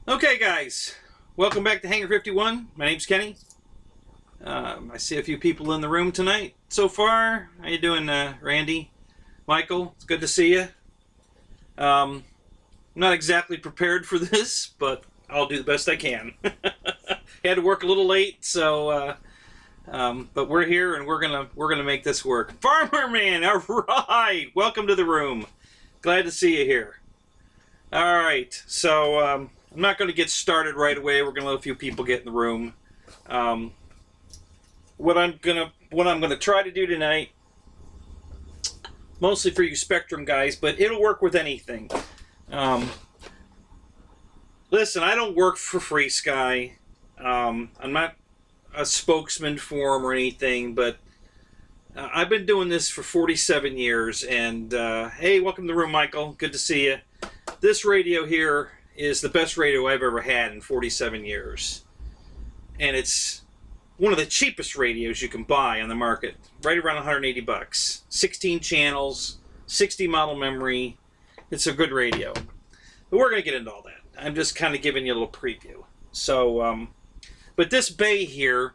Okay, guys, welcome back to Hangar 51. My name's Kenny. I see a few people in the room tonight so far. How you doing, Randy? Michael, it's good to see you. I'm not exactly prepared for this, but I'll do the best I can. Had to work a little late, so but we're here and we're gonna make this work. Farmer Man, all right, welcome to the room. Glad to see you here. All right, so I'm not going to get started right away. We're going to let a few people get in the room. What I'm gonna try to do tonight, mostly for you Spectrum guys, but it'll work with anything. Listen, I don't work for Free Sky. I'm not a spokesman for them or anything, but I've been doing this for 47 years. And hey, welcome to the room, Michael. Good to see you. This radio here is the best radio I've ever had in 47 years. And it's one of the cheapest radios you can buy on the market. Right around 180 bucks. 16 channels, 60 model memory. It's a good radio. But we're going to get into all that. I'm just kind of giving you a little preview. So, but this bay here,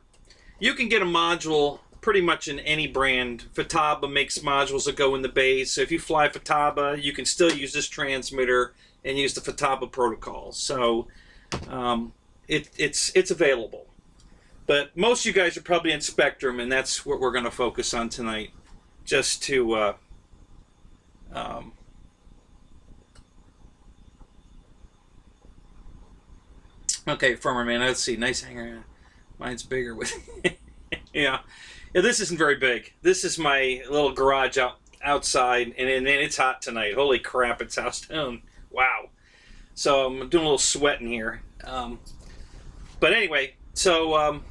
you can get a module pretty much in any brand. Futaba makes modules that go in the bay. So if you fly Futaba, you can still use this transmitter and use the Futaba protocol. So it's available. But most of you guys are probably in Spectrum, and that's what we're going to focus on tonight. Just to okay, Farmer Man, let's see. Nice hanger. Mine's bigger with yeah. Yeah, this isn't very big. This is my little garage outside, and it's hot tonight. Holy crap, it's house down. Wow. So I'm doing a little sweating here. But anyway, so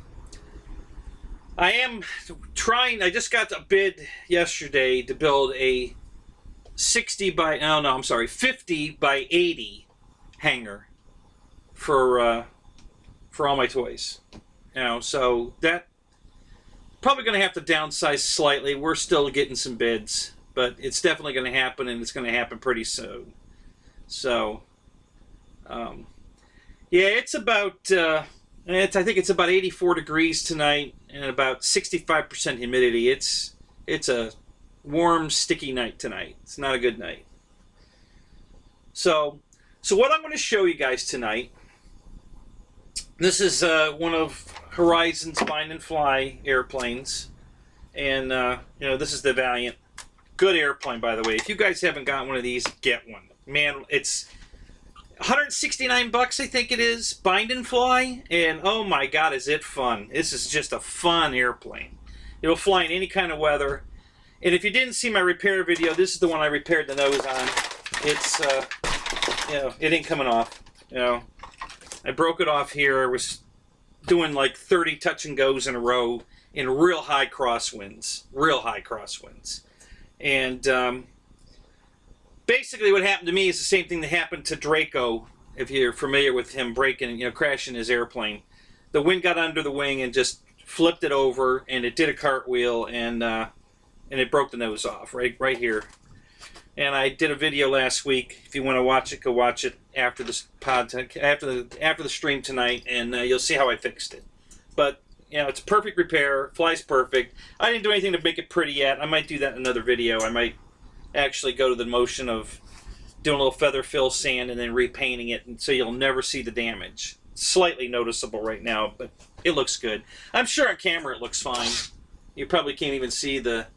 I am trying. I just got a bid yesterday to build a 50 by 80 hangar for all my toys. So that probably going to have to downsize slightly. We're still getting some bids, but it's definitely going to happen, and it's going to happen pretty soon. So, yeah, it's about, I think it's about 84 degrees tonight and about 65% humidity. It's a warm, sticky night tonight. It's not a good night. So what I'm going to show you guys tonight, this is one of Horizon's Bind and Fly airplanes, and this is the Valiant. Good airplane, by the way. If you guys haven't got one of these, get one. Man, it's 169 bucks, I think it is. Bind and Fly, and oh my God, is it fun! This is just a fun airplane. It'll fly in any kind of weather. And if you didn't see my repair video, this is the one I repaired the nose on. It's it ain't coming off. I broke it off here. I was doing like 30 touch and goes in a row in real high crosswinds. And basically what happened to me is the same thing that happened to Draco, if you're familiar with him crashing his airplane. The wind got under the wing and just flipped it over, and it did a cartwheel, and it broke the nose off right here. And I did a video last week. If you want to watch it, go watch it after this after the stream tonight, and you'll see how I fixed it. But it's a perfect repair. Flies perfect. I didn't do anything to make it pretty yet. I might do that in another video. I might actually go to the motion of doing a little feather fill sand and then repainting it, and so you'll never see the damage. It's slightly noticeable right now, but it looks good. I'm sure on camera it looks fine. You probably can't even see the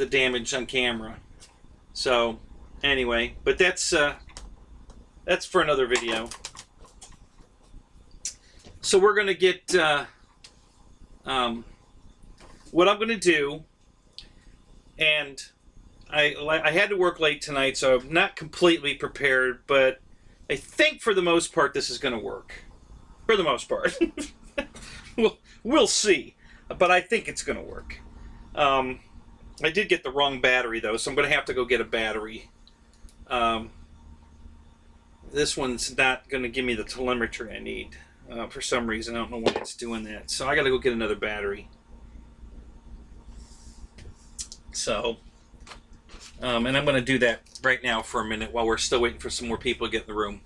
damage on camera. So, anyway, but that's for another video. So we're going to get, what I'm going to do, and I had to work late tonight, so I'm not completely prepared, but I think for the most part this is going to work. For the most part. We'll see, but I think it's going to work. I did get the wrong battery, though, so I'm going to have to go get a battery. This one's not going to give me the telemetry I need for some reason. I don't know why it's doing that. So I got to go get another battery. So, and I'm going to do that right now for a minute while we're still waiting for some more people to get in the room.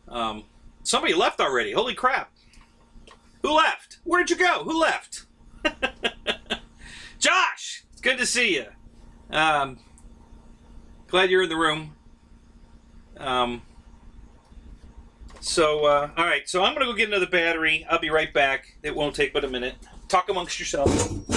Somebody left already. Holy crap. Who left? Where'd you go? Who left? Josh! It's good to see you. Glad you're in the room. All right, so I'm going to go get another battery. I'll be right back. It won't take but a minute. Talk amongst yourselves.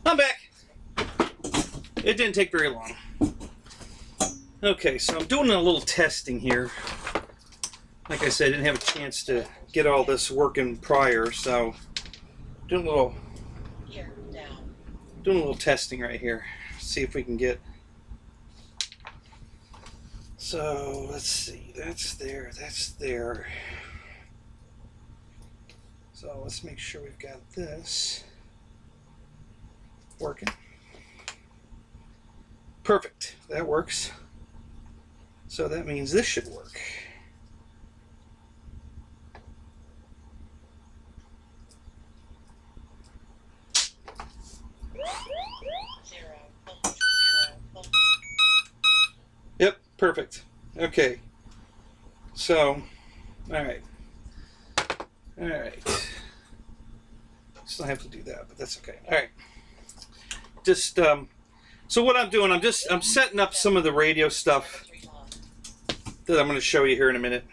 I'm back. It didn't take very long. Okay, so I'm doing a little testing here. Like I said, I didn't have a chance to get all this working prior, so doing a little testing right here. See if we can get. So let's see. That's there. That's there. So let's make sure we've got this working. Perfect. That works. So that means this should work. Yep, perfect. Okay. So, all right. All right. Still have to do that, but that's okay. All right. Just so what I'm doing, I'm setting up some of the radio stuff that I'm going to show you here in a minute.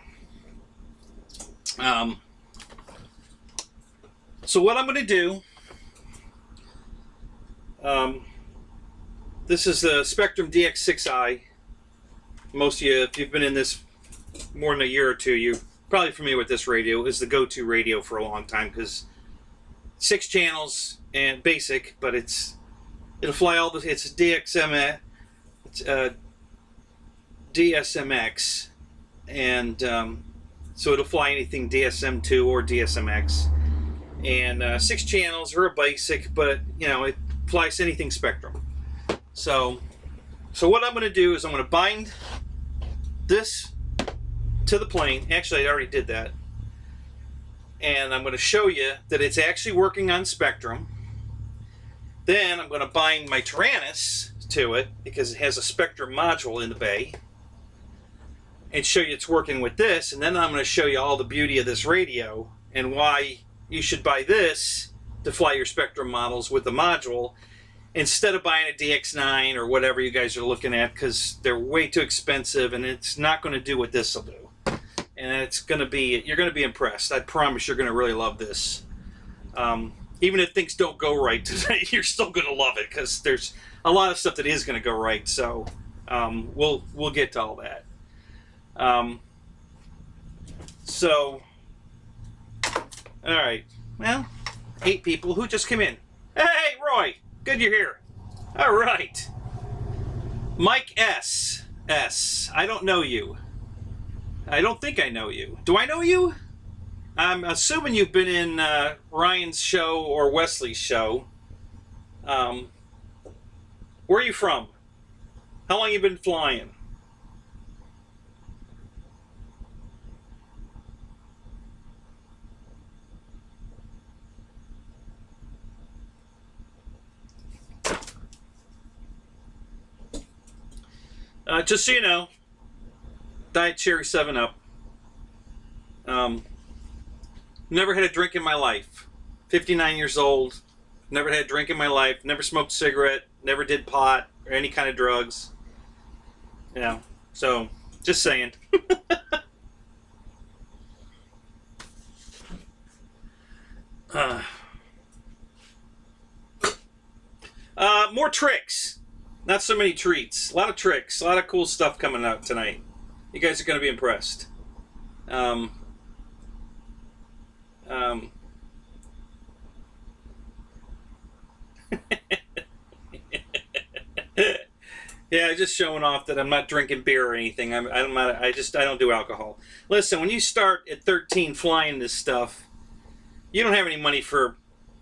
So what I'm going to do, this is the Spectrum DX6i. Most of you, if you've been in this more than a year or two, you're probably familiar with this radio. It's the go-to radio for a long time because 6 channels and basic, but it'll fly all the. It's DXM, it's DSMX, and so it'll fly anything DSM2 or DSMX, and 6 channels or a basic, but you know it flies anything Spectrum. So what I'm going to do is I'm going to bind this to the plane. Actually, I already did that, and I'm going to show you that it's actually working on Spectrum. Then I'm going to bind my Taranis to it because it has a Spectrum module in the bay and show you it's working with this. And then I'm going to show you all the beauty of this radio and why you should buy this to fly your Spectrum models with the module instead of buying a DX9 or whatever you guys are looking at, because they're way too expensive and it's not going to do what this will do. And it's going to be, you're going to be impressed. I promise you're going to really love this. Even if things don't go right today, you're still going to love it because there's a lot of stuff that is going to go right. So we'll get to all that. All right. Well, 8 people who just came in. Hey, Roy, good you're here. All right. Mike S. I don't know you. I don't think I know you. Do I know you? I'm assuming you've been in Ryan's show or Wesley's show. Where are you from? How long have you been flying? Just so you know, Diet Cherry 7-Up. Never had a drink in my life. 59 years old. Never had a drink in my life. Never smoked a cigarette. Never did pot or any kind of drugs. You know, so just saying. More tricks. Not so many treats. A lot of tricks. A lot of cool stuff coming out tonight. You guys are going to be impressed. Yeah, just showing off that I'm not drinking beer or anything. I don't do alcohol. Listen, when you start at 13 flying this stuff, you don't have any money for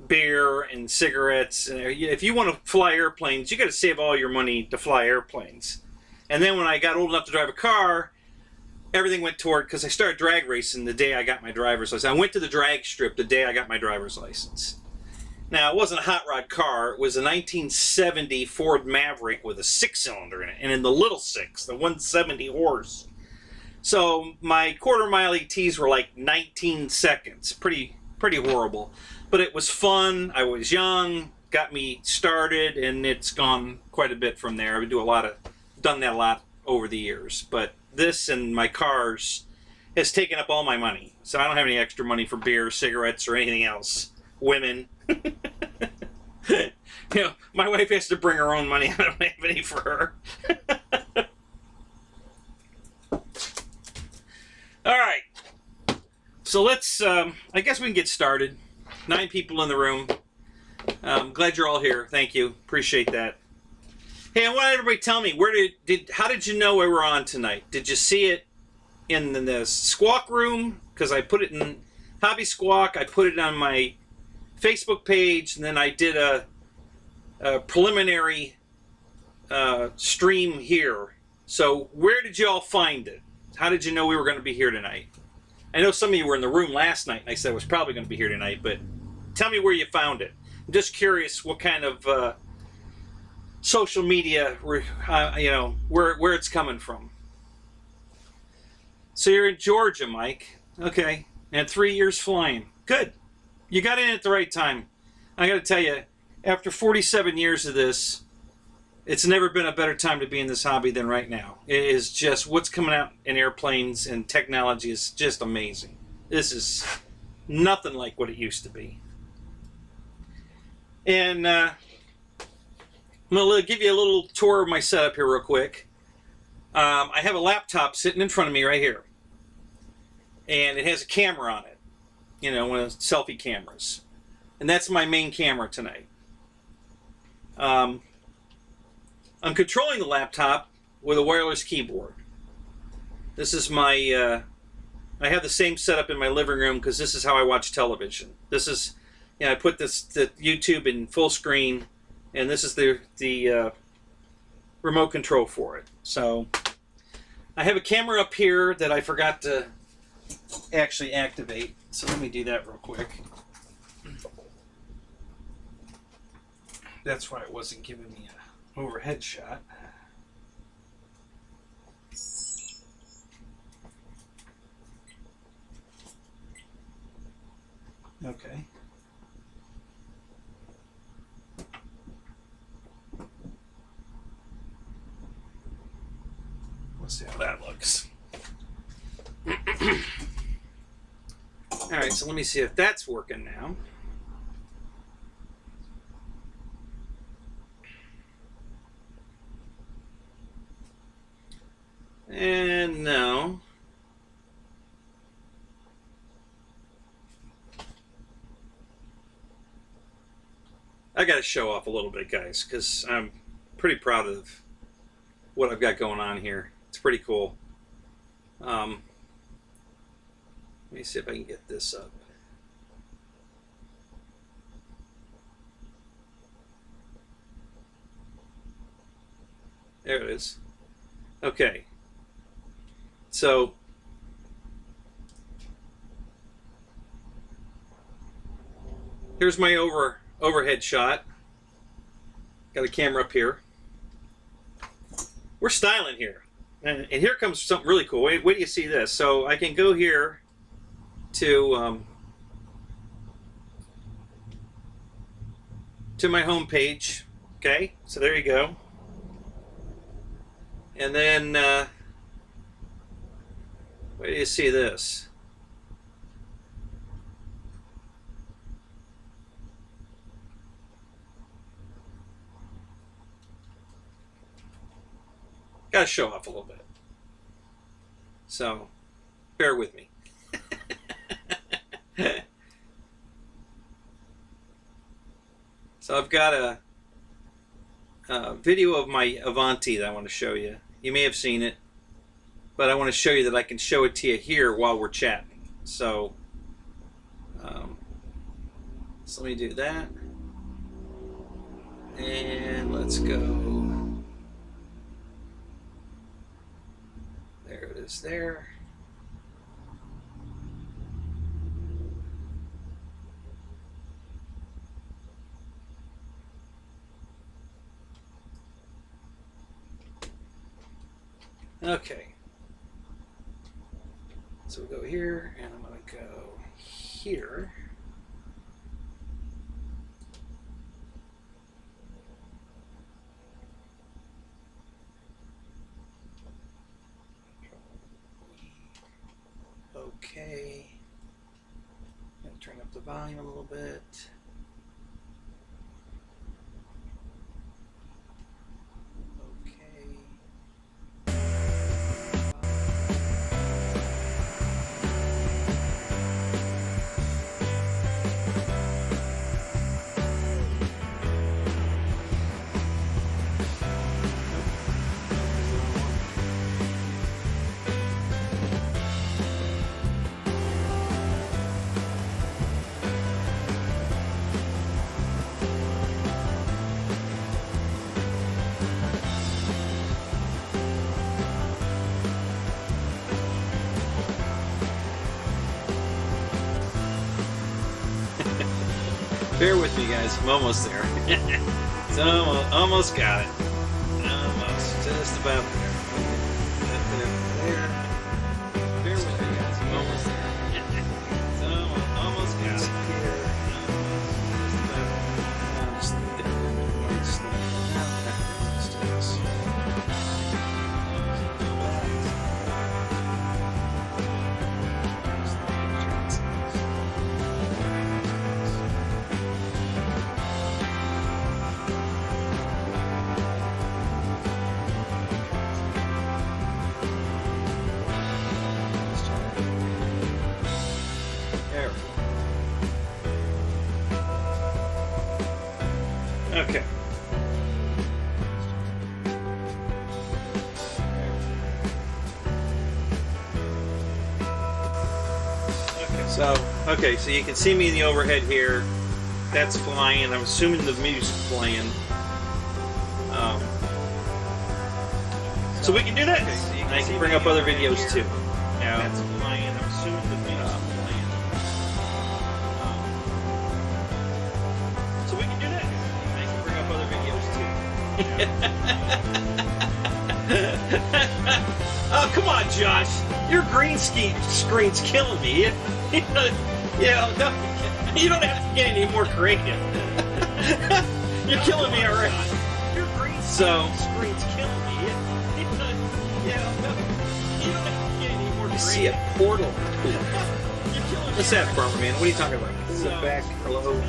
beer and cigarettes. If you want to fly airplanes, you got to save all your money to fly airplanes. And then when I got old enough to drive a car, everything went toward, because I started drag racing the day I got my driver's license. I went to the drag strip the day I got my driver's license. Now, it wasn't a hot rod car. It was a 1970 Ford Maverick with a 6-cylinder in it. And in the little 6, the 170 horse. So my quarter mile ETs were like 19 seconds. Pretty horrible. But it was fun. I was young. Got me started. And it's gone quite a bit from there. I've done that a lot over the years. But this and my cars has taken up all my money. So I don't have any extra money for beer, cigarettes, or anything else. Women. My wife has to bring her own money. I don't have any for her. All right. So let's, I guess we can get started. 9 people in the room. Glad you're all here. Thank you. Appreciate that. Hey, I want everybody to tell me, how did you know we were on tonight? Did you see it in the Squawk room? Because I put it in Hobby Squawk. I put it on my Facebook page, and then I did a preliminary stream here. So where did you all find it? How did you know we were going to be here tonight? I know some of you were in the room last night, and I said I was probably going to be here tonight, but tell me where you found it. I'm just curious what kind of social media, where it's coming from. So you're in Georgia, Mike. Okay. And 3 years flying. Good. You got in at the right time. I got to tell you, after 47 years of this, it's never been a better time to be in this hobby than right now. It is just, what's coming out in airplanes and technology is just amazing. This is nothing like what it used to be. And I'm going to give you a little tour of my setup here real quick. I have a laptop sitting in front of me right here. And it has a camera on it. One of those selfie cameras. And that's my main camera tonight. I'm controlling the laptop with a wireless keyboard. This is my, I have the same setup in my living room because this is how I watch television. This is, I put the YouTube in full screen, and this is the remote control for it. So I have a camera up here that I forgot to actually activate. So let me do that real quick. That's why it wasn't giving me an overhead shot. Okay. Let's see how that looks. All right, so let me see if that's working now. And no. I got to show off a little bit, guys, because I'm pretty proud of what I've got going on here. It's pretty cool. Let me see if I can get this up. There it is. Okay. So here's my overhead shot. Got a camera up here. We're styling here. And here comes something really cool. Wait do you see this? So I can go here to to my home page. Okay, so there you go. And then, where do you see this? Got to show off a little bit. So, bear with me. So I've got a video of my Avanti that I want to show you. You may have seen it, but I want to show you that I can show it to you here while we're chatting. So let me do that. And let's go. There it is there. Okay. So we'll go here, and I'm going to go here. Okay. I'm going to turn up the volume a little bit. Bear with me, guys. I'm almost there. It's almost got it. Almost. Just about there. There. Bear with me, guys. I'm almost there. It's almost got it. Here. Just about there. Okay. So you can see me in the overhead here. That's flying. I'm assuming the music's playing. So we can do that. And I can bring up other videos too. Now, that's flying. I'm assuming the music's playing. So we can do that. I can bring up other videos too. Oh, come on, Josh. Your green screen's killing me. You don't have to get any more creative. You're killing me already. Your green screen's killing me. You don't have to get any more creative. I see a portal. What's that, Farmer Man? What are you talking about? Back, hello.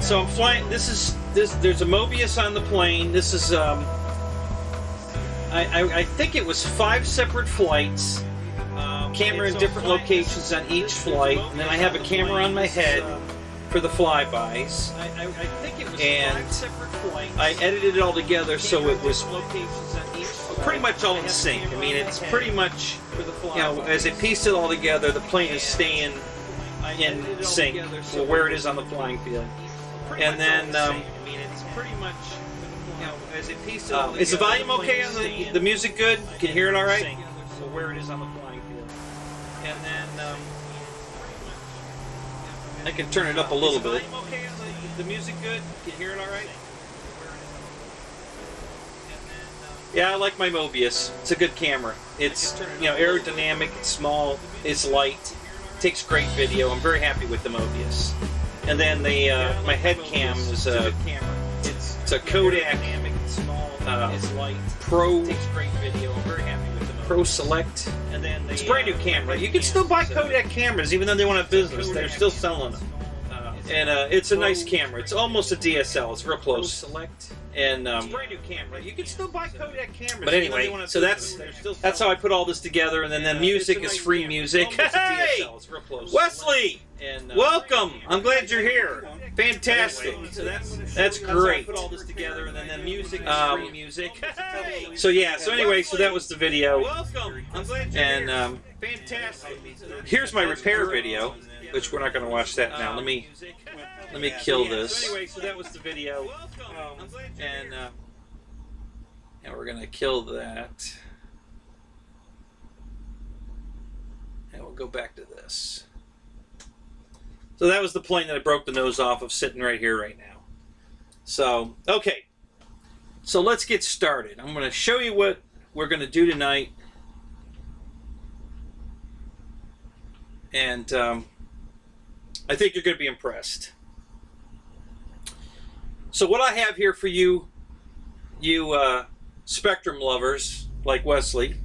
So I'm flying. There's a Mobius on the plane. This is I think it was 5 separate flights. Camera in different locations on each flight, and then I have a camera on my head for the flybys. And I edited it all together so it was pretty much all in sync. I mean, it's pretty much, as it pieced it all together, the plane is staying in sync with where it is on the flying field. And then, is the volume okay on the music good? Can you hear it all right? Where it is on the flying field. And then, I can turn it up a little bit. Is the volume okay on the music good? Can you hear it all right? Yeah, I like my Mobius. It's a good camera. It's, you know, aerodynamic, it's small, it's light, takes great video. I'm very happy with the Mobius. And then the my head cam is a Kodak Pro Pro Select. And then it's a brand new camera. You can still buy Kodak cameras even though they went out of business. They're still selling them. And it's a nice camera. It's almost a DSL. It's real close. And brand new camera. You can still buy Kodak cameras. But anyway, so that's how I put all this together. And then the music is free music. Hey, Wesley, welcome. I'm glad you're here. Fantastic. That's great. Put all this together, and then the music is free music. So yeah. So anyway, so that was the video. Welcome. I'm glad you're here. And fantastic. Here's my repair video, which we're not going to watch that now. Let me kill this. So anyway, so that was the video. And we're going to kill that. And we'll go back to this. So that was the plane that I broke the nose off of, sitting right here right now. So, okay. So let's get started. I'm going to show you what we're going to do tonight. And I think you're going to be impressed. So what I have here for you, Spectrum lovers like Wesley,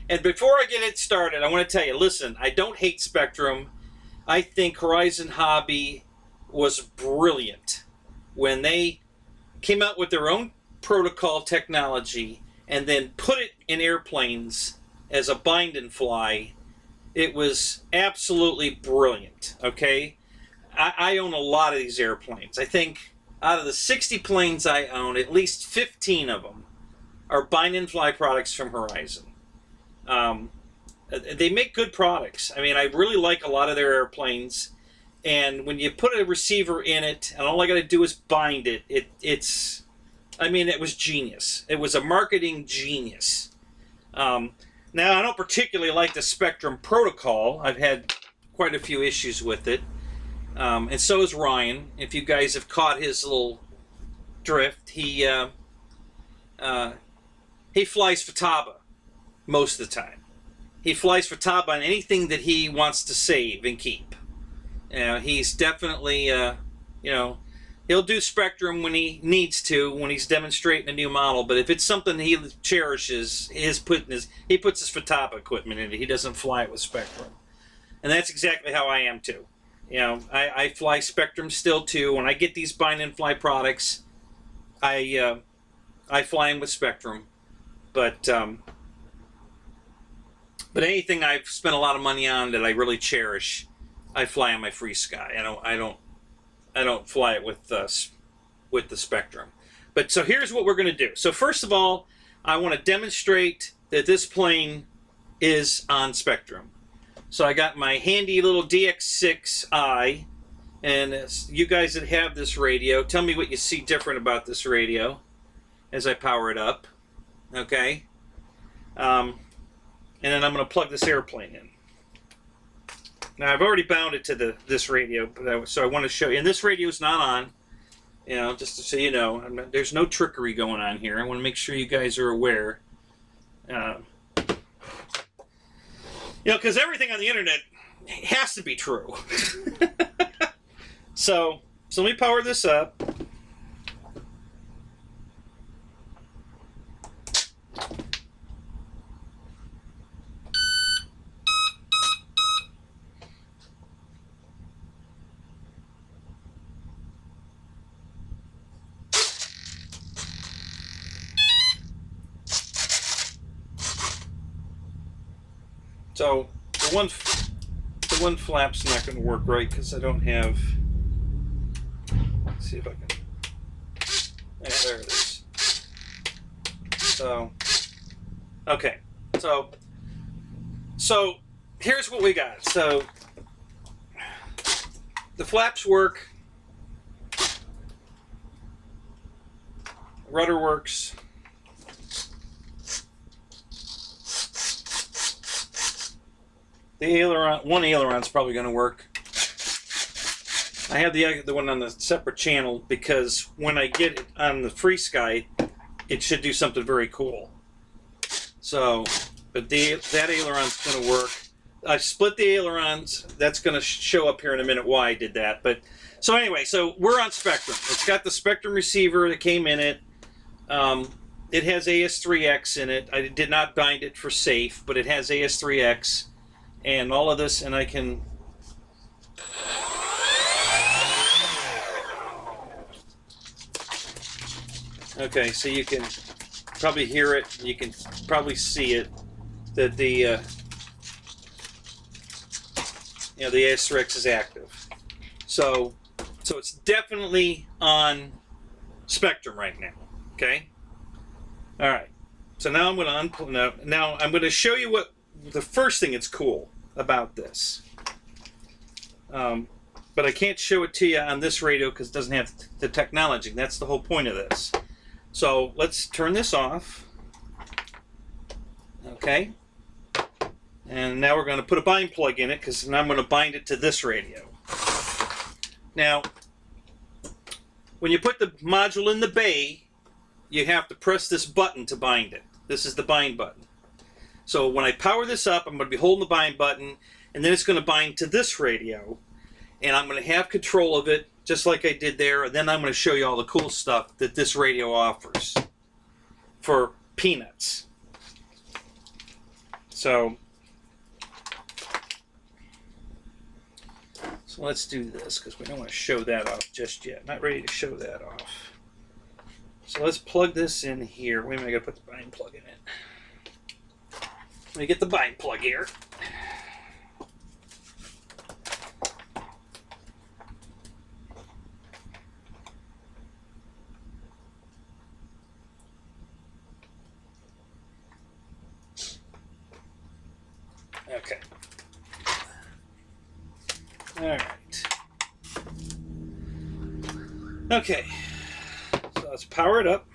and before I get it started, I want to tell you, listen, I don't hate Spectrum. I think Horizon Hobby was brilliant when they came out with their own protocol technology and then put it in airplanes as a bind and fly. It was absolutely brilliant, okay? I own a lot of these airplanes. I think out of the 60 planes I own, at least 15 of them are bind and fly products from Horizon. They make good products. I mean, I really like a lot of their airplanes. And when you put a receiver in it, and all I got to do is bind it, it's, I mean, it was genius. It was a marketing genius. Now, I don't particularly like the Spectrum protocol. I've had quite a few issues with it. And so has Ryan. If you guys have caught his little drift, he flies Futaba most of the time. He flies Futaba on anything that he wants to save and keep. He's definitely, you know, he'll do Spectrum when he needs to, when he's demonstrating a new model. But if it's something he cherishes, he puts his Futaba equipment in it. He doesn't fly it with Spectrum. And that's exactly how I am too. You know, I fly Spectrum still too. When I get these bind and fly products, I fly them with Spectrum. But anything I've spent a lot of money on that I really cherish, I fly on my Free Sky. I don't fly it with the Spectrum. But so here's what we're going to do. So first of all, I want to demonstrate that this plane is on Spectrum. So I got my handy little DX6i, and you guys that have this radio, tell me what you see different about this radio as I power it up. Okay. And then I'm going to plug this airplane in. Now I've already bound it to this radio, so I want to show you. And this radio is not on, you know, just so you know. There's no trickery going on here. I want to make sure you guys are aware. You know, because everything on the internet has to be true. So let me power this up. So the one flap's not going to work right because I don't have. Let's see if I can. Yeah, there it is. So okay, so here's what we got. So the flaps work, rudder works. The aileron, one aileron's probably going to work. I have the one on the separate channel because when I get it on the Free Sky, it should do something very cool. So, but that aileron's going to work. I split the ailerons. That's going to show up here in a minute why I did that. But so anyway, so we're on Spectrum. It's got the Spectrum receiver that came in it. It has AS3X in it. I did not bind it for safe, but it has AS3X and all of this, and I can... Okay, so you can probably hear it. You can probably see it, that the the AS3X is active. So it's definitely on Spectrum right now. Okay. All right. So now I'm going to now I'm going to show you what the first thing that's cool about this. But I can't show it to you on this radio because it doesn't have the technology. That's the whole point of this. So let's turn this off. Okay. And now we're going to put a bind plug in it because now I'm going to bind it to this radio. Now, when you put the module in the bay, you have to press this button to bind it. This is the bind button. So when I power this up, I'm going to be holding the bind button, and then it's going to bind to this radio, and I'm going to have control of it just like I did there, and then I'm going to show you all the cool stuff that this radio offers for peanuts. So let's do this because we don't want to show that off just yet. Not ready to show that off. So let's plug this in here. Wait a minute, I gotta put the bind plug in it. Let me get the bind plug here. Okay. All right. Okay. So let's power it up.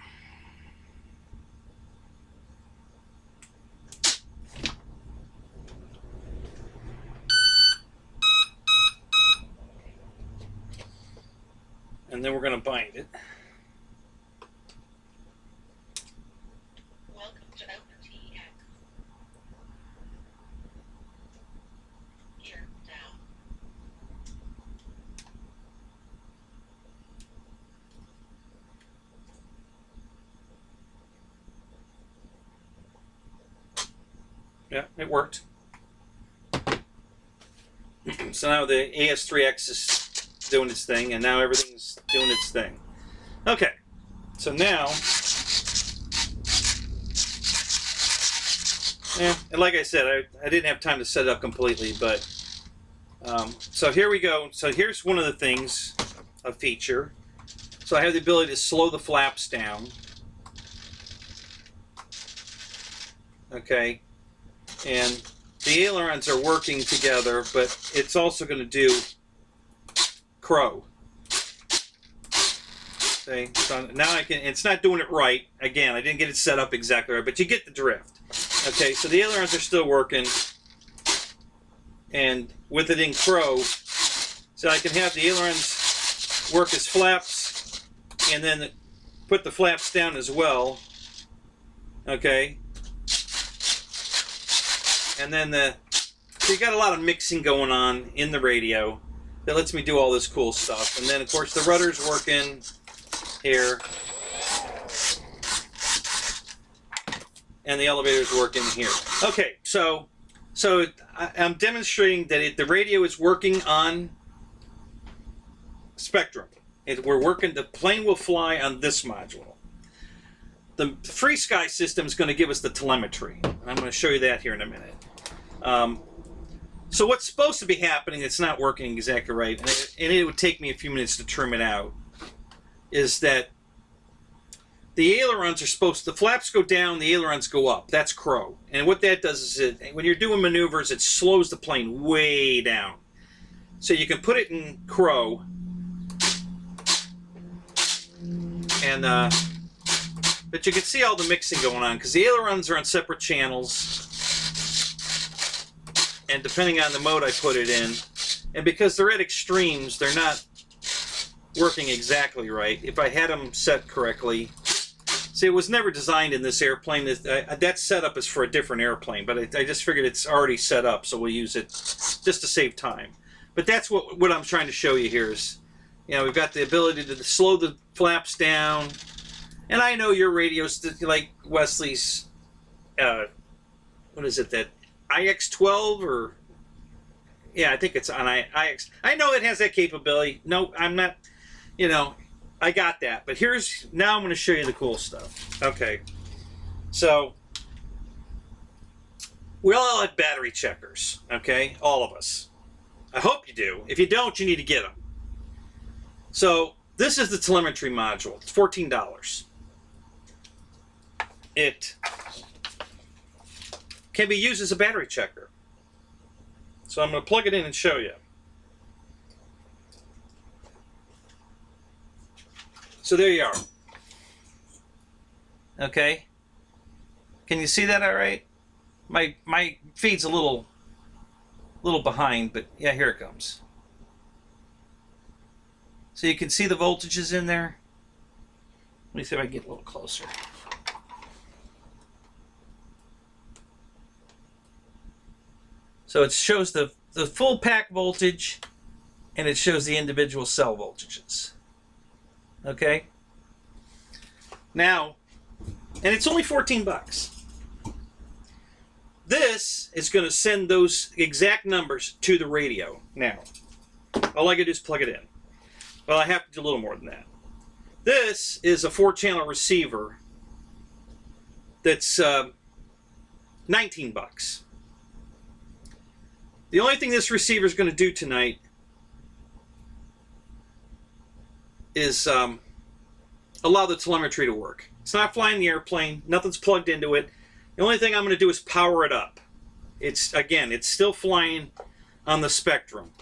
And then we're going to bind it. Welcome to OpenTX. Here, down. Yeah, it worked. So now the AS3X is doing its thing, and now everything's doing its thing. Okay, so now, and like I said, I didn't have time to set it up completely, but so here we go. So here's one of the things, a feature. So I have the ability to slow the flaps down. Okay, and the ailerons are working together, but it's also going to do crow. Okay, so now I can, it's not doing it right. Again, I didn't get it set up exactly right, but you get the drift. Okay, so the ailerons are still working, and with it in crow, so I can have the ailerons work as flaps, and then put the flaps down as well. Okay, and then so you got a lot of mixing going on in the radio that lets me do all this cool stuff. And then of course the rudder's working here, and the elevator's working here. Okay, so I'm demonstrating that the radio is working on Spectrum. We're working, the plane will fly on this module. The Free Sky system is going to give us the telemetry. I'm going to show you that here in a minute. So what's supposed to be happening, it's not working exactly right, and it would take me a few minutes to trim it out, is that the ailerons are supposed to, the flaps go down, the ailerons go up. That's crow. And what that does is, when you're doing maneuvers, it slows the plane way down. So you can put it in crow, and but you can see all the mixing going on, because the ailerons are on separate channels, and depending on the mode I put it in, and because they're at extremes, they're not working exactly right. If I had them set correctly, See, it was never designed in this airplane. That setup is for a different airplane, but I just figured it's already set up, so we'll use it just to save time. But that's what I'm trying to show you here is, you know, we've got the ability to slow the flaps down. And I know your radio's like Wesley's, what is it, that IX-12 or... Yeah, I think it's on IX. I know it has that capability. No, I'm not, you know... I got that, but now I'm going to show you the cool stuff. Okay, so we all have battery checkers, okay? All of us. I hope you do. If you don't, you need to get them. So this is the telemetry module. It's $14. It can be used as a battery checker. So I'm going to plug it in and show you. So there you are. Okay. Can you see that all right? My feed's a little behind, but yeah, here it comes. So you can see the voltages in there. Let me see if I can get a little closer. So it shows the full pack voltage, and it shows the individual cell voltages. Okay. Now, and it's only 14 bucks. This is going to send those exact numbers to the radio. Now, all I got to do is plug it in. Well, I have to do a little more than that. This is a 4-channel receiver that's 19 bucks. The only thing this receiver is going to do tonight is allow the telemetry to work. It's not flying the airplane. Nothing's plugged into it. The only thing I'm going to do is power it up. It's still flying on the Spectrum.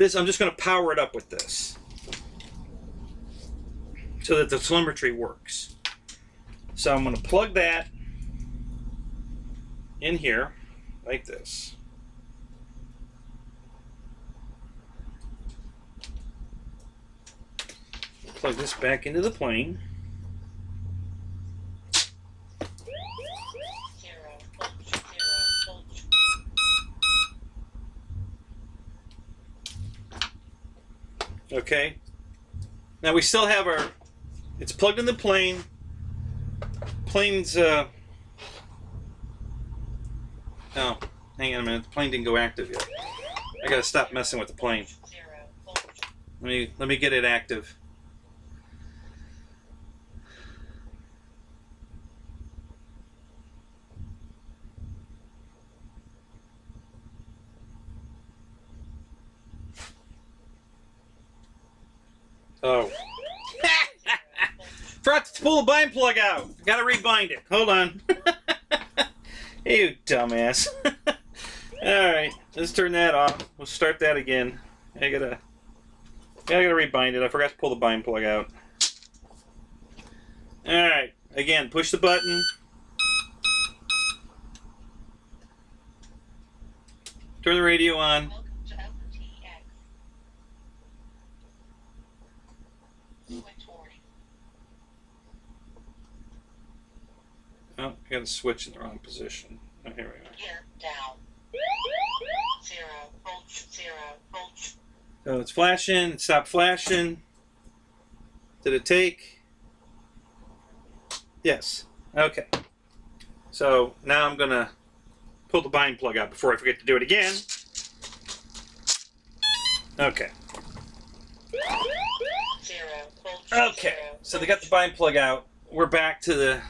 I'm just going to power it up with this so that the telemetry works. So I'm going to plug that in here like this. Plug this back into the plane. Okay. Now we still have it's plugged in the plane. Plane's, oh, hang on a minute. The plane didn't go active yet. I gotta stop messing with the plane. Let me get it active. Oh. Forgot to pull the bind plug out. Gotta rebind it. Hold on. You dumbass. Alright, let's turn that off. We'll start that again. I gotta rebind it. I forgot to pull the bind plug out. Alright, again, push the button. Turn the radio on. Oh, I got to switch in the wrong position. Oh, here we are. Gear down. 0 volts, 0 volts. So it's flashing. It stopped flashing. Did it take? Yes. Okay. So now I'm going to pull the bind plug out before I forget to do it again. Okay. 0 volts. Okay. So they got the bind plug out. We're back to the...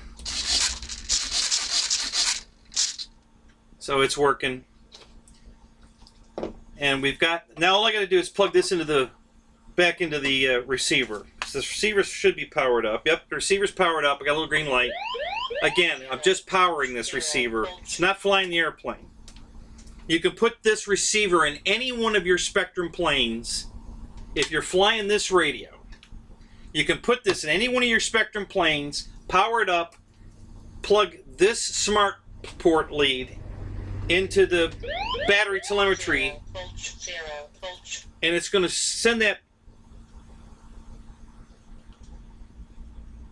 So it's working. And we've got... Now all I got to do is plug this back into the receiver. So this receiver should be powered up. Yep, the receiver's powered up. I got a little green light. Again, I'm just powering this receiver. It's not flying the airplane. You can put this receiver in any one of your Spectrum planes if you're flying this radio. You can put this in any one of your Spectrum planes, power it up, plug this smart port lead into the battery telemetry, and it's going to send that.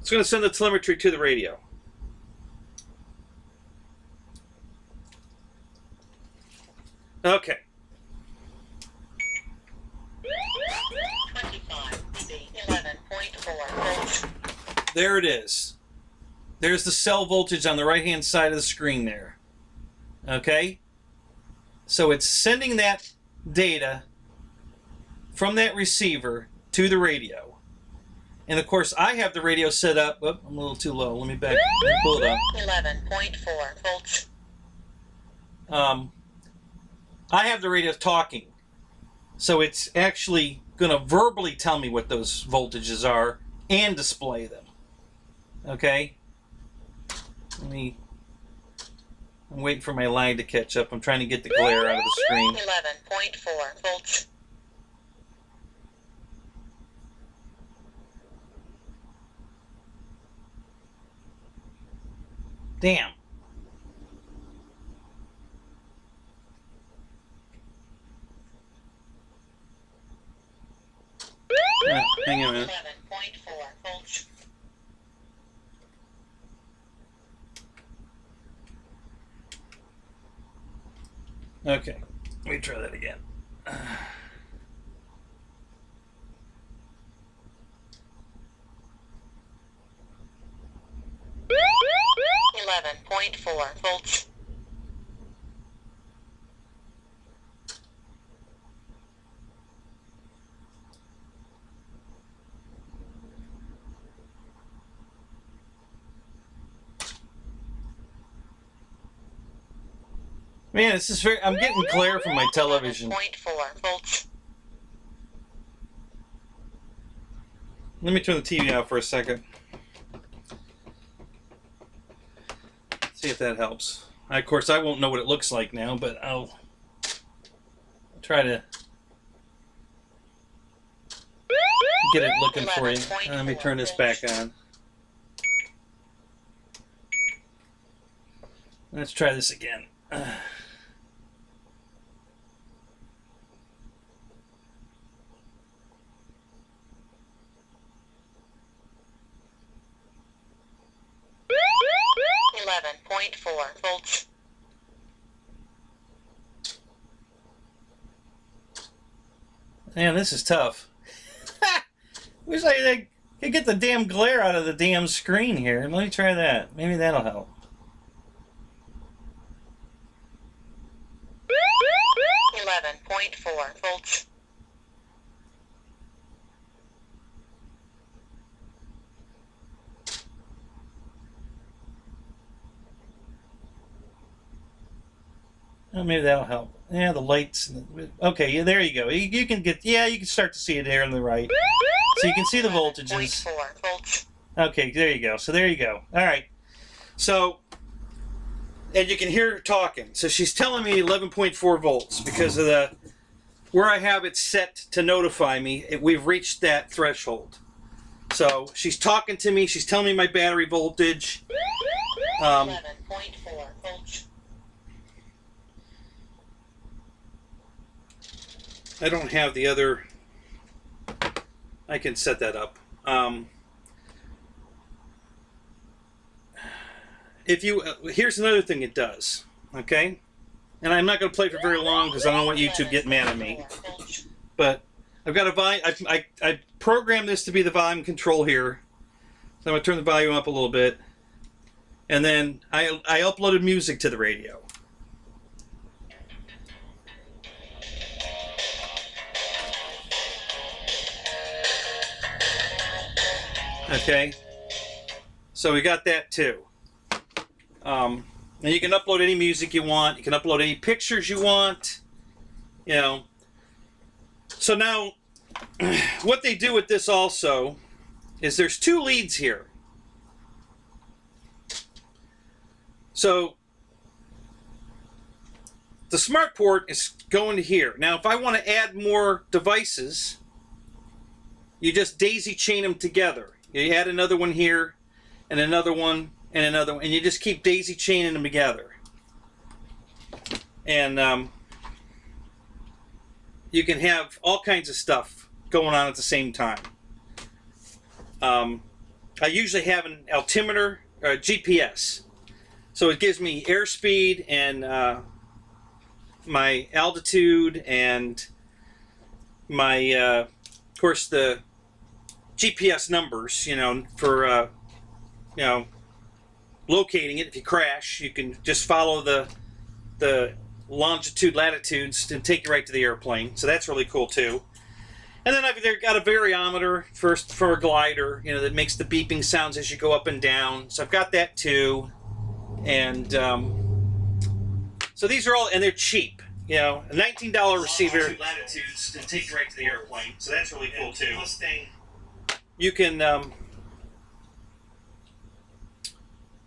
It's going to send the telemetry to the radio. Okay. 25 dB, 11.4 volts. There it is. There's the cell voltage on the right-hand side of the screen there. Okay? So it's sending that data from that receiver to the radio. And of course, I have the radio set up. Oh, I'm a little too low. Let me pull it up. 11.4 volts. I have the radio talking. So it's actually going to verbally tell me what those voltages are and display them. Okay? I'm waiting for my line to catch up. I'm trying to get the glare out of the screen. 11.4 volts. Damn. Hang on a minute. 11.4 volts. Okay. Let me try that again. 11.4 volts. Man, this is very. I'm getting glare from my television. 11.4 volts. Let me turn the TV out for a second. See if that helps. Of course, I won't know what it looks like now, but I'll try to get it looking for you. Let me turn this back on. Let's try this again. 11.4 volts. Man, this is tough. Wish I could get the damn glare out of the damn screen here. Let me try that. Maybe that'll help. 11.4 volts. Oh, maybe that'll help. Yeah, the lights. Okay, yeah, there you go. You can get. Yeah, you can start to see it there on the right. So you can see the voltages. 11.4 volts. Okay, there you go. So there you go. All right. So, and you can hear her talking. So she's telling me 11.4 volts because of the where I have it set to notify me. We've reached that threshold. So she's talking to me. She's telling me my battery voltage. 11.4 volts. I don't have the other. I can set that up. If you here's another thing it does, okay? And I'm not going to play for very long because I don't want YouTube to get mad at me. But I've got a volume. I programmed this to be the volume control here, so I'm going to turn the volume up a little bit, and then I uploaded music to the radio. Okay, so we got that too. And you can upload any music you want. You can upload any pictures you want. You know. So now, what they do with this also is there's two leads here. So the smart port is going to here. Now, if I want to add more devices, you just daisy chain them together. You add another one here, and another one, and another one, and you just keep daisy chaining them together. And you can have all kinds of stuff going on at the same time. I usually have an altimeter, GPS. So it gives me airspeed and my altitude and my, of course, the GPS numbers, for, locating it. If you crash, you can just follow the longitude, latitudes, and take you right to the airplane. So that's really cool too. And then I've got a variometer for a glider, that makes the beeping sounds as you go up and down. So I've got that too. And so these are all, and they're cheap. A $19 receiver. Latitudes and take you right to the airplane. So that's really cool too. You can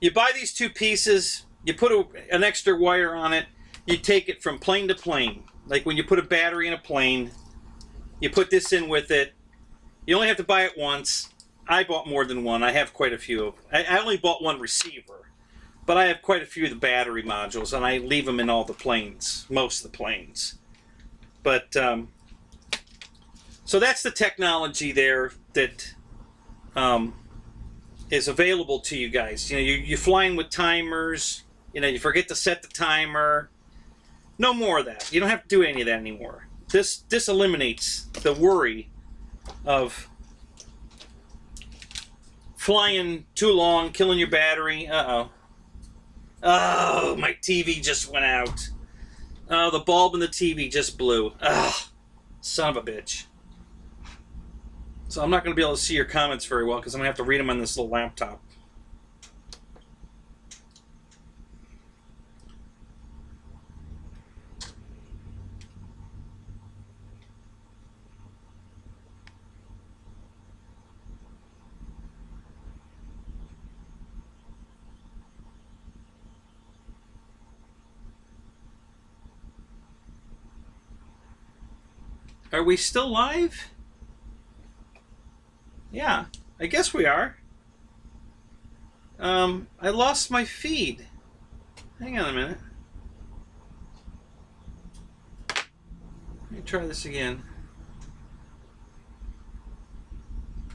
you buy these two pieces. You put an extra wire on it. You take it from plane to plane. Like when you put a battery in a plane, you put this in with it. You only have to buy it once. I bought more than one. I have quite a few of them. I only bought one receiver, but I have quite a few of the battery modules, and I leave them in all the planes, most of the planes. But so that's the technology there that is available to you guys. You're flying with timers. You forget to set the timer. No more of that. You don't have to do any of that anymore. This eliminates the worry of flying too long, killing your battery. Uh-oh. Oh, my TV just went out. Oh, the bulb in the TV just blew. Ugh, son of a bitch. So I'm not going to be able to see your comments very well because I'm going to have to read them on this little laptop. Are we still live? Yeah, I guess we are. I lost my feed. Hang on a minute. Let me try this again.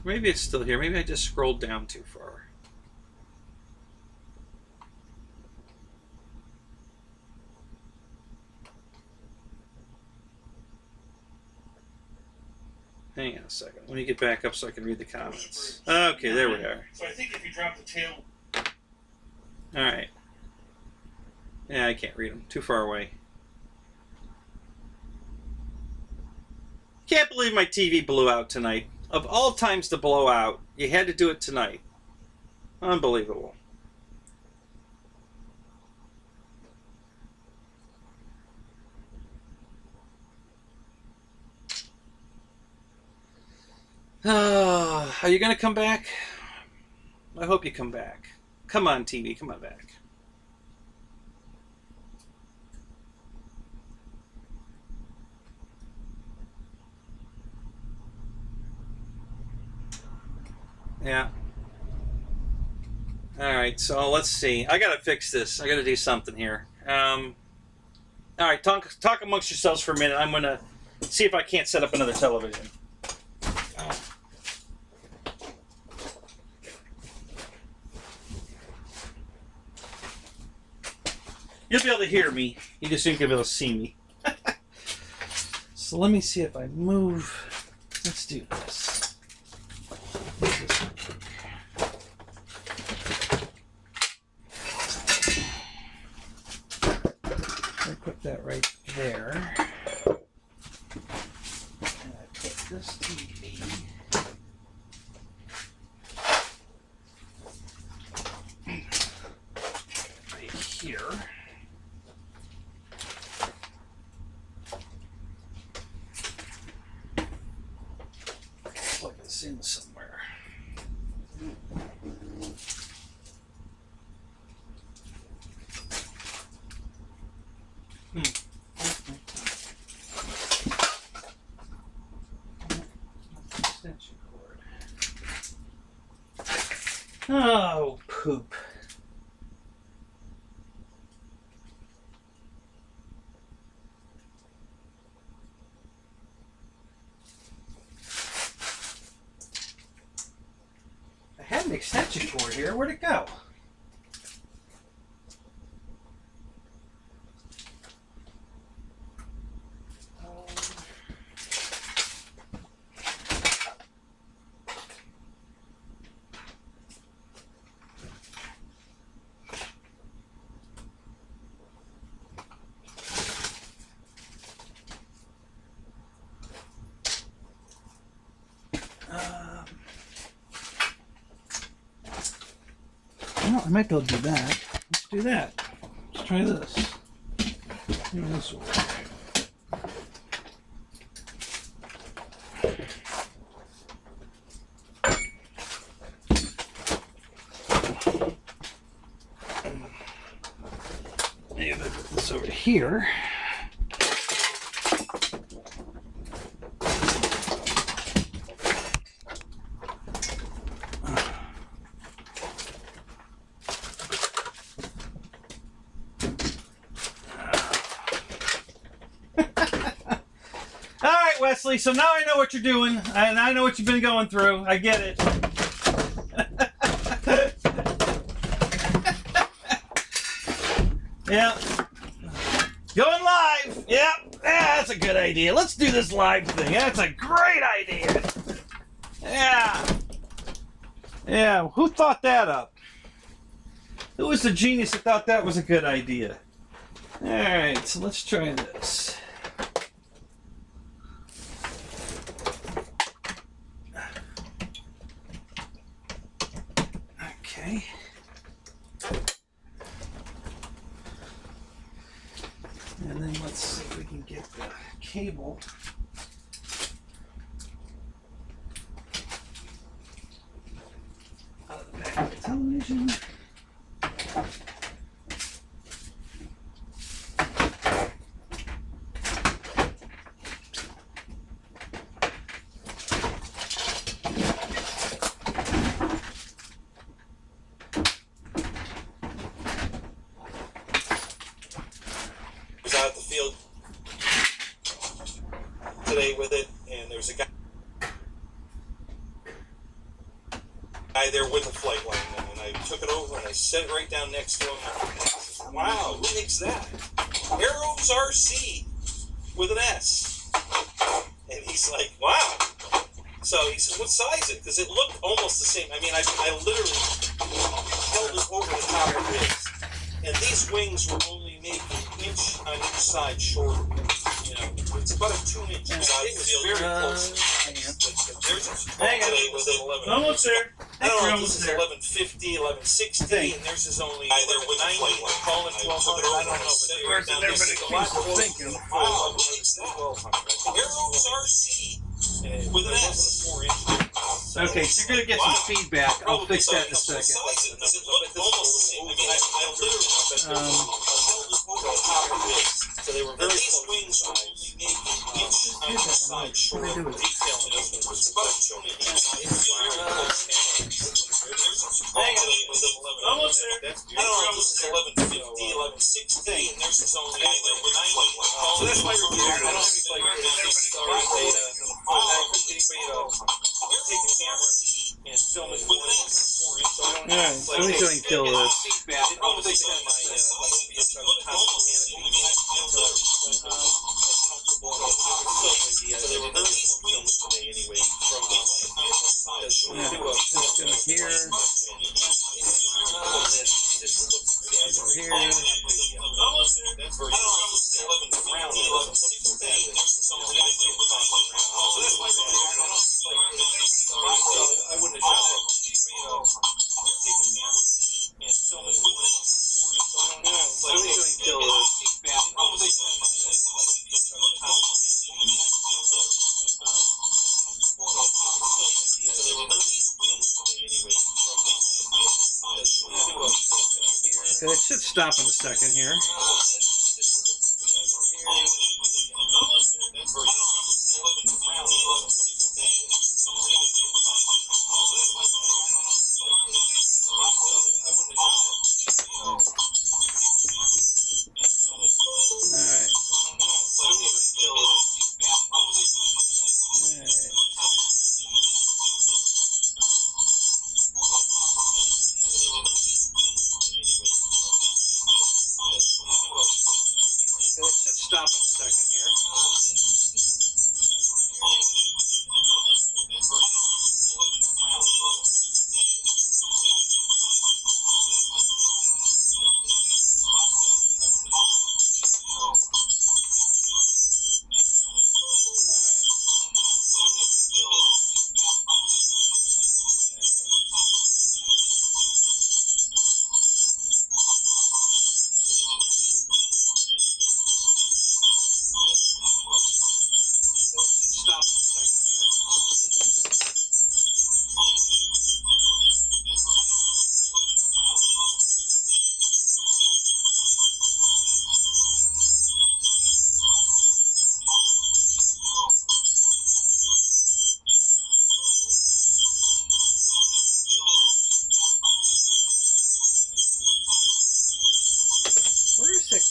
Maybe it's still here. Maybe I just scrolled down too far. Hang on a second. Let me get back up so I can read the comments. Okay, there we are. So I think if you drop the tail... Alright. Yeah, I can't read them. Too far away. Can't believe my TV blew out tonight. Of all times to blow out, you had to do it tonight. Unbelievable. Are you going to come back? I hope you come back. Come on, TV, come on back. Yeah. Alright, so let's see. I gotta fix this. I gotta do something here. Alright, talk amongst yourselves for a minute. I'm gonna see if I can't set up another television. You'll be able to hear me. You just ain't gonna be able to see me. So let me see if I move. Let's do this. I put that right there. And I put this TV right here. Plug this in somewhere. Extension cord. Oh, poop. I had an extension cord here. Where'd it go? Well, I might be able to do that. Let's do that. Let's try this. Maybe this will work. Maybe I'll put this over here. Wesley, so now I know what you're doing, and I know what you've been going through. I get it. Yeah. Going live. Yep. That's a good idea. Let's do this live thing. That's a great idea. Yeah. Yeah. Who thought that up? Who was the genius that thought that was a good idea? All right, so let's try this. Okay. And then let's see if we can get the cable. Out of the back of the television. Out the field today with it, and there's a guy there with a flight line, and I took it over and I set it right down next to him. I said, wow, who makes that? Arrows RC with an S. And he's like, wow. So he said, what size is it? Because it looked almost the same. I mean, I literally held it over the top of his. And these wings were only maybe an inch on each side shorter. You know, it's about a 2 inch. It was very close. There's a today with an 11. Almost there. I don't know if this is 1150, 1160, and theirs is only either with 90, calling 1200. I don't know, but they were down there. Thinking, wow, what is that? Arrows RC with an S. Okay, so you're gonna get some feedback. I'll fix that in a second. It looked almost the same. I mean, I literally held it over the top of this. So they were very close. Wings are only maybe an inch on each side short. Detail in this one. It's about 2 inches. It's very close. Hang on. Almost there. I don't know if this is 1150, 1160, and theirs is only either with 90. So that's why you're here. I don't have any flavor. I couldn't get anybody to take the camera and film it for us. Alright, so let me go and kill this. Okay, it should stop in a second here.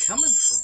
coming from?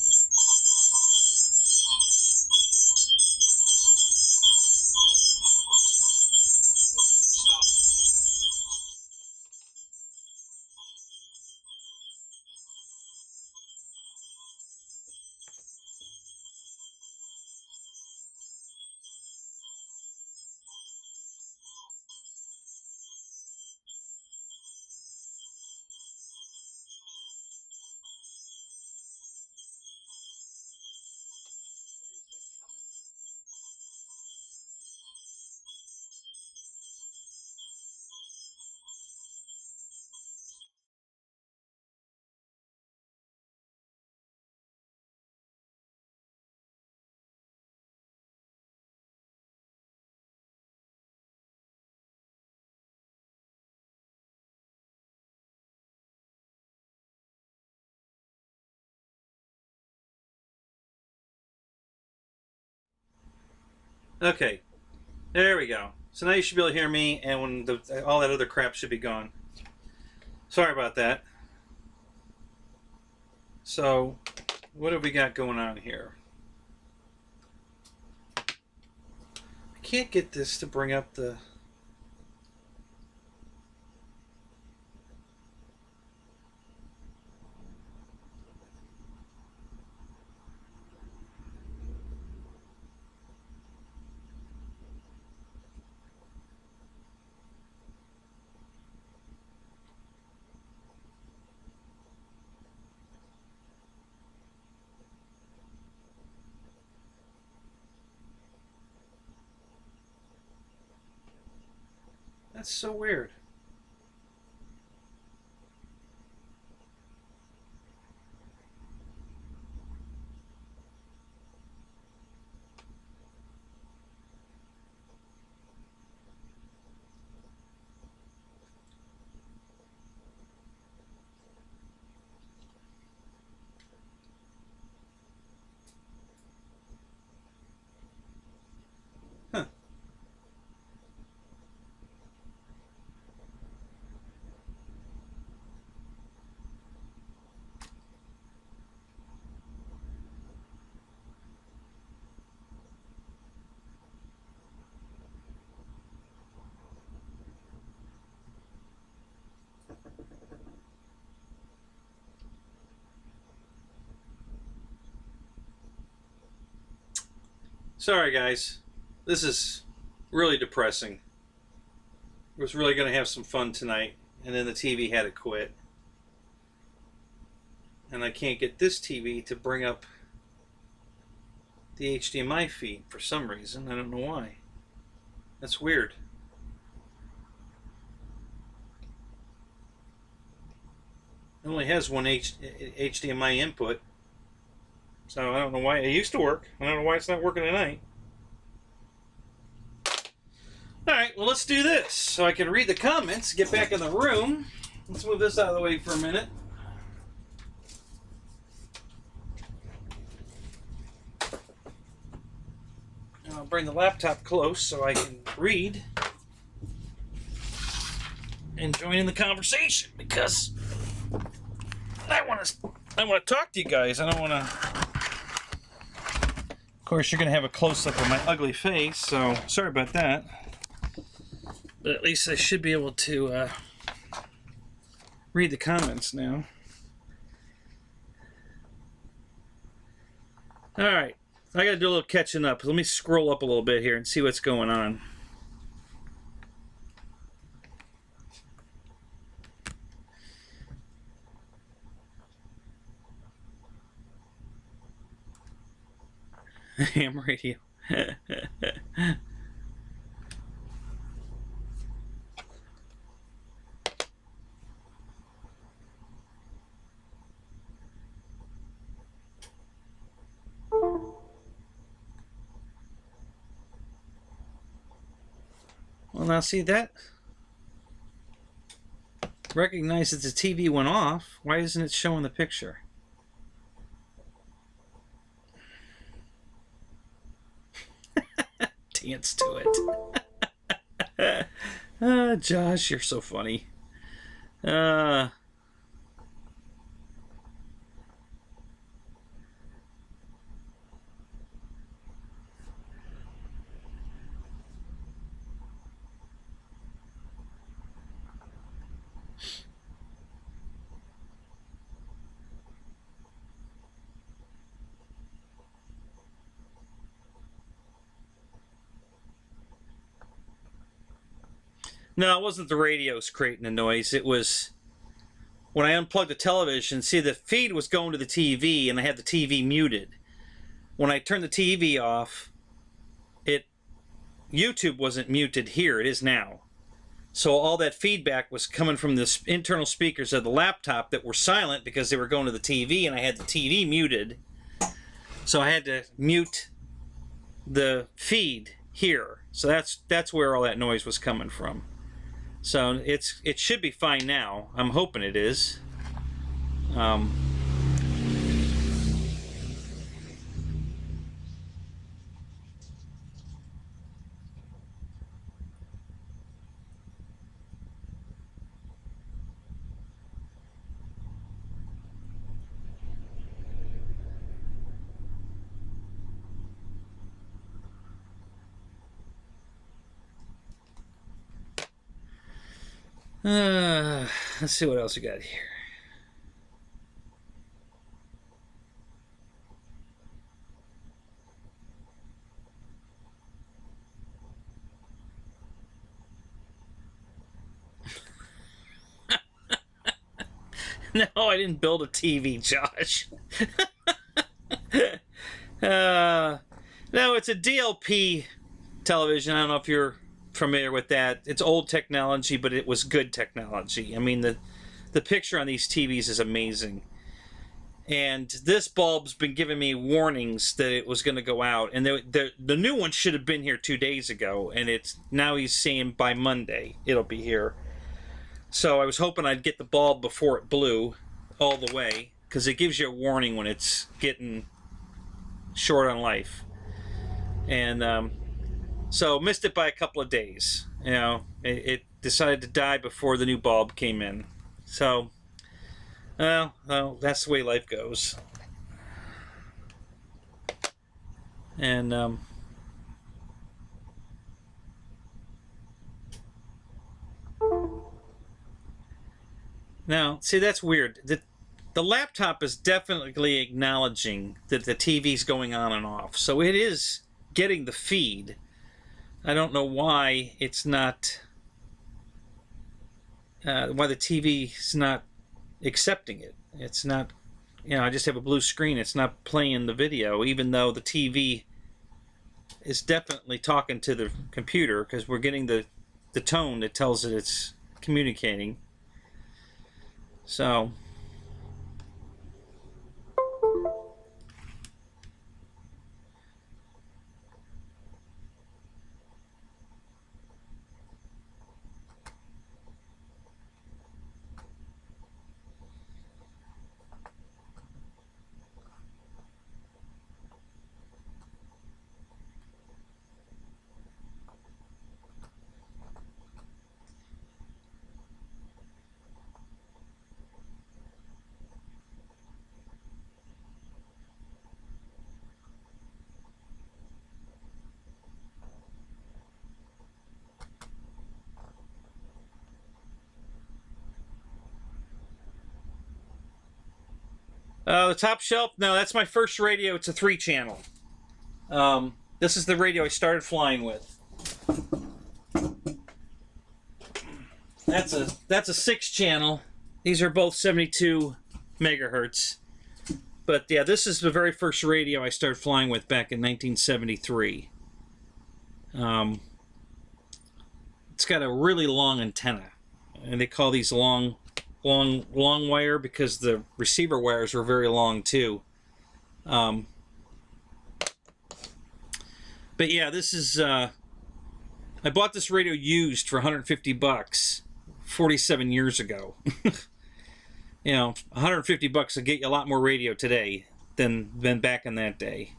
Okay, there we go. So now you should be able to hear me, and when all that other crap should be gone. Sorry about that. So, what have we got going on here? I can't get this to bring up the... That's so weird. Huh. Sorry, guys. This is really depressing. I was really going to have some fun tonight, and then the TV had to quit. And I can't get this TV to bring up the HDMI feed for some reason. I don't know why. That's weird. It only has one HDMI input. So I don't know why. It used to work. I don't know why it's not working tonight. Alright, well, let's do this. So I can read the comments, get back in the room. Let's move this out of the way for a minute. And I'll bring the laptop close so I can read and join in the conversation, because I want to talk to you guys. I don't want to... Of course, you're going to have a close-up of my ugly face, so sorry about that. But at least I should be able to read the comments now. Alright, I got to do a little catching up. Let me scroll up a little bit here and see what's going on. Ham radio. Well, now see that? Recognize that the TV went off. Why isn't it showing the picture? Dance to it. Josh, you're so funny. No, it wasn't the radios creating the noise. It was when I unplugged the television. See, the feed was going to the TV, and I had the TV muted. When I turned the TV off, YouTube wasn't muted here. It is now. So all that feedback was coming from the internal speakers of the laptop that were silent because they were going to the TV, and I had the TV muted. So I had to mute the feed here. So that's where all that noise was coming from. So it should be fine now. I'm hoping it is. Let's see what else we got here. No, I didn't build a TV, Josh. No, it's a DLP television. I don't know if you're familiar with that. It's old technology, but it was good technology. I mean, the picture on these TVs is amazing. And this bulb's been giving me warnings that it was going to go out. And the new one should have been here 2 days ago. And now he's saying by Monday it'll be here. So I was hoping I'd get the bulb before it blew all the way, because it gives you a warning when it's getting short on life. And so missed it by a couple of days. You know, it decided to die before the new bulb came in. So, well, that's the way life goes. And now, see, that's weird. The laptop is definitely acknowledging that the TV's going on and off. So it is getting the feed. I don't know why it's not, why the TV's not accepting it. It's not, you know, I just have a blue screen. It's not playing the video, even though the TV is definitely talking to the computer, because we're getting the tone that tells it it's communicating. So the top shelf, no, that's my first radio. It's a 3-channel. This is the radio I started flying with. That's a 6-channel. These are both 72 megahertz. But yeah, this is the very first radio I started flying with back in 1973. It's got a really long antenna, and they call these long wire because the receiver wires were very long too. But yeah, this is I bought this radio used for $150 47 years ago. You know, $150 will get you a lot more radio today than back in that day.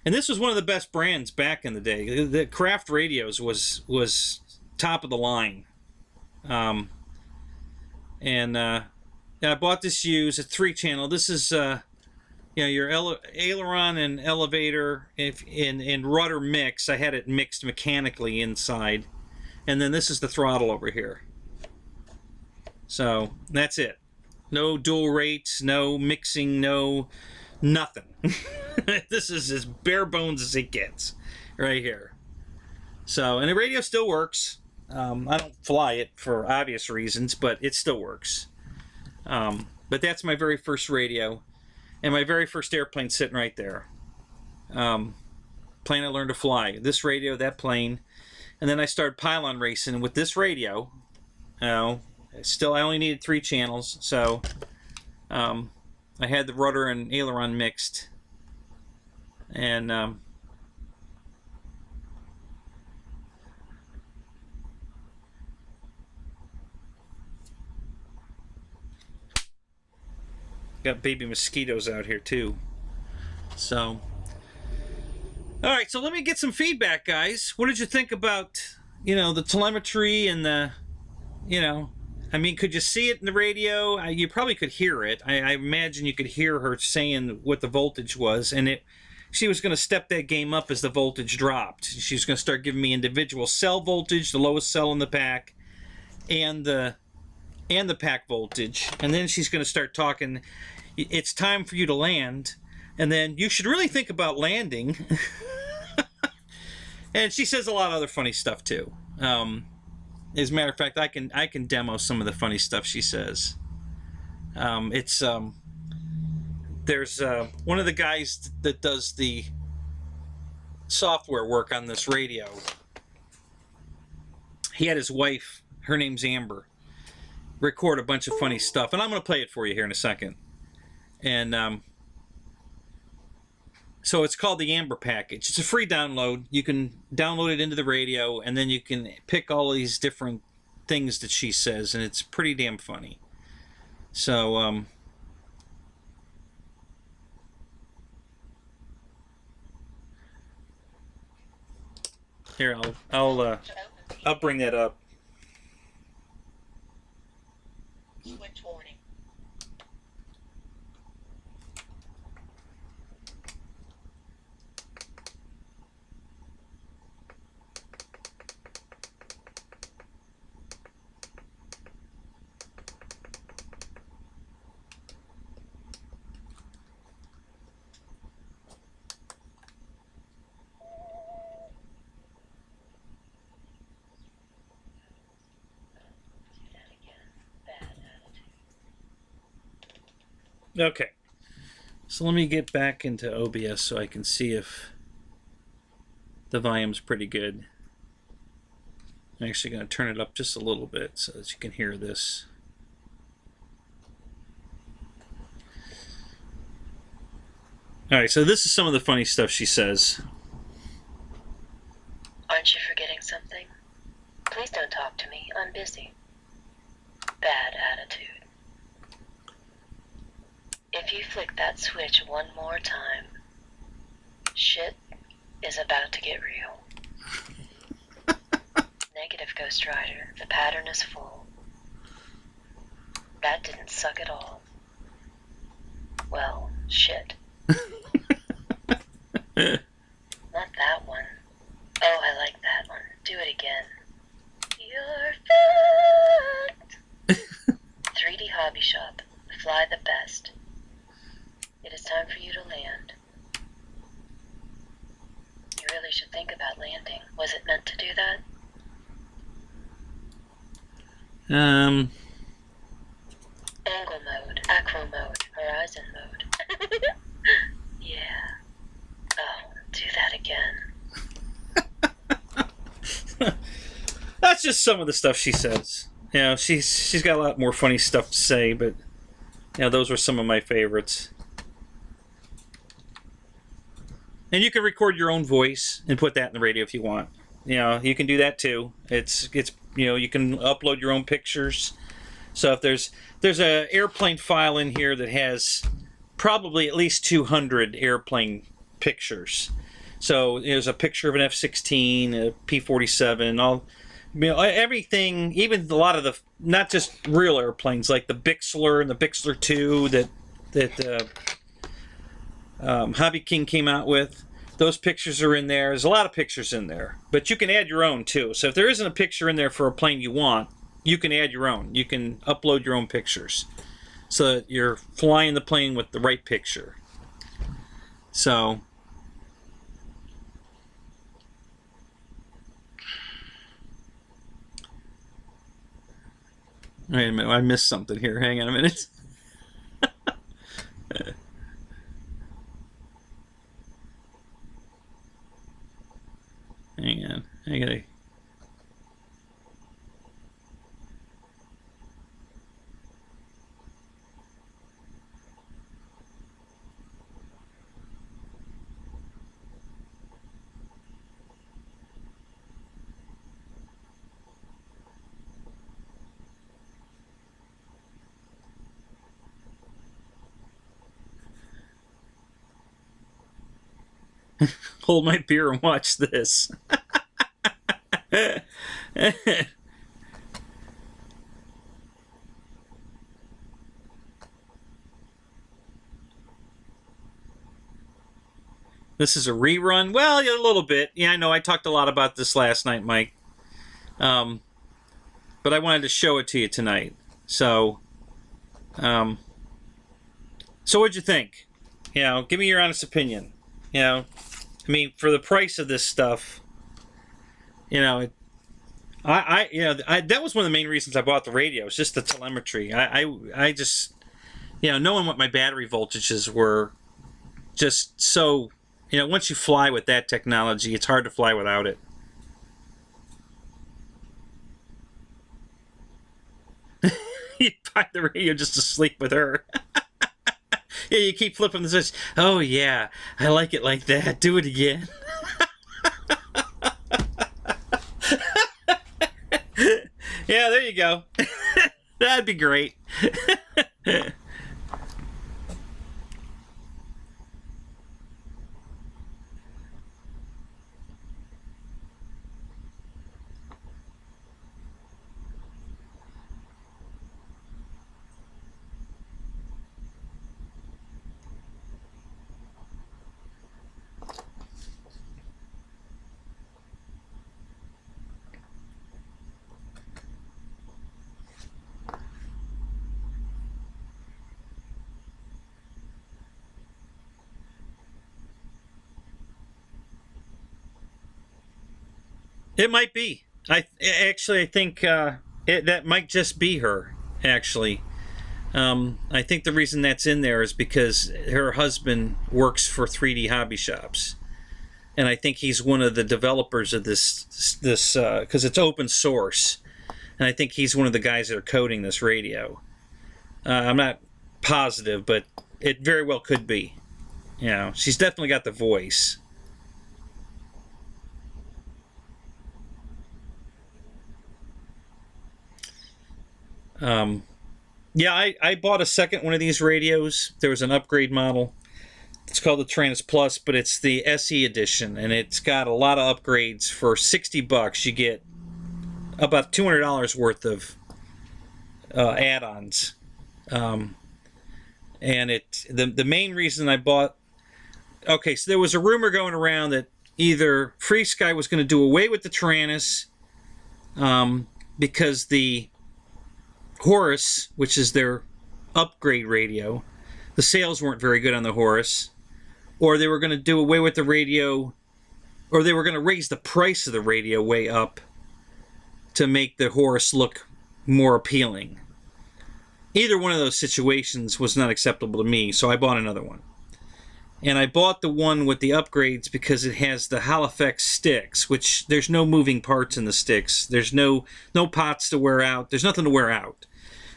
And this was one of the best brands back in the day. The Kraft radios was top of the line. Yeah, I bought this used, a 3-channel. This is, you know, your aileron and elevator in rudder mix. I had it mixed mechanically inside. And then this is the throttle over here. So, that's it. No dual rates, no mixing, no nothing. This is as bare bones as it gets right here. So, and the radio still works. I don't fly it for obvious reasons, but it still works. But that's my very first radio, and my very first airplane sitting right there. Plane I learned to fly. This radio, that plane, and then I started pylon racing with this radio. Still, I only needed 3 channels, so I had the rudder and aileron mixed, and got baby mosquitoes out here too. So, all right, so let me get some feedback, guys. What did you think about, the telemetry and the, I mean, could you see it in the radio? You probably could hear it. I imagine you could hear her saying what the voltage was, and she was going to step that game up as the voltage dropped. She was going to start giving me individual cell voltage, the lowest cell in the pack, and the pack voltage, and then she's going to start talking. It's time for you to land, and then you should really think about landing. And she says a lot of other funny stuff too. As a matter of fact, I can demo some of the funny stuff she says. There's one of the guys that does the software work on this radio. He had his wife, her name's Amber, record a bunch of funny stuff, and I'm going to play it for you here in a second. And so it's called the Amber package. It's a free download. You can download it into the radio, and then you can pick all these different things that she says, and it's pretty damn funny. So here, I'll bring that up. Switch warning. Okay, so let me get back into OBS so I can see if the volume's pretty good. I'm actually going to turn it up just a little bit so that you can hear this. Alright, so this is some of the funny stuff she says. Aren't you forgetting something? Please don't talk to me. I'm busy. Bad attitude. If you flick that switch one more time, shit is about to get real. Negative, Ghost Rider. The pattern is full. That didn't suck at all. Well, shit. Not that one. Oh, I like that one. Do it again. You're fucked. 3D Hobby Shop. Fly the best. It is time for you to land. You really should think about landing. Was it meant to do that? Angle mode, acro mode, horizon mode. Yeah. Oh, do that again. That's just some of the stuff she says. She's got a lot more funny stuff to say, but those were some of my favorites. And you can record your own voice and put that in the radio if you want. You can do that too. It's you can upload your own pictures. So if there's a airplane file in here that has probably at least 200 airplane pictures. So there's a picture of an F-16, a P-47, everything, even a lot of the, not just real airplanes, like the Bixler and the Bixler 2 that Hobby King came out with. Those pictures are in there. There's a lot of pictures in there. But you can add your own, too. So if there isn't a picture in there for a plane you want, you can add your own. You can upload your own pictures so that you're flying the plane with the right picture. So Wait a minute, I missed something here. Hang on a minute. Hang on. I gotta... Hold my beer and watch this. This is a rerun? Well, yeah, a little bit. Yeah, I know. I talked a lot about this last night, Mike. But I wanted to show it to you tonight. So, so what'd you think? You know, give me your honest opinion. You know, I mean, for the price of this stuff, you know, that was one of the main reasons I bought the radio. It's just the telemetry. I just, you know, knowing what my battery voltages were, just so, you know, once you fly with that technology, it's hard to fly without it. You buy the radio just to sleep with her. Yeah, you keep flipping the switch. Oh, yeah, I like it like that. Do it again. Yeah, there you go. That'd be great. It might be. I think that might just be her. Actually, I think the reason that's in there is because her husband works for 3D Hobby Shops, and I think he's one of the developers of this because it's open source, and I think he's one of the guys that are coding this radio. I'm not positive, but it very well could be. You know, she's definitely got the voice. Yeah, I bought a second one of these radios. There was an upgrade model. It's called the Trans Plus, but it's the SE edition, and it's got a lot of upgrades. For $60, you get about $200 worth of add-ons. And the main reason I bought... Okay, so there was a rumor going around that either Free Sky was going to do away with the Taranis because the Horus, which is their upgrade radio, the sales weren't very good on the Horus, or they were going to do away with the radio, or they were going to raise the price of the radio way up to make the Horus look more appealing. Either one of those situations was not acceptable to me, so I bought another one. And I bought the one with the upgrades because it has the Halifax sticks, which there's no moving parts in the sticks. There's no pots to wear out. There's nothing to wear out.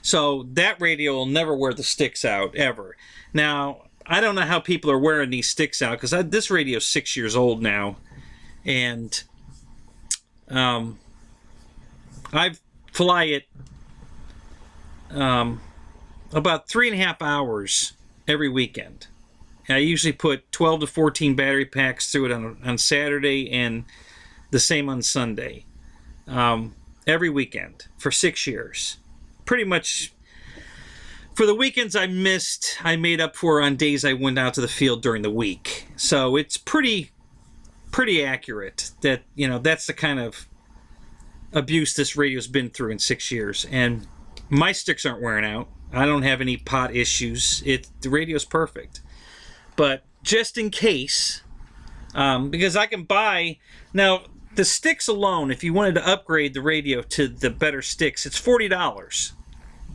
So that radio will never wear the sticks out, ever. Now, I don't know how people are wearing these sticks out, because this radio is 6 years old now. And I fly it about 3.5 hours every weekend. I usually put 12 to 14 battery packs through it on Saturday and the same on Sunday. Every weekend for 6 years. Pretty much for the weekends I missed, I made up for on days I went out to the field during the week. So it's pretty accurate that, you know, that's the kind of abuse this radio's been through in 6 years. And my sticks aren't wearing out. I don't have any pot issues. The radio's perfect. But just in case, because I can buy... Now, the sticks alone, if you wanted to upgrade the radio to the better sticks, it's $40.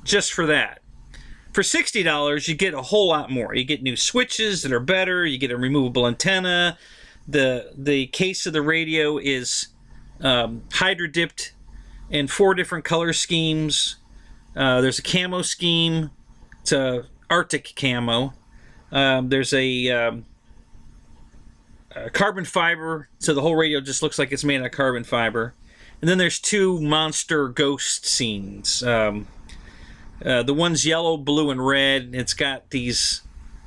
just for that. For $60, you get a whole lot more. You get new switches that are better. You get a removable antenna. The case of the radio is hydro dipped in 4 different color schemes. There's a camo scheme. It's a Arctic camo. There's a carbon fiber, so the whole radio just looks like it's made out of carbon fiber. And then there's 2 monster ghost scenes. The one's yellow, blue, and red. It's got these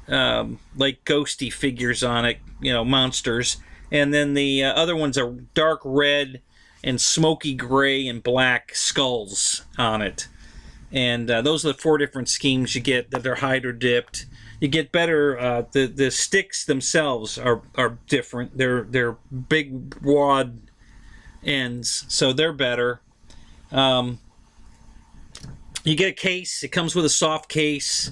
like ghosty figures on it, monsters. And then the other ones are dark red and smoky gray and black skulls on it. And those are the 4 different schemes you get that are hydro dipped. You get better. The sticks themselves are different. They're big wad ends, so they're better. You get a case. It comes with a soft case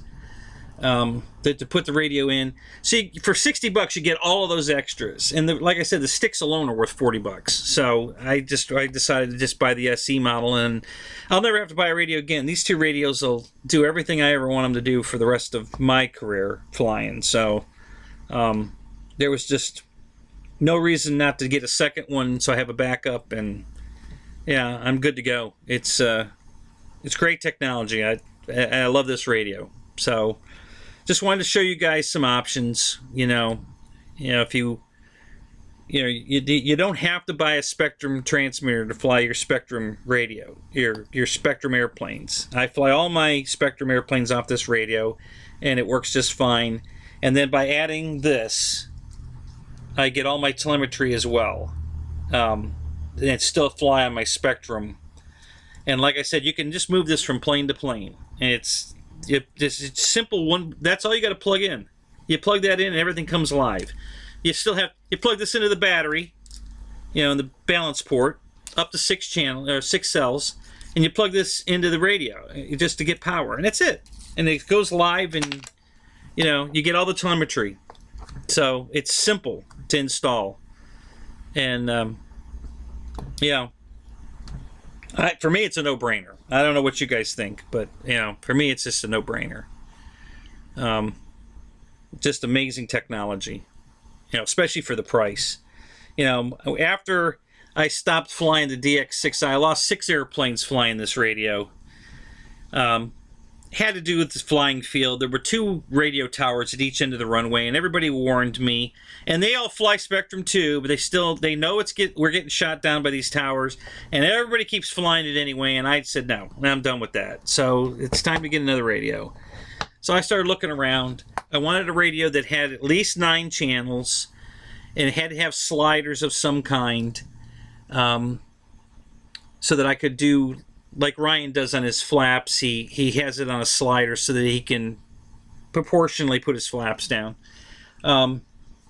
to put the radio in. See, for $60 you get all of those extras, and like I said, the sticks alone are worth $40. So I decided to just buy the SE model, and I'll never have to buy a radio again. These 2 radios will do everything I ever want them to do for the rest of my career flying. So there was just no reason not to get a second one, so I have a backup, and yeah, I'm good to go. It's great technology. I love this radio. So just wanted to show you guys some options. If you don't have to buy a Spectrum transmitter to fly your Spectrum radio, your Spectrum airplanes. I fly all my Spectrum airplanes off this radio, and it works just fine. And then by adding this, I get all my telemetry as well. And still fly on my Spectrum. And like I said, you can just move this from plane to plane. And it's simple one. That's all you got to plug in. You plug that in, and everything comes live. You plug this into the battery, in the balance port, up to 6 cells, and you plug this into the radio just to get power, and that's it. And it goes live, and you get all the telemetry. So it's simple to install, and for me, it's a no-brainer. I don't know what you guys think, but for me, it's just a no-brainer. Just amazing technology, especially for the price. After I stopped flying the DX6i, I lost 6 airplanes flying this radio. Had to do with the flying field. There were 2 radio towers at each end of the runway, and everybody warned me. And they all fly Spectrum too, but they know we're getting shot down by these towers, and everybody keeps flying it anyway. And I said, no, I'm done with that. So it's time to get another radio. So I started looking around. I wanted a radio that had at least 9 channels, and it had to have sliders of some kind, so that I could do like Ryan does on his flaps. He has it on a slider so that he can proportionally put his flaps down.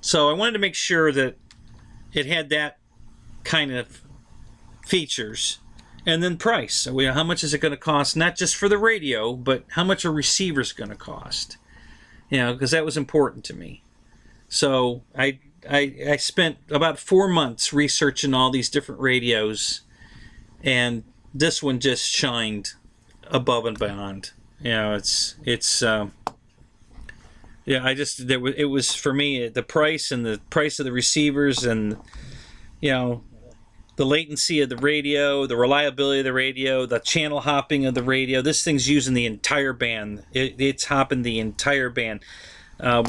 So I wanted to make sure that it had that kind of features. And then price. So how much is it going to cost? Not just for the radio, but how much a receiver is going to cost. Because that was important to me. So I spent about 4 months researching all these different radios, and this one just shined above and beyond. It was for me the price and the price of the receivers, and the latency of the radio, the reliability of the radio, the channel hopping of the radio. This thing's using the entire band. It's hopping the entire band. I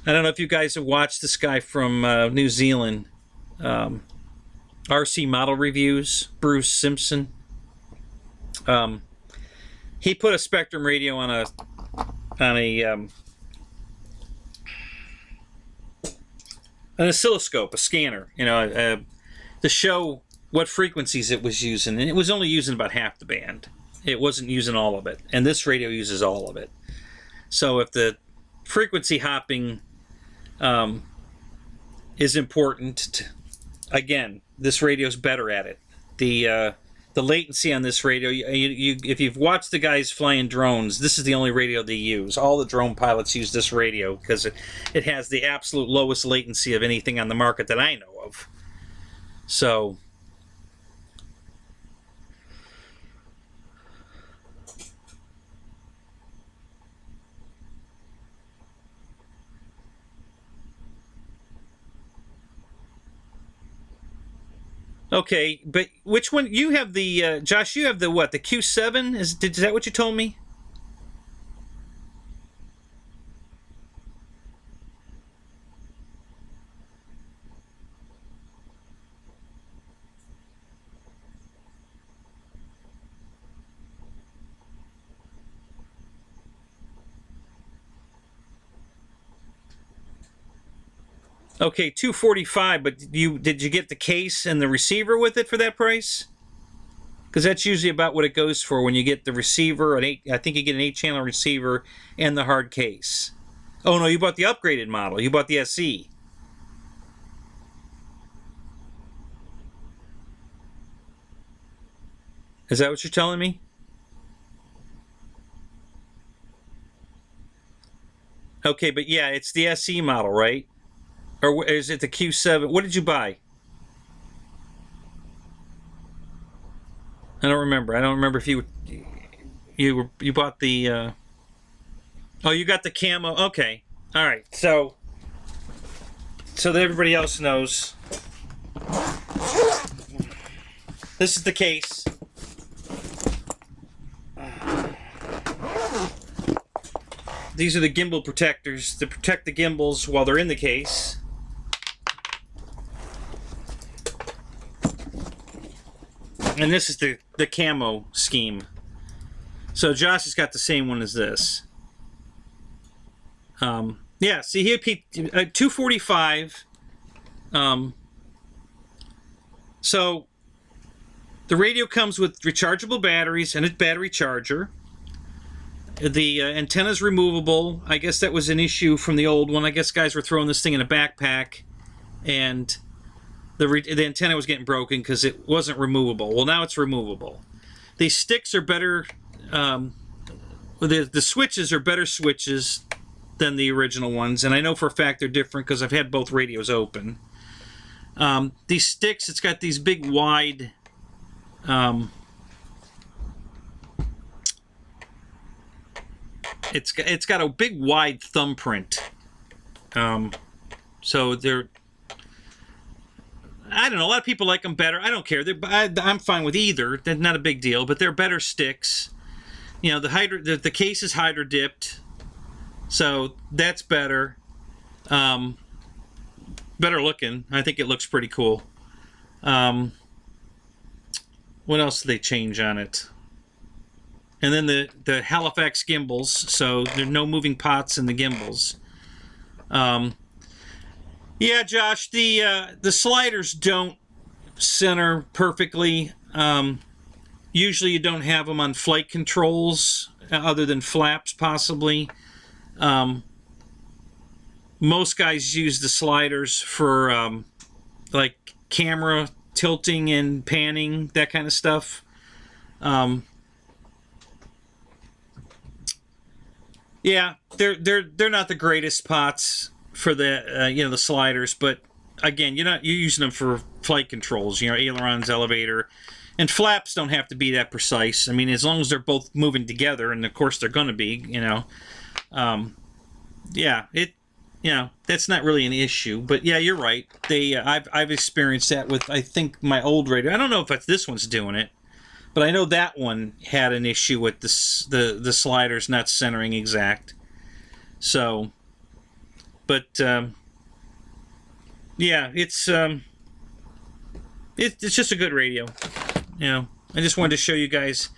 don't know if you guys have watched this guy from New Zealand, RC Model Reviews, Bruce Simpson. He put a Spectrum radio on an oscilloscope, a scanner, to show what frequencies it was using, and it was only using about half the band. It wasn't using all of it, and this radio uses all of it. So if the frequency hopping is important, again, this radio's better at it. The latency on this radio, if you've watched the guys flying drones, this is the only radio they use. All the drone pilots use this radio because it has the absolute lowest latency of anything on the market that I know of. So Okay, but which one you have? The Josh, you have the what? The Q7? Is that what you told me? Okay, 245. But did you get the case and the receiver with it for that price? Because that's usually about what it goes for when you get the receiver. I think you get an 8-channel receiver and the hard case. Oh no, you bought the upgraded model. You bought the SE. Is that what you're telling me? Okay, but yeah, it's the SE model, right? Or is it the Q7? What did you buy? I don't remember. I don't remember if you bought the. Oh, you got the camo. Okay, all right. So that everybody else knows, this is the case. These are the gimbal protectors to protect the gimbals while they're in the case. And this is the camo scheme. So Josh has got the same one as this. Yeah, see here, 245. So the radio comes with rechargeable batteries and a battery charger. The antenna's removable. I guess that was an issue from the old one. I guess guys were throwing this thing in a backpack, and the antenna was getting broken because it wasn't removable. Well, now it's removable. These sticks are better. The switches are better switches than the original ones, and I know for a fact they're different because I've had both radios open. These sticks, it's got these big wide. It's got a big wide thumbprint. So they're. I don't know. A lot of people like them better. I don't care. I'm fine with either. They're not a big deal, but they're better sticks. You know, the case is hydro dipped, so that's better. Better looking. I think it looks pretty cool. What else did they change on it? And then the Halifax gimbals, so there are no moving pots in the gimbals. Yeah, Josh, the sliders don't center perfectly. Usually you don't have them on flight controls, other than flaps possibly. Most guys use the sliders for like camera tilting and panning, that kind of stuff. Yeah, they're not the greatest pots for the the sliders, but again, you're using them for flight controls, ailerons, elevator, and flaps don't have to be that precise. I mean, as long as they're both moving together, and of course they're going to be, yeah, that's not really an issue. But yeah, you're right. I've experienced that with, I think, my old radio. I don't know if this one's doing it, but I know that one had an issue with the sliders not centering exact. So, but yeah, it's just a good radio. I just wanted to show you guys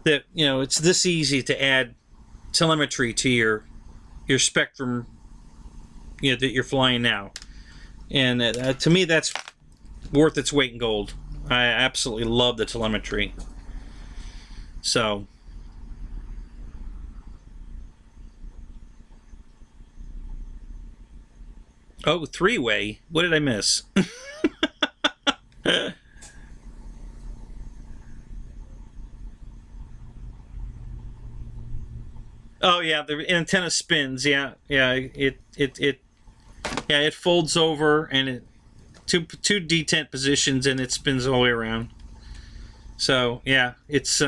that it's this easy to add telemetry to your Spectrum that you're flying now, and to me that's worth its weight in gold. I absolutely love the telemetry. So oh, 3-way. What did I miss? Oh yeah, the antenna spins. Yeah, it folds over, and it two detent positions, and it spins all the way around. So yeah, it's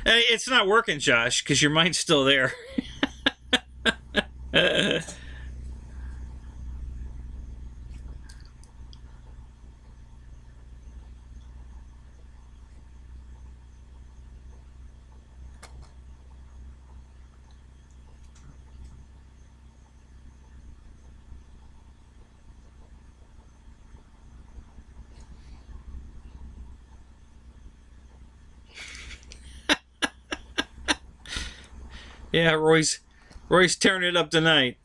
It's not working, Josh, because your mind's still there. Yeah, Roy's tearing it up tonight.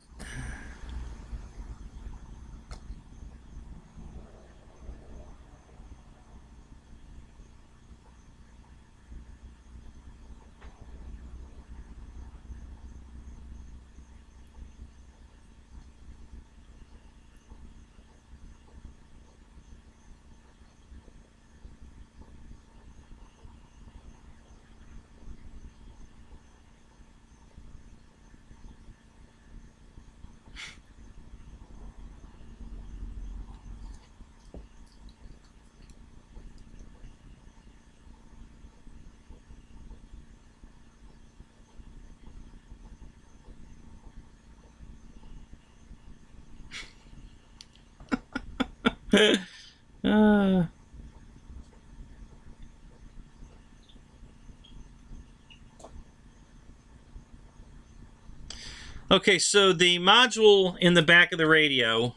Okay, so the module in the back of the radio,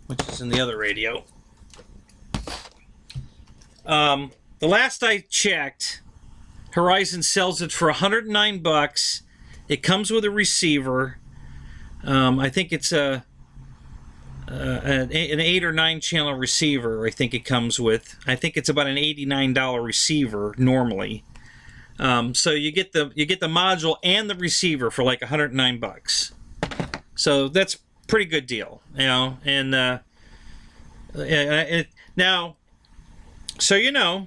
which is in the other radio, the last I checked, Horizon sells it for $109. It comes with a receiver. I think it's an 8 or 9 channel receiver. I think it comes with. I think it's about an $89 receiver normally. So you get the module and the receiver for like $109. So that's a pretty good deal, you know. And now, so you know,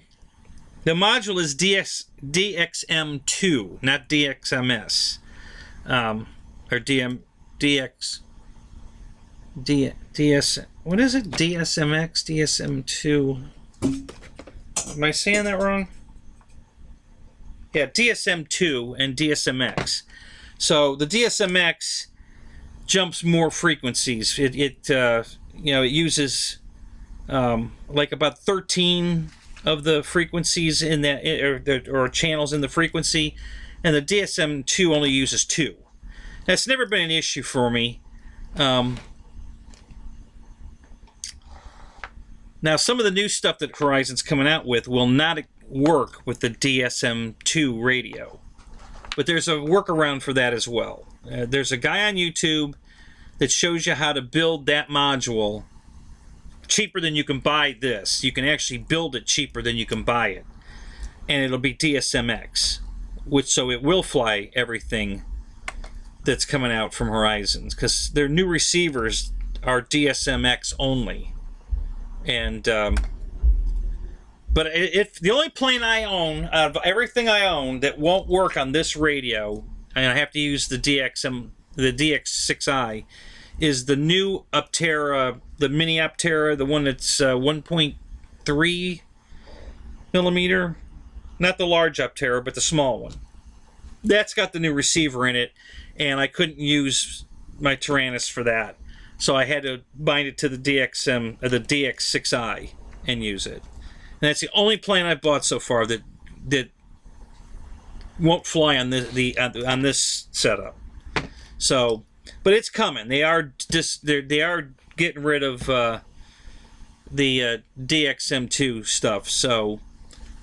the module is DXM2, not DXMS, or DS. What is it? DSMX, DSM2. Am I saying that wrong? Yeah, DSM2 and DSMX. So the DSMX jumps more frequencies. It you know, it uses like about 13 of the frequencies in that, or channels in the frequency, and the DSM2 only uses 2. That's never been an issue for me. Now, some of the new stuff that Horizon's coming out with will not work with the DSM2 radio, but there's a workaround for that as well. There's a guy on YouTube that shows you how to build that module cheaper than you can buy this. You can actually build it cheaper than you can buy it, and it'll be DSMX, so it will fly everything that's coming out from Horizons, because their new receivers are DSMX only. And but the only plane I own out of everything I own that won't work on this radio, and I have to use the DX6i, is the new Aptera, the mini Aptera, the one that's 1.3 millimeter, not the large Aptera, but the small one. That's got the new receiver in it, and I couldn't use my Tyrannus for that. So I had to bind it to the DX6i and use it. And that's the only plane I've bought so far that won't fly on on this setup. So, but it's coming. They are getting rid of the DXM2 stuff. So,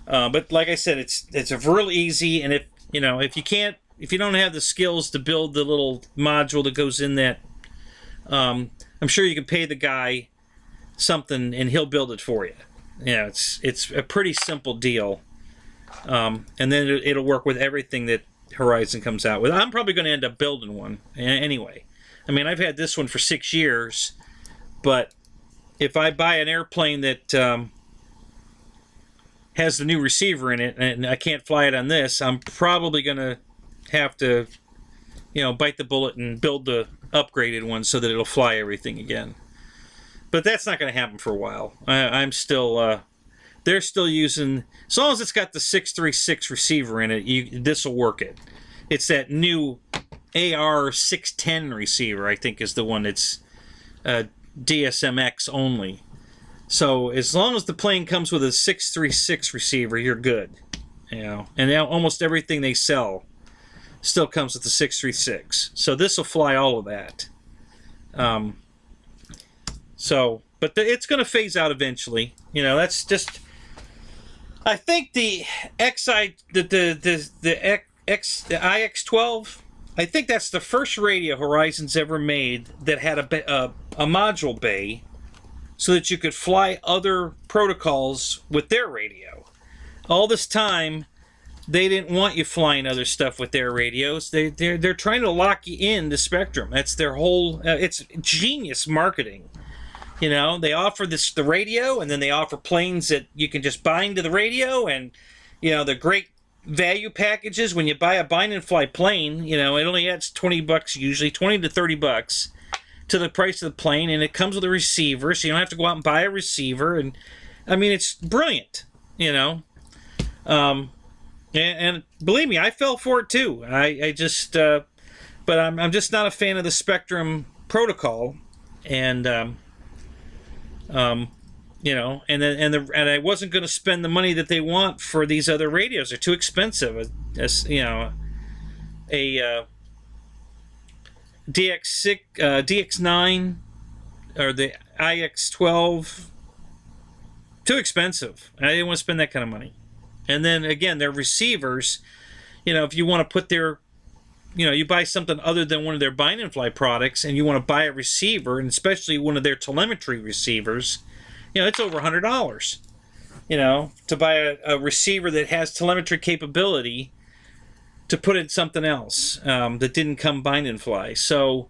but like I said, it's a real easy. And if you don't have the skills to build the little module that goes in that. I'm sure you can pay the guy something and he'll build it for you. Yeah, it's a pretty simple deal. And then it'll work with everything that Horizon comes out with. I'm probably going to end up building one anyway. I mean, I've had this one for 6 years, but if I buy an airplane that has the new receiver in it and I can't fly it on this, I'm probably going to have to, bite the bullet and build the upgraded one so that it'll fly everything again. But that's not going to happen for a while. I'm still they're still using, as long as it's got the 636 receiver in it, this will work it. It's that new AR610 receiver, I think, is the one that's DSMX only. So as long as the plane comes with a 636 receiver, you're good. You know, and now almost everything they sell still comes with the 636. So this will fly all of that. But it's going to phase out eventually. You know, that's just. I think the IX12. I think that's the first radio Horizon's ever made that had a module bay, so that you could fly other protocols with their radio. All this time, they didn't want you flying other stuff with their radios. They're trying to lock you in to Spectrum. That's their whole. It's genius marketing. You know, they offer the radio, and then they offer planes that you can just bind to the radio, and you know the great value packages when you buy a bind and fly plane. You know, it only adds $20 usually, $20 to $30 to the price of the plane, and it comes with a receiver, so you don't have to go out and buy a receiver. And I mean, it's brilliant. You know, and believe me, I fell for it too. I just, but I'm just not a fan of the Spectrum protocol, and you know, and I wasn't going to spend the money that they want for these other radios. They're too expensive. You know, a DX6, DX9, or the IX12, too expensive. I didn't want to spend that kind of money. And then again, their receivers. You know, if you want to put their, you know, you buy something other than one of their bind and fly products, and you want to buy a receiver, and especially one of their telemetry receivers, you know, it's over $100. You know, to buy a receiver that has telemetry capability to put in something else that didn't come bind and fly. So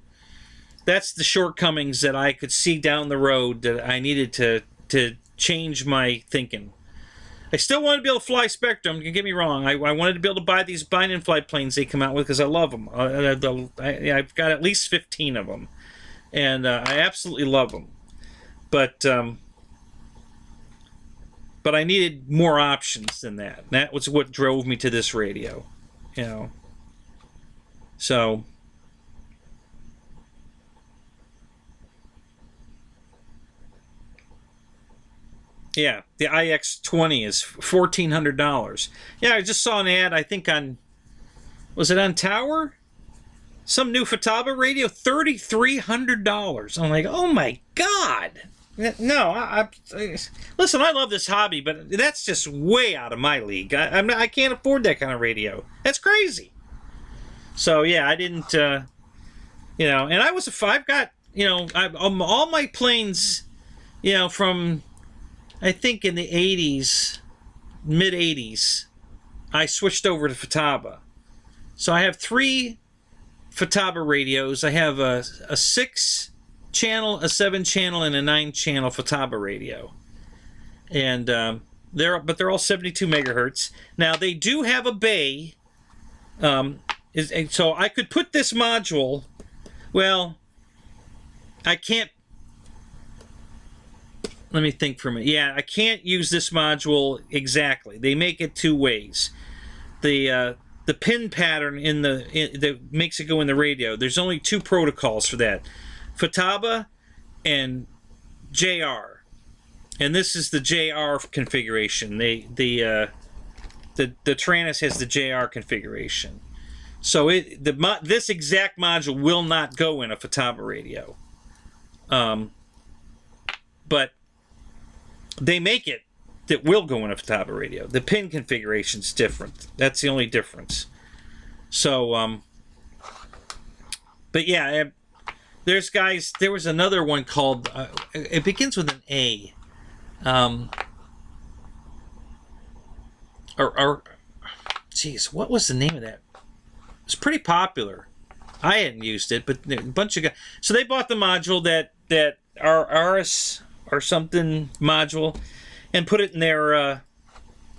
that's the shortcomings that I could see down the road that I needed to change my thinking. I still want to be able to fly Spectrum, don't get me wrong. I wanted to be able to buy these bind and fly planes they come out with because I love them. I've got at least 15 of them. And I absolutely love them. But I needed more options than that. That was what drove me to this radio. You know. So. Yeah, the IX20 is $1,400. Yeah, I just saw an ad, I think on, was it on Tower? Some new Futaba radio, $3,300. I'm like, oh my God. No, listen, I love this hobby, but that's just way out of my league. I can't afford that kind of radio. That's crazy. So, yeah, I didn't, you know, and I've got, you know, all my planes, you know, from... I think in the 80s, mid-80s, I switched over to Futaba. So I have 3 Futaba radios. I have a 6-channel, a 7-channel, and a 9-channel Futaba radio. And they're all 72 megahertz. Now, they do have a bay. So I could put this module... Well, I can't... Let me think for a minute. Yeah, I can't use this module exactly. They make it 2 ways. The pin pattern that makes it go in the radio. There's only 2 protocols for that: Futaba and JR. And this is the JR configuration. The Taranis has the JR configuration. So this exact module will not go in a Futaba radio. But they make it that will go in a Futaba radio. The pin configuration's different. That's the only difference. So, but yeah, there was another one called, it begins with an A. Geez, what was the name of that? It's pretty popular. I hadn't used it, but a bunch of guys. So they bought the module that RS or something module, and put it in their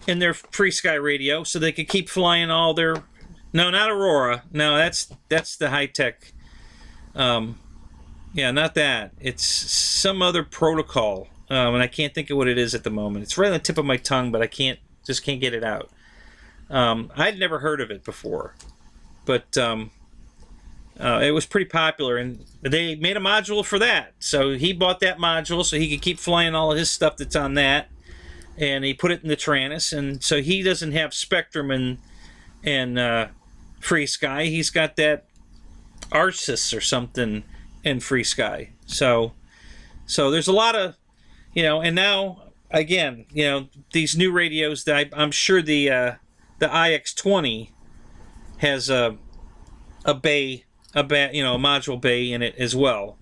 FreeSky radio, so they could keep flying all their. No, not Aurora. No, that's the high tech. Yeah, not that. It's some other protocol. and I can't think of what it is at the moment. It's right on the tip of my tongue, but I can't get it out. I'd never heard of it before, but it was pretty popular, and they made a module for that. So he bought that module so he could keep flying all of his stuff that's on that, and he put it in the Taranis, and so he doesn't have Spectrum and Free Sky. He's got that Arsis or something in Free Sky. So there's a lot of, and now again, these new radios that I'm sure the IX20 has a module bay in it as well.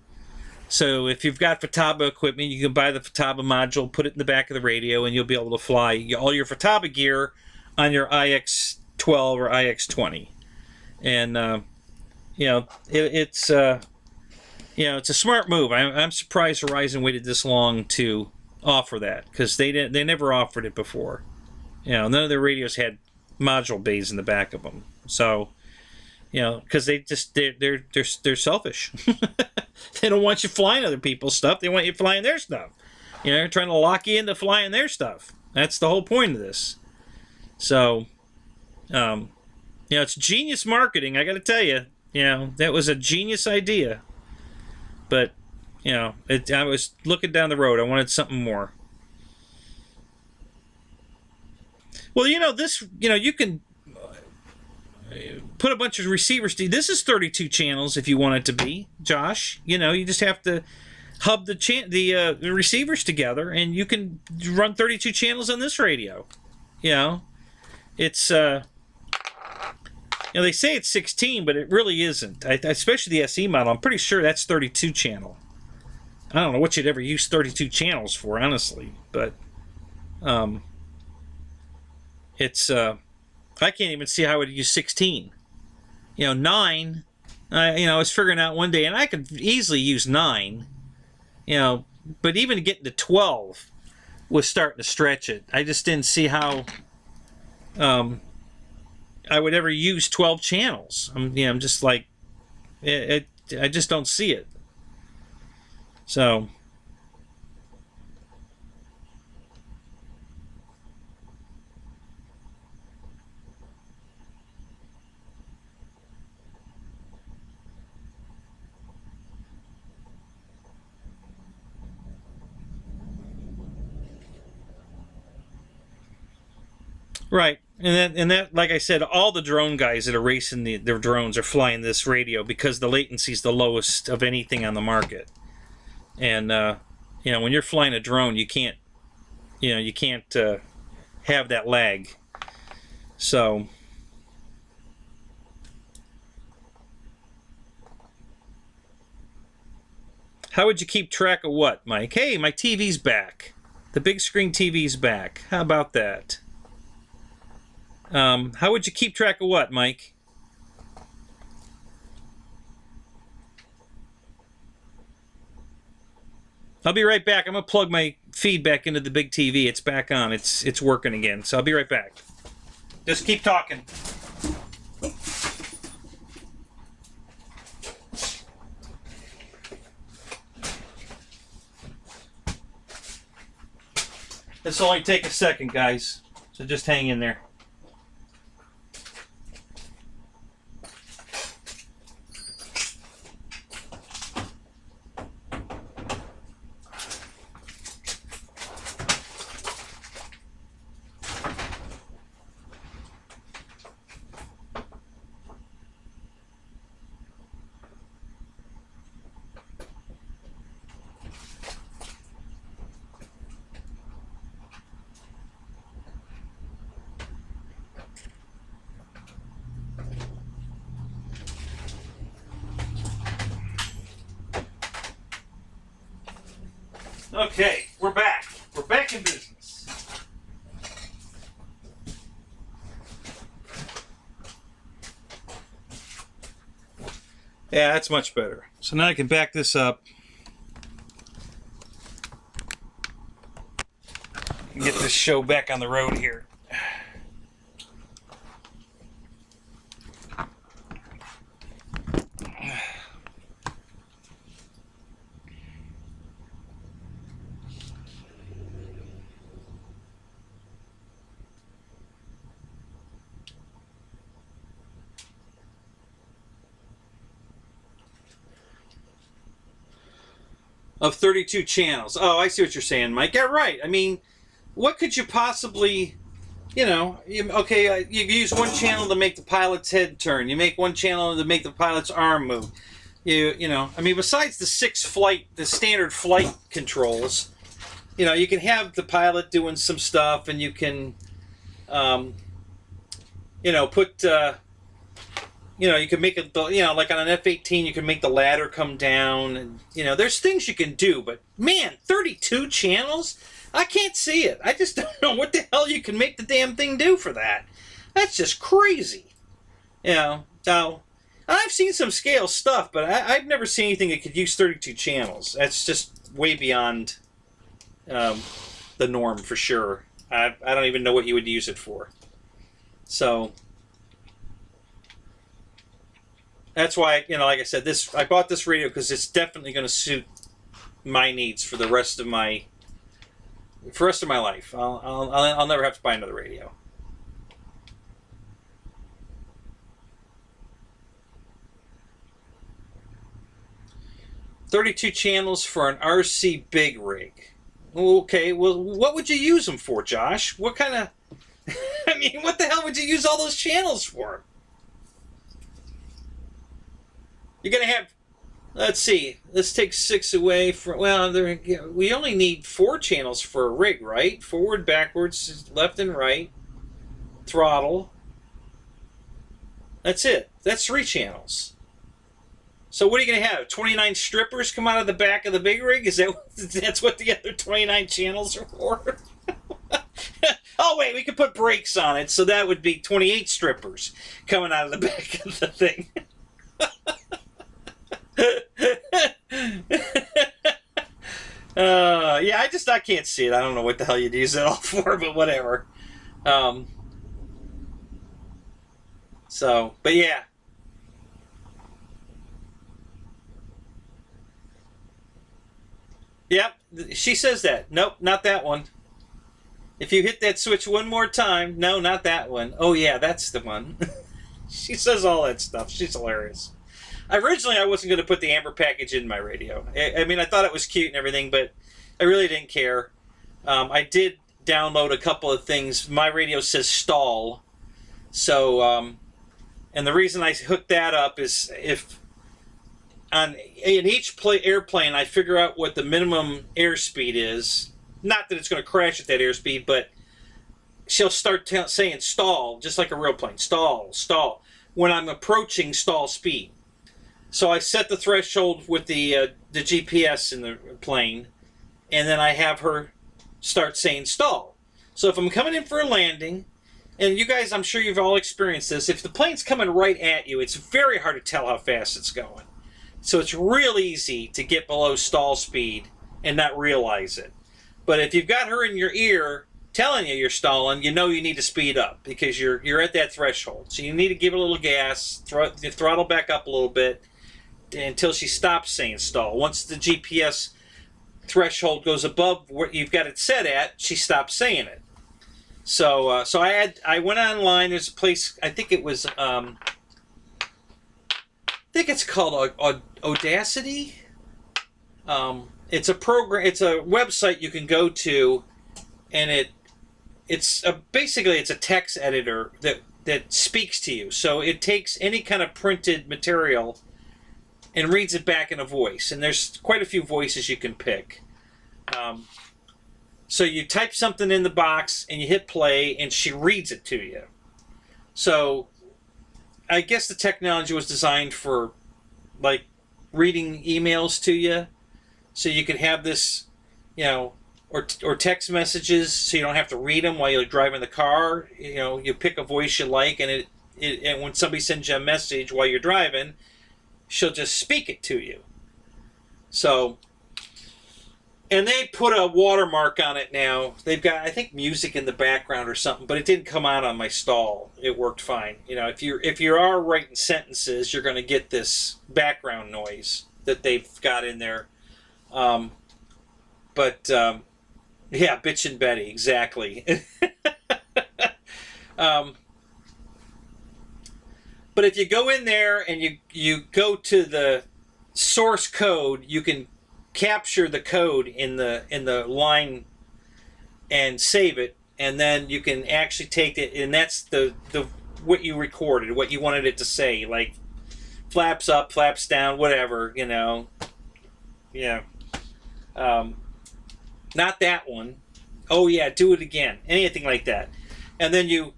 So if you've got Futaba equipment, you can buy the Futaba module, put it in the back of the radio, and you'll be able to fly all your Futaba gear on your IX12 or IX20. And it's a smart move. I'm surprised Horizon waited this long to offer that, because they never offered it before. None of their radios had module bays in the back of them. So, because they're selfish. They don't want you flying other people's stuff. They want you flying their stuff. They're trying to lock you into flying their stuff. That's the whole point of this. So, it's genius marketing. I got to tell you, that was a genius idea. But, I was looking down the road. I wanted something more. Well, you can put a bunch of receivers. This is 32 channels if you want it to be, Josh. You just have to hub the receivers together, and you can run 32 channels on this radio. It's they say it's 16, but it really isn't. Especially the SE model. I'm pretty sure that's 32 channel. I don't know what you'd ever use 32 channels for, honestly, but it's I can't even see how I would use 16. 9. I was figuring out one day, and I could easily use 9. But even getting to 12 was starting to stretch it. I just didn't see how I would ever use 12 channels. I'm just like, I just don't see it. So. Right, and that, like I said, all the drone guys that are racing their drones are flying this radio because the latency is the lowest of anything on the market. And when you're flying a drone, you can't have that lag. So. How would you keep track of what, Mike? Hey, my TV's back. The big screen TV's back. How about that? How would you keep track of what, Mike? I'll be right back. I'm going to plug my feed back into the big TV. It's back on. It's working again. So I'll be right back. Just keep talking. This will only take a second, guys. So just hang in there. Okay, we're back. We're back in business. Yeah, that's much better. So now I can back this up. And get this show back on the road here. of 32 channels. Oh, I see what you're saying, Mike. Yeah, right. I mean, what could you possibly, you use one channel to make the pilot's head turn. You make one channel to make the pilot's arm move. I mean, besides the standard flight controls, you can have the pilot doing some stuff, and you can, put, you can make it, like on an F-18, you can make the ladder come down, and, there's things you can do, but man, 32 channels? I can't see it. I just don't know what the hell you can make the damn thing do for that. That's just crazy. Now, I've seen some scale stuff, but I've never seen anything that could use 32 channels. That's just way beyond the norm for sure. I don't even know what you would use it for. So that's why, like I said, I bought this radio because it's definitely going to suit my needs for the rest of my life. I'll never have to buy another radio. $32 channels for an RC big rig. Okay, well, what would you use them for, Josh? What kind of... I mean, what the hell would you use all those channels for? You're going to have... Let's see. Let's take 6 away from... Well, we only need 4 channels for a rig, right? Forward, backwards, left and right. Throttle. That's it. That's 3 channels. So what are you going to have? 29 strippers come out of the back of the big rig? That's what the other 29 channels are for? Oh, wait, we could put brakes on it, so that would be 28 strippers coming out of the back of the thing. Yeah, I can't see it. I don't know what the hell you'd use it all for, but whatever. But yeah. Yep, she says that. Nope, not that one. If you hit that switch one more time, no, not that one. Oh yeah, that's the one. She says all that stuff. She's hilarious. Originally, I wasn't going to put the amber package in my radio. I mean, I thought it was cute and everything, but I really didn't care. I did download a couple of things. My radio says stall. So, and the reason I hooked that up is if in each airplane I figure out what the minimum airspeed is. Not that it's going to crash at that airspeed, but she'll start saying stall, just like a real plane. Stall, stall, when I'm approaching stall speed. So I set the threshold with the GPS in the plane, and then I have her start saying stall. So if I'm coming in for a landing, and you guys, I'm sure you've all experienced this, if the plane's coming right at you, it's very hard to tell how fast it's going. So it's real easy to get below stall speed and not realize it. But if you've got her in your ear telling you you're stalling, you know you need to speed up because you're at that threshold. So you need to give it a little gas, throttle back up a little bit until she stops saying stall. Once the GPS threshold goes above what you've got it set at, she stops saying it. So I went online. There's a place, I think it was I think it's called Audacity. It's a program. It's a website you can go to, and basically it's a text editor that speaks to you. So it takes any kind of printed material and reads it back in a voice. And there's quite a few voices you can pick. So you type something in the box and you hit play, and she reads it to you. So I guess the technology was designed for like reading emails to you. So you could have this, or text messages, so you don't have to read them while you're driving the car. You pick a voice you like, and and when somebody sends you a message while you're driving, she'll just speak it to you. So, and they put a watermark on it now. They've got, I think, music in the background or something, but it didn't come out on my stall. It worked fine. If you are writing sentences, you're going to get this background noise that they've got in there. Yeah, Bitch and Betty, exactly. But if you go in there and you go to the source code, you can capture the code in the line and save it, and then you can actually take it, and that's the what you recorded, what you wanted it to say, like flaps up, flaps down, whatever, you know. Yeah. Not that one. Oh yeah, do it again. Anything like that. And then you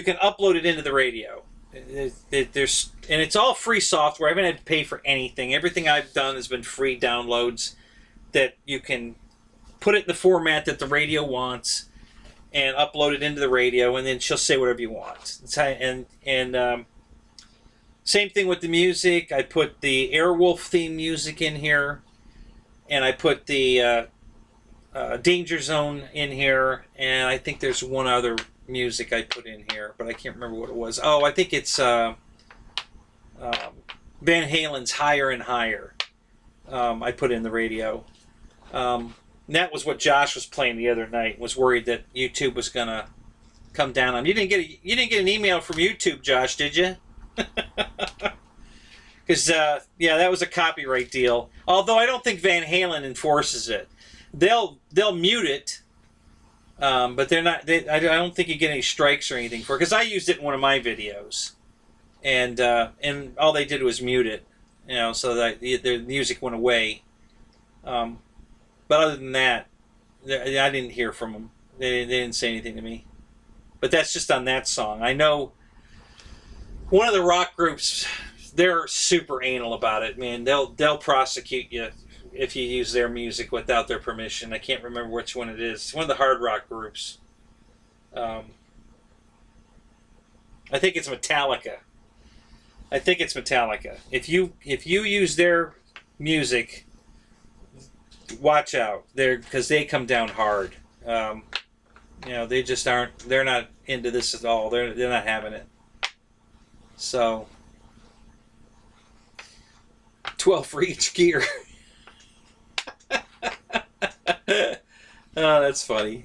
can upload it into the radio. There's and it's all free software. I haven't had to pay for anything. Everything I've done has been free downloads that you can put it in the format that the radio wants and upload it into the radio, and then she'll say whatever you want. Same thing with the music. I put the Airwolf theme music in here, and I put the Danger Zone in here, and I think there's one other music I put in here, but I can't remember what it was. Oh, I think it's Van Halen's Higher and Higher. I put in the radio. And that was what Josh was playing the other night. Was worried that YouTube was gonna come down on him. You didn't get an email from YouTube, Josh, did you? Because yeah, that was a copyright deal. Although I don't think Van Halen enforces it. They'll mute it, but they're not. I don't think you get any strikes or anything for it. Because I used it in one of my videos, and all they did was mute it, you know, so that the music went away. But other than that, I didn't hear from them. They didn't say anything to me. But that's just on that song. I know one of the rock groups, they're super anal about it, man. They'll prosecute you if you use their music without their permission. I can't remember which one it is. It's one of the hard rock groups. I think it's Metallica. If you use their music, watch out, because they come down hard. You know, they just aren't. They're not into this at all. They're not having it. So 12 for each gear. Oh, that's funny.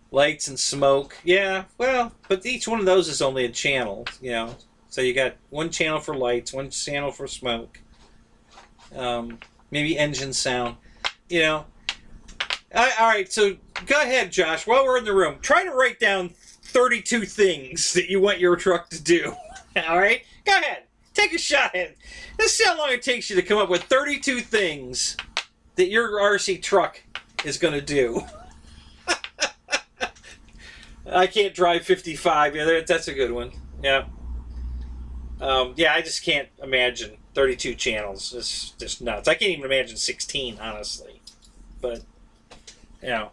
Lights and smoke. Yeah, well, but each one of those is only a channel, you know. So you got one channel for lights, one channel for smoke. Maybe engine sound. You know. All right, so go ahead, Josh. While we're in the room, try to write down 32 things that you want your truck to do. All right? Go ahead. Take a shot at it. Let's see how long it takes you to come up with 32 things that your RC truck is going to do. I can't drive 55. Yeah, that's a good one. Yeah. Yeah, I just can't imagine 32 channels. It's just nuts. I can't even imagine 16, honestly. But, you know,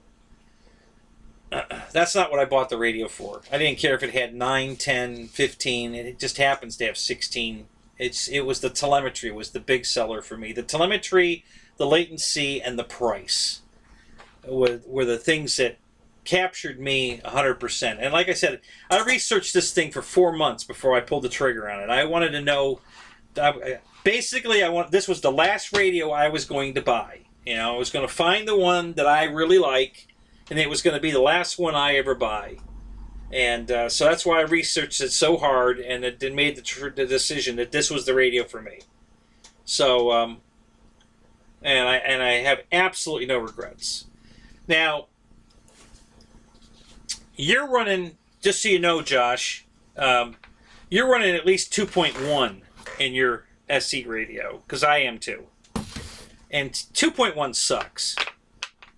that's not what I bought the radio for. I didn't care if it had 9, 10, 15. It just happens to have 16. It was the telemetry was the big seller for me. The telemetry, the latency, and the price were the things that captured me 100%. And like I said, I researched this thing for 4 months before I pulled the trigger on it. I wanted to know. Basically, this was the last radio I was going to buy. You know, I was going to find the one that I really like, and it was going to be the last one I ever buy. And so that's why I researched it so hard, and it made the decision that this was the radio for me. So, and I have absolutely no regrets. Now, you're running, just so you know, Josh, you're running at least 2.1 in your SC radio, because I am too. And 2.1 sucks.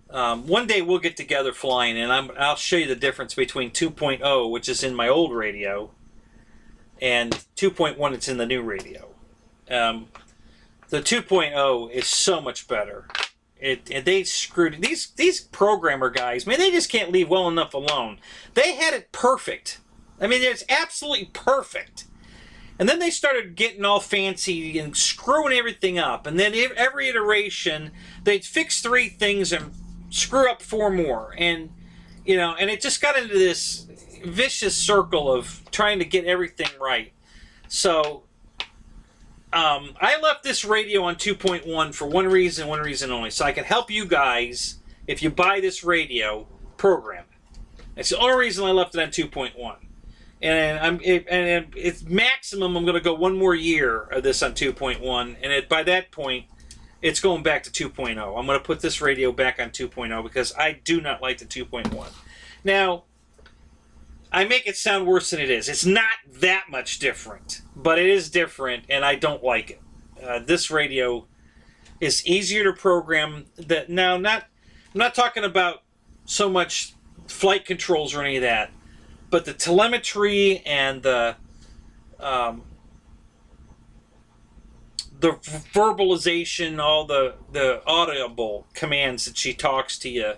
One day we'll get together flying, and I'll show you the difference between 2.0, which is in my old radio, and 2.1 that's in the new radio. The 2.0 is so much better. They screwed these programmer guys. Man, they just can't leave well enough alone. They had it perfect. I mean, it's absolutely perfect. And then they started getting all fancy and screwing everything up. And then every iteration, they'd fix 3 things and screw up 4 more. And, you know, and it just got into this vicious circle of trying to get everything right. So, I left this radio on 2.1 for one reason only. So I can help you guys, if you buy this radio, program it. That's the only reason I left it on 2.1. and it's maximum. I'm going to go one more year of this on 2.1, and by that point, it's going back to 2.0. I'm going to put this radio back on 2.0 because I do not like the 2.1. Now, I make it sound worse than it is. It's not that much different, but it is different, and I don't like it. This radio is easier to program. I'm not talking about so much flight controls or any of that, but the telemetry and the verbalization, all the audible commands that she talks to you,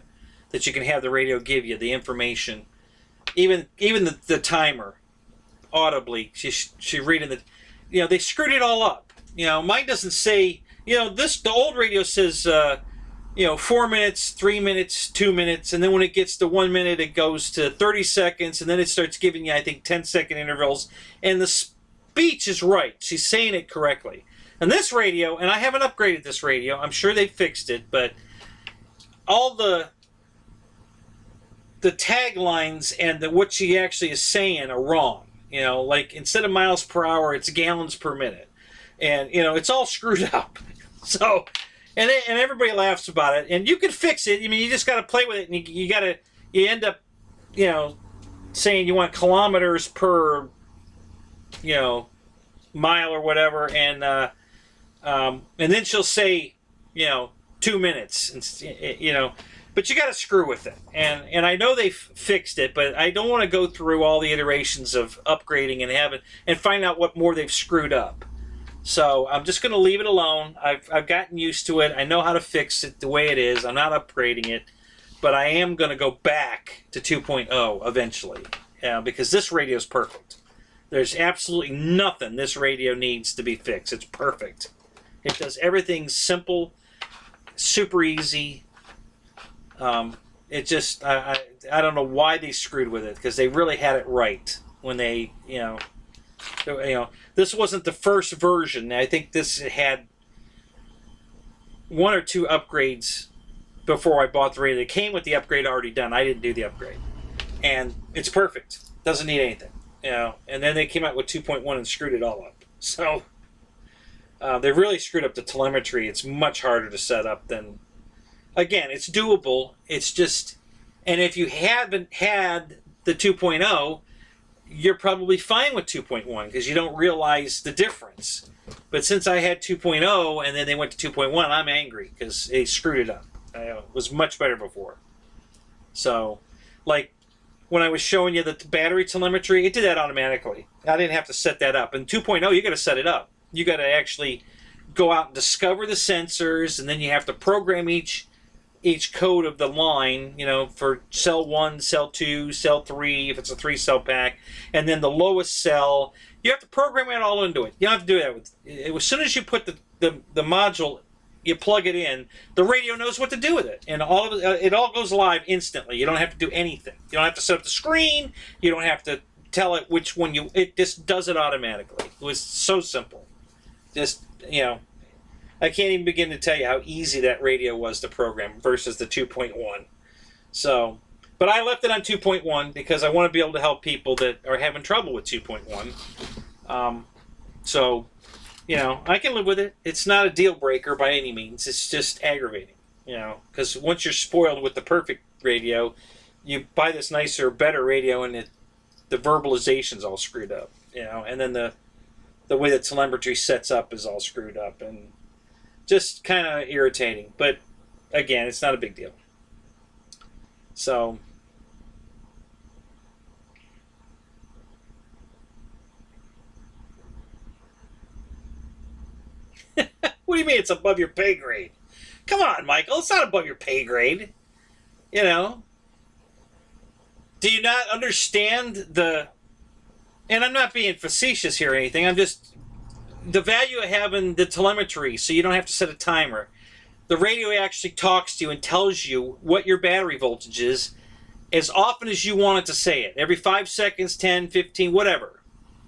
that you can have the radio give you, the information, even the timer, audibly, she reading the, they screwed it all up. Mine doesn't say, the old radio says, 4 minutes, 3 minutes, 2 minutes, and then when it gets to 1 minute, it goes to 30 seconds, and then it starts giving you, I think, 10-second intervals, and the speech is right. She's saying it correctly. And this radio, and I haven't upgraded this radio, I'm sure they fixed it, but all the taglines and what she actually is saying are wrong. Like instead of miles per hour, it's gallons per minute. And, it's all screwed up. So, and everybody laughs about it. And you can fix it. I mean, you just got to play with it. And you end up, saying you want kilometers per, mile or whatever. And then she'll say, 2 minutes. And, but you got to screw with it. And I know they've fixed it, but I don't want to go through all the iterations of upgrading and find out what more they've screwed up. So I'm just going to leave it alone. I've gotten used to it. I know how to fix it the way it is. I'm not upgrading it, but I am going to go back to 2.0 eventually, because this radio is perfect. There's absolutely nothing this radio needs to be fixed. It's perfect. It does everything simple, super easy. It just, I don't know why they screwed with it, because they really had it right when they, this wasn't the first version. I think this had 1 or 2 upgrades before I bought the radio. It came with the upgrade already done. I didn't do the upgrade. And it's perfect. Doesn't need anything. And then they came out with 2.1 and screwed it all up. So, they really screwed up the telemetry. It's much harder to set up than... Again, it's doable. It's just... And if you haven't had the 2.0... you're probably fine with 2.1 because you don't realize the difference. But since I had 2.0 and then they went to 2.1, I'm angry because they screwed it up. It was much better before. So, like, when I was showing you the battery telemetry, it did that automatically. I didn't have to set that up. In 2.0, you got to set it up. You got to actually go out and discover the sensors, and then you have to program each code of the line, for cell 1, cell 2, cell 3, if it's a 3-cell pack, and then the lowest cell. You have to program it all into it. You don't have to do that. As soon as you put the module, you plug it in, the radio knows what to do with it. And all of it all goes live instantly. You don't have to do anything. You don't have to set up the screen. You don't have to tell it which one it just does it automatically. It was so simple. Just, I can't even begin to tell you how easy that radio was to program versus the 2.1. So, but I left it on 2.1 because I want to be able to help people that are having trouble with 2.1. So, I can live with it. It's not a deal breaker by any means. It's just aggravating, because once you're spoiled with the perfect radio, you buy this nicer, better radio, and the verbalization's all screwed up, and then the way the telemetry sets up is all screwed up, and just kind of irritating. But again, it's not a big deal. So, what do you mean it's above your pay grade? Come on, Michael, it's not above your pay grade. Do you not understand and I'm not being facetious here or anything, I'm just, the value of having the telemetry so you don't have to set a timer. The radio actually talks to you and tells you what your battery voltage is as often as you want it to say it. Every 5 seconds, 10, 15, whatever.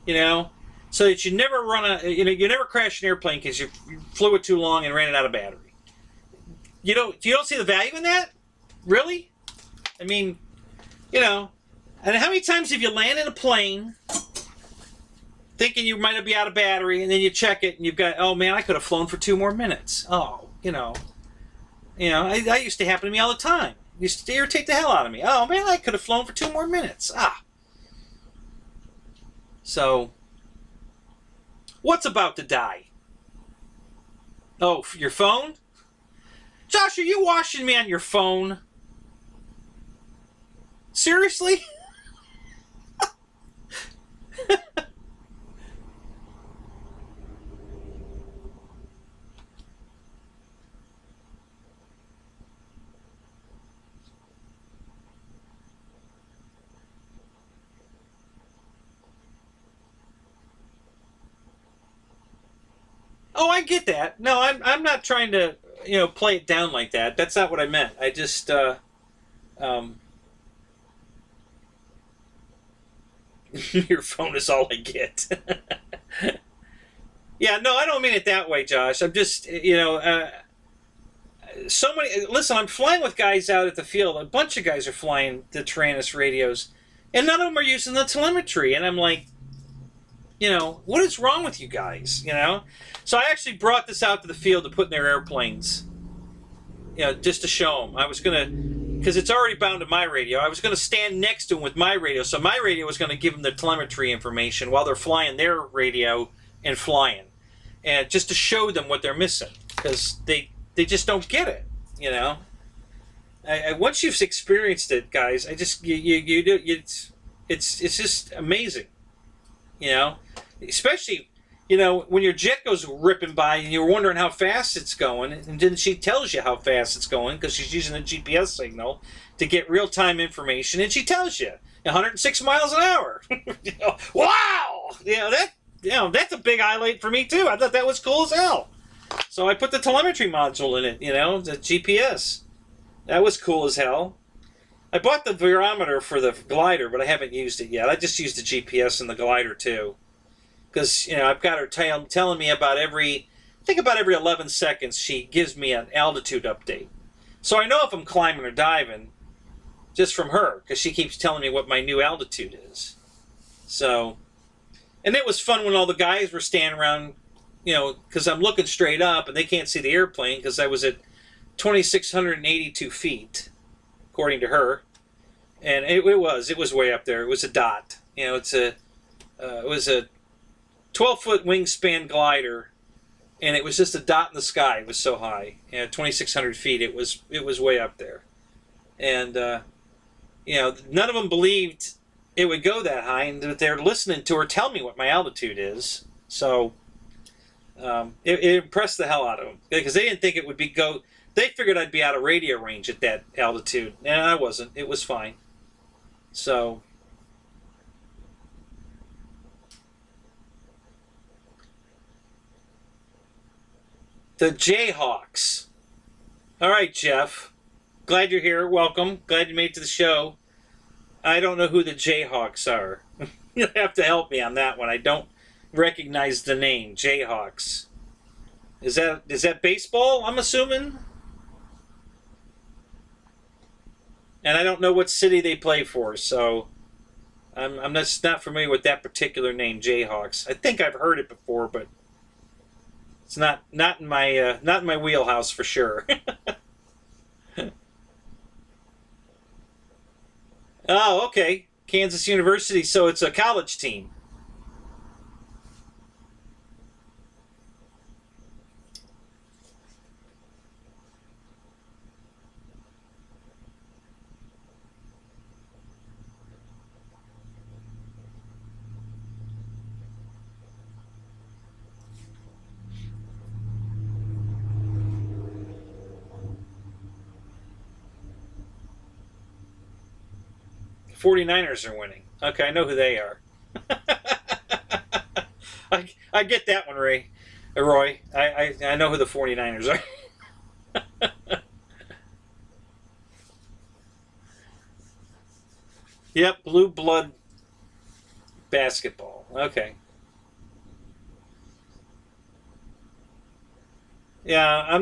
So that you never you never crash an airplane because you flew it too long and ran it out of battery. You don't see the value in that? Really? I mean, And how many times have you landed in a plane thinking you might be out of battery, and then you check it and you've got, oh man, I could have flown for 2 more minutes. Oh, that used to happen to me all the time. It used to irritate the hell out of me. Oh man, I could have flown for 2 more minutes. So, what's about to die? Oh, your phone? Josh, are you washing me on your phone? Seriously? Oh, I get that. No, I'm not trying to, play it down like that. That's not what I meant. I just, your phone is all I get. Yeah, no, I don't mean it that way, Josh. I'm just, so many. Listen, I'm flying with guys out at the field. A bunch of guys are flying the Taranis radios, and none of them are using the telemetry. And I'm like, what is wrong with you guys? So I actually brought this out to the field to put in their airplanes, just to show them. I was gonna, because it's already bound to my radio. I was gonna stand next to them with my radio, so my radio was gonna give them the telemetry information while they're flying their radio and flying, and just to show them what they're missing, because they just don't get it. Once you've experienced it, guys, I just you do it's just amazing. Especially, when your jet goes ripping by and you're wondering how fast it's going, and then she tells you how fast it's going because she's using a GPS signal to get real-time information, and she tells you 106 miles an hour. Wow! That's a big highlight for me too. I thought that was cool as hell. So I put the telemetry module in it, the GPS. That was cool as hell. I bought the barometer for the glider, but I haven't used it yet. I just used the GPS in the glider too. Because, I've got her telling me about every 11 seconds she gives me an altitude update. So I know if I'm climbing or diving just from her, because she keeps telling me what my new altitude is. So, and it was fun when all the guys were standing around, because I'm looking straight up and they can't see the airplane because I was at 2,682 feet, according to her. And it was way up there. It was a dot. It was a 12-foot wingspan glider, and it was just a dot in the sky. It was so high, 2,600 feet. It was way up there, and none of them believed it would go that high, and they're listening to her tell me what my altitude is. So it impressed the hell out of them because they didn't think it would go. They figured I'd be out of radio range at that altitude, and I wasn't. It was fine. So. The Jayhawks. All right, Jeff. Glad you're here. Welcome. Glad you made it to the show. I don't know who the Jayhawks are. You'll have to help me on that one. I don't recognize the name Jayhawks. Is that baseball, I'm assuming? And I don't know what city they play for, so I'm just not familiar with that particular name, Jayhawks. I think I've heard it before, but it's not in my wheelhouse for sure. Oh, okay. Kansas University, so it's a college team. The 49ers are winning. Okay, I know who they are. I get that one, Roy. I know who the 49ers are. Yep, blue blood basketball. Okay. Yeah,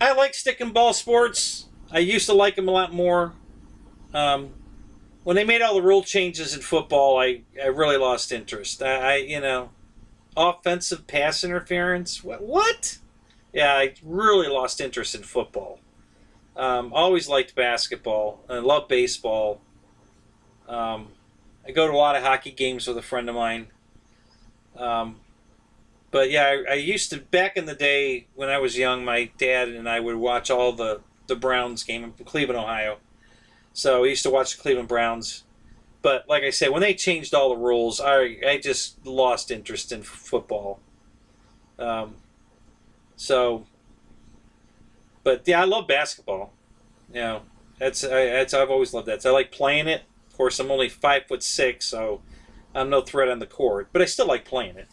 I like stick and ball sports. I used to like them a lot more. when they made all the rule changes in football, I really lost interest. Offensive pass interference. What? Yeah, I really lost interest in football. Always liked basketball. I love baseball. I go to a lot of hockey games with a friend of mine. But yeah, I used to, back in the day when I was young, my dad and I would watch all the Browns game in Cleveland, Ohio. So I used to watch the Cleveland Browns. But like I said, when they changed all the rules, I just lost interest in football. But yeah, I love basketball. I've always loved that. So I like playing it. Of course, I'm only 5'6", so I'm no threat on the court. But I still like playing it.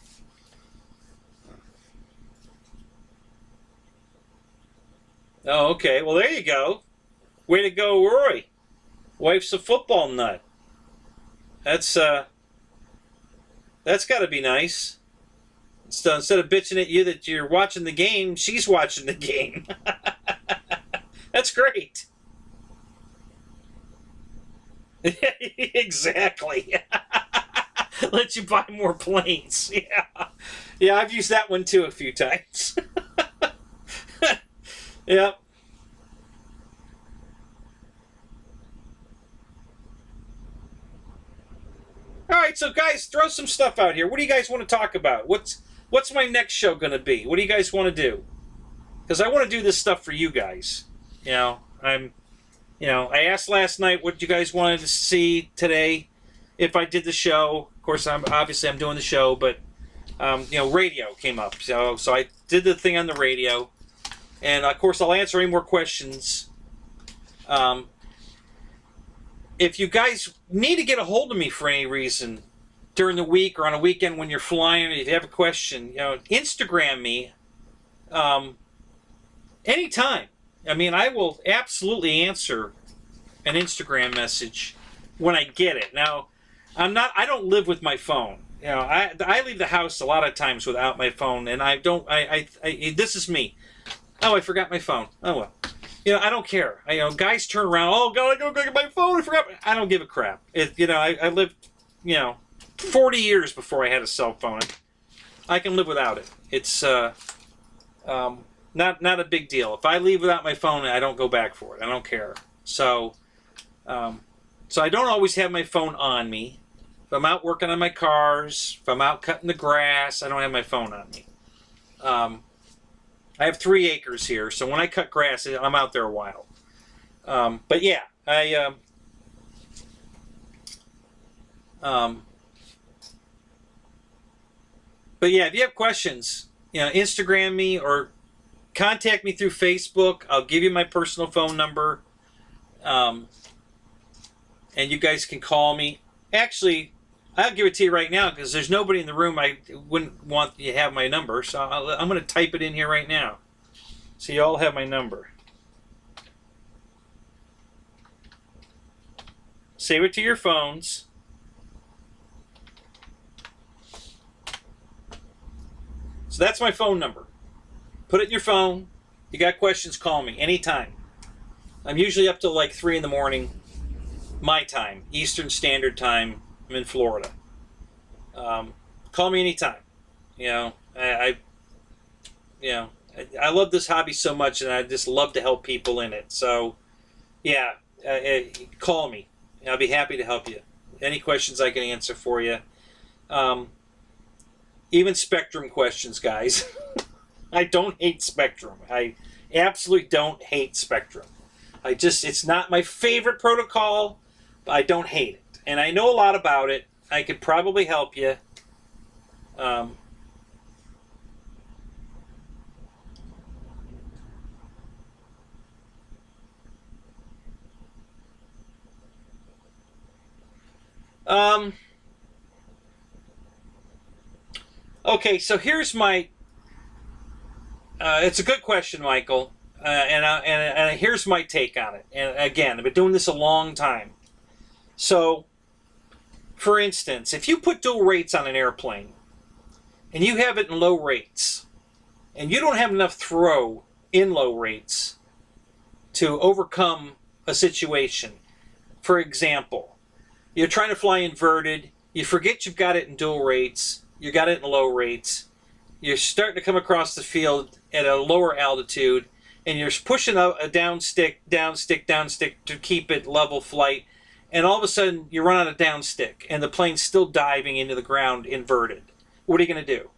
Oh, okay. Well, there you go. Way to go, Roy. Wife's a football nut. That's got to be nice. So instead of bitching at you that you're watching the game, she's watching the game. That's great. Exactly. Let you buy more planes. Yeah, I've used that one too a few times. Yep. All right, so guys, throw some stuff out here. What do you guys want to talk about? What's my next show going to be? What do you guys want to do? Because I want to do this stuff for you guys. I asked last night what you guys wanted to see today if I did the show. Of course, I'm doing the show, but radio came up. So I did the thing on the radio, and of course I'll answer any more questions. If you guys need to get a hold of me for any reason during the week or on a weekend when you're flying, or if you have a question, Instagram me anytime. I mean, I will absolutely answer an Instagram message when I get it. Now, I don't live with my phone. I leave the house a lot of times without my phone, and this is me. Oh, I forgot my phone. Oh well. I don't care. Guys turn around. Oh, God, I go get my phone. I forgot. I don't give a crap. I lived, 40 years before I had a cell phone. I can live without it. It's not a big deal. If I leave without my phone, I don't go back for it. I don't care. So I don't always have my phone on me. If I'm out working on my cars, if I'm out cutting the grass, I don't have my phone on me. I have 3 acres here, so when I cut grass, I'm out there a while. But yeah, but yeah, if you have questions, Instagram me or contact me through Facebook. I'll give you my personal phone number, and you guys can call me. Actually, I'll give it to you right now because there's nobody in the room. I wouldn't want you to have my number, so I'm going to type it in here right now. So you all have my number. Save it to your phones. So that's my phone number. Put it in your phone. You got questions, call me anytime. I'm usually up till like 3 in the morning, my time, Eastern Standard Time. I'm in Florida. Call me anytime. I love this hobby so much, and I just love to help people in it. So, yeah, call me. I'll be happy to help you. Any questions I can answer for you. Even Spectrum questions, guys. I don't hate Spectrum. I absolutely don't hate Spectrum. It's not my favorite protocol, but I don't hate it. And I know a lot about it. I could probably help you. Okay, so here's my. It's a good question, Michael, and here's my take on it. And again, I've been doing this a long time. So, for instance, if you put dual rates on an airplane, and you have it in low rates, and you don't have enough throw in low rates to overcome a situation. For example, You're trying to fly inverted. You forget you've got it in dual rates. You got it in low rates. You're starting to come across the field at a lower altitude, and you're pushing a down stick to keep it level flight. And all of a sudden, you run out of down stick, and the plane's still diving into the ground inverted. What are you going to do?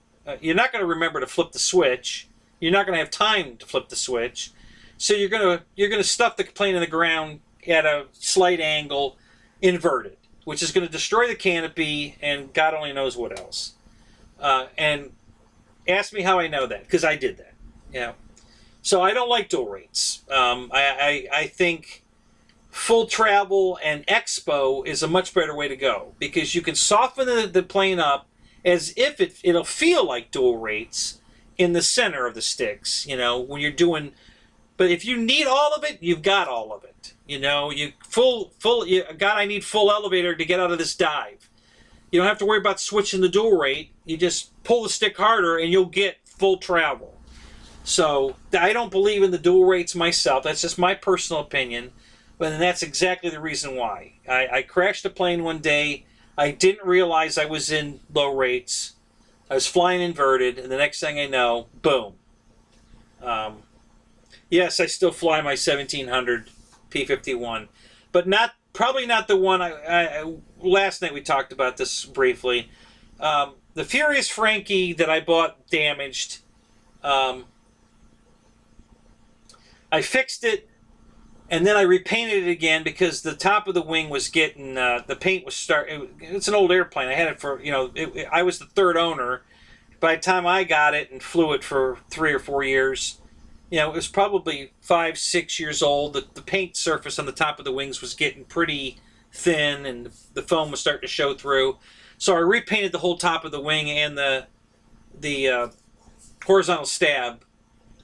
You're not going to remember to flip the switch. You're not going to have time to flip the switch. So you're going to stuff the plane in the ground at a slight angle, inverted, which is going to destroy the canopy, and God only knows what else. And ask me how I know that, because I did that. Yeah. So I don't like dual rates. I think full travel and expo is a much better way to go, because you can soften the plane up as if it'll feel like dual rates in the center of the sticks, when you're doing. But if you need all of it, you've got all of it. God, I need full elevator to get out of this dive. You don't have to worry about switching the dual rate. You just pull the stick harder and you'll get full travel. So I don't believe in the dual rates myself. That's just my personal opinion. But that's exactly the reason why. I crashed a plane one day. I didn't realize I was in low rates. I was flying inverted, and the next thing I know, boom. Yes, I still fly my 1700 P-51, but probably not the one. Last night we talked about this briefly. The Furious Frankie that I bought damaged. I fixed it, and then I repainted it again because the top of the wing was getting the paint was It's an old airplane. I had it for I was the third owner. By the time I got it and flew it for 3 or 4 years, it was probably 5, 6 years old. The paint surface on the top of the wings was getting pretty thin, and the foam was starting to show through. So I repainted the whole top of the wing and the horizontal stab.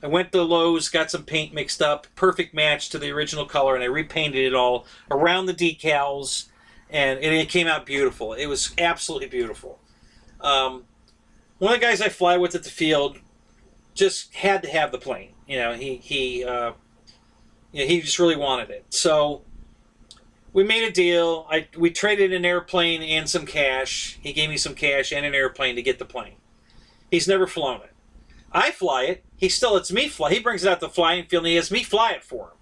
I went to Lowe's, got some paint mixed up, perfect match to the original color, and I repainted it all around the decals, and it came out beautiful. It was absolutely beautiful. One of the guys I fly with at the field just had to have the plane. He just really wanted it. So we made a deal. We traded an airplane and some cash. He gave me some cash and an airplane to get the plane. He's never flown it. I fly it. He still lets me fly. He brings it out to the flying field, and he has me fly it for him.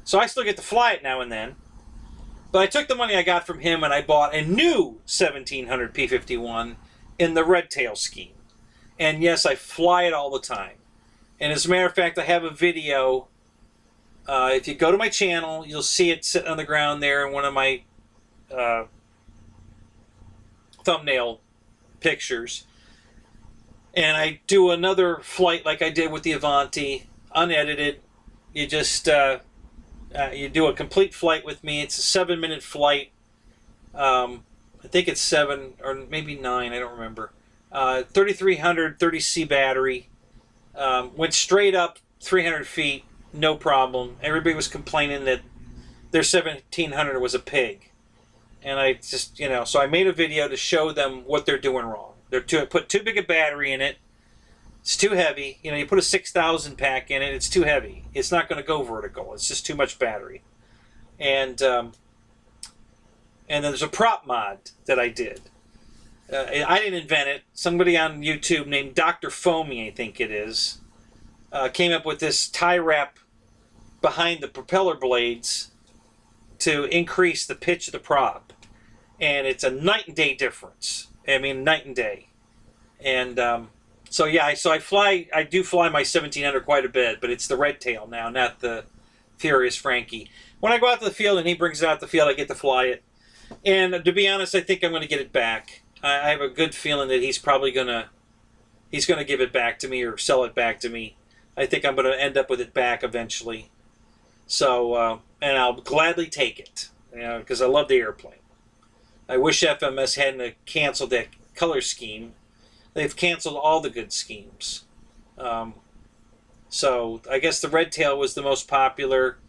So I still get to fly it now and then. But I took the money I got from him, and I bought a new 1700 P-51 in the red tail scheme. And yes, I fly it all the time. And as a matter of fact, I have a video. If you go to my channel, you'll see it sitting on the ground there in one of my thumbnail pictures. And I do another flight like I did with the Avanti, unedited. You just you do a complete flight with me. It's a 7-minute flight. I think it's 7 or maybe 9. I don't remember. 3300 30C battery. Went straight up 300 feet, no problem. Everybody was complaining that their 1700 was a pig. And I just, so I made a video to show them what they're doing wrong. Put too big a battery in it. It's too heavy. You put a 6,000 pack in it, it's too heavy. It's not going to go vertical. It's just too much battery. And then there's a prop mod that I did. I didn't invent it. Somebody on YouTube named Dr. Foamy, I think it is, came up with this tie wrap behind the propeller blades to increase the pitch of the prop. And it's a night and day difference. I mean, night and day. And so I do fly my 1700 quite a bit, but it's the red tail now, not the Furious Frankie. When I go out to the field and he brings it out to the field, I get to fly it. And to be honest, I think I'm going to get it back. I have a good feeling that he's probably gonna give it back to me or sell it back to me. I think I'm going to end up with it back eventually. So, and I'll gladly take it, because I love the airplane. I wish FMS hadn't canceled that color scheme. They've canceled all the good schemes. So I guess the red tail was the most popular.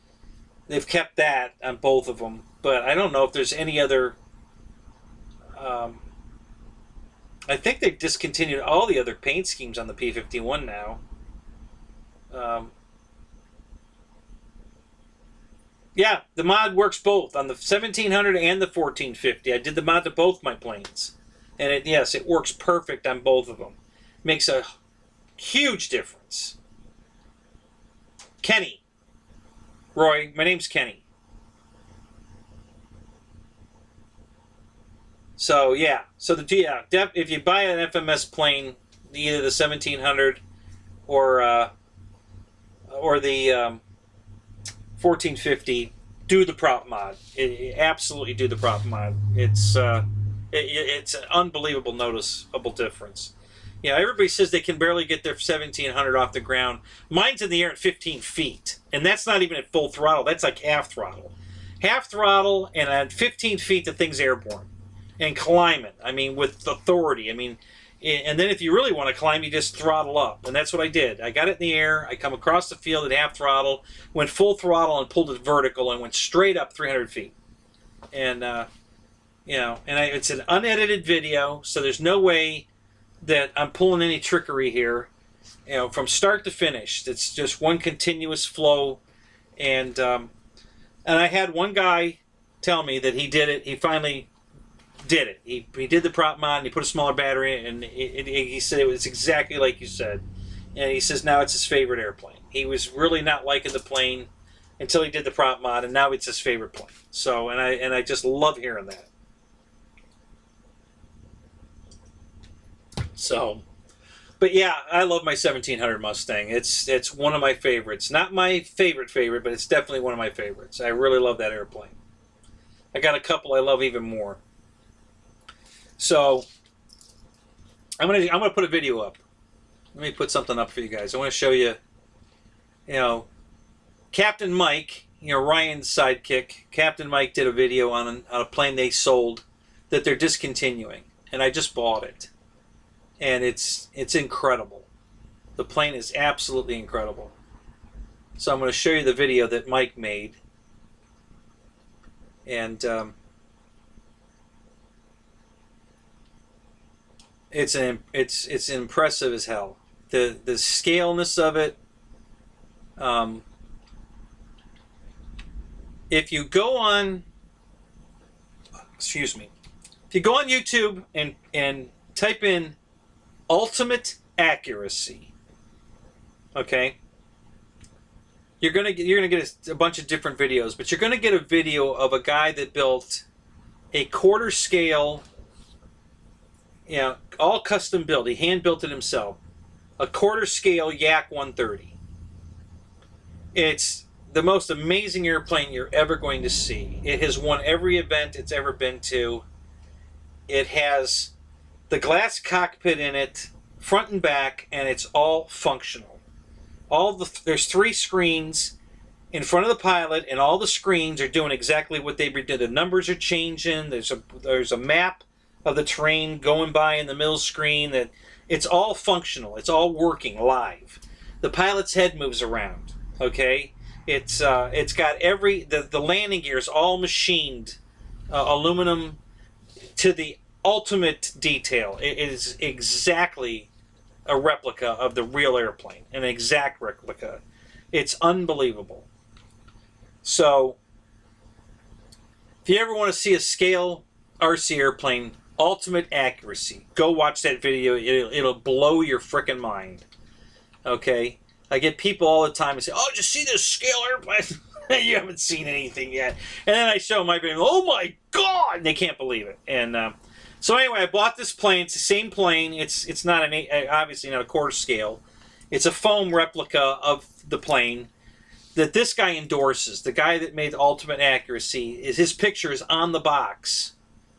They've kept that on both of them, but I don't know if there's any other. I think they've discontinued all the other paint schemes on the P-51 now. Yeah, the mod works both on the 1700 and the 1450. I did the mod to both my planes, and yes, it works perfect on both of them. Makes a huge difference. Kenny, Roy, my name's Kenny. So yeah, if you buy an FMS plane, either the 1700 or the 1450, do the prop mod. Absolutely do the prop mod. It's an unbelievable, noticeable difference. You know, everybody says they can barely get their 1700 off the ground. Mine's in the air at 15 feet, and that's not even at full throttle. That's like half throttle. Half throttle, and at 15 feet, the thing's airborne. And climbing, I mean, with authority. I mean, and then if you really want to climb, you just throttle up. And that's what I did. I got it in the air. I come across the field at half throttle, went full throttle and pulled it vertical and went straight up 300 feet. And, it's an unedited video, so there's no way that I'm pulling any trickery here. You know, from start to finish, it's just one continuous flow. And I had one guy tell me that he did it. He finally did it. He did the prop mod, and he put a smaller battery in, and he said it was exactly like you said. And he says now it's his favorite airplane. He was really not liking the plane until he did the prop mod, and now it's his favorite plane. So, and I just love hearing that. So, but yeah, I love my 1700 Mustang. It's one of my favorites. Not my favorite, but it's definitely one of my favorites. I really love that airplane. I got a couple I love even more. So I'm gonna put a video up. Let me put something up for you guys. I want to show you, Captain Mike, Ryan's sidekick. Captain Mike did a video on a plane they sold that they're discontinuing, and I just bought it, and it's incredible. The plane is absolutely incredible. So I'm going to show you the video that Mike made, and it's impressive as hell. The scaleness of it. If you go on, if you go on YouTube and type in ultimate accuracy, okay, you're gonna get a bunch of different videos, but you're gonna get a video of a guy that built a quarter scale. All custom built. He hand built it himself. A quarter scale Yak 130. It's the most amazing airplane you're ever going to see. It has won every event it's ever been to. It has the glass cockpit in it, front and back, and it's all functional. There's 3 screens in front of the pilot, and all the screens are doing exactly what they did. The numbers are changing. There's a map of the terrain going by in the middle screen. That it's all functional. It's all working live. The pilot's head moves around. Okay, it's got the landing gear is all machined aluminum to the ultimate detail. It is exactly a replica of the real airplane, an exact replica. It's unbelievable. So, if you ever want to see a scale RC airplane, ultimate accuracy, go watch that video. It'll blow your frickin' mind. Okay? I get people all the time and say, "Oh, did you see this scale airplane?" You haven't seen anything yet. And then I show my video, "Oh my God!" And they can't believe it. And so anyway, I bought this plane. It's the same plane. It's not obviously not a quarter scale. It's a foam replica of the plane that this guy endorses. The guy that made ultimate accuracy, his picture is on the box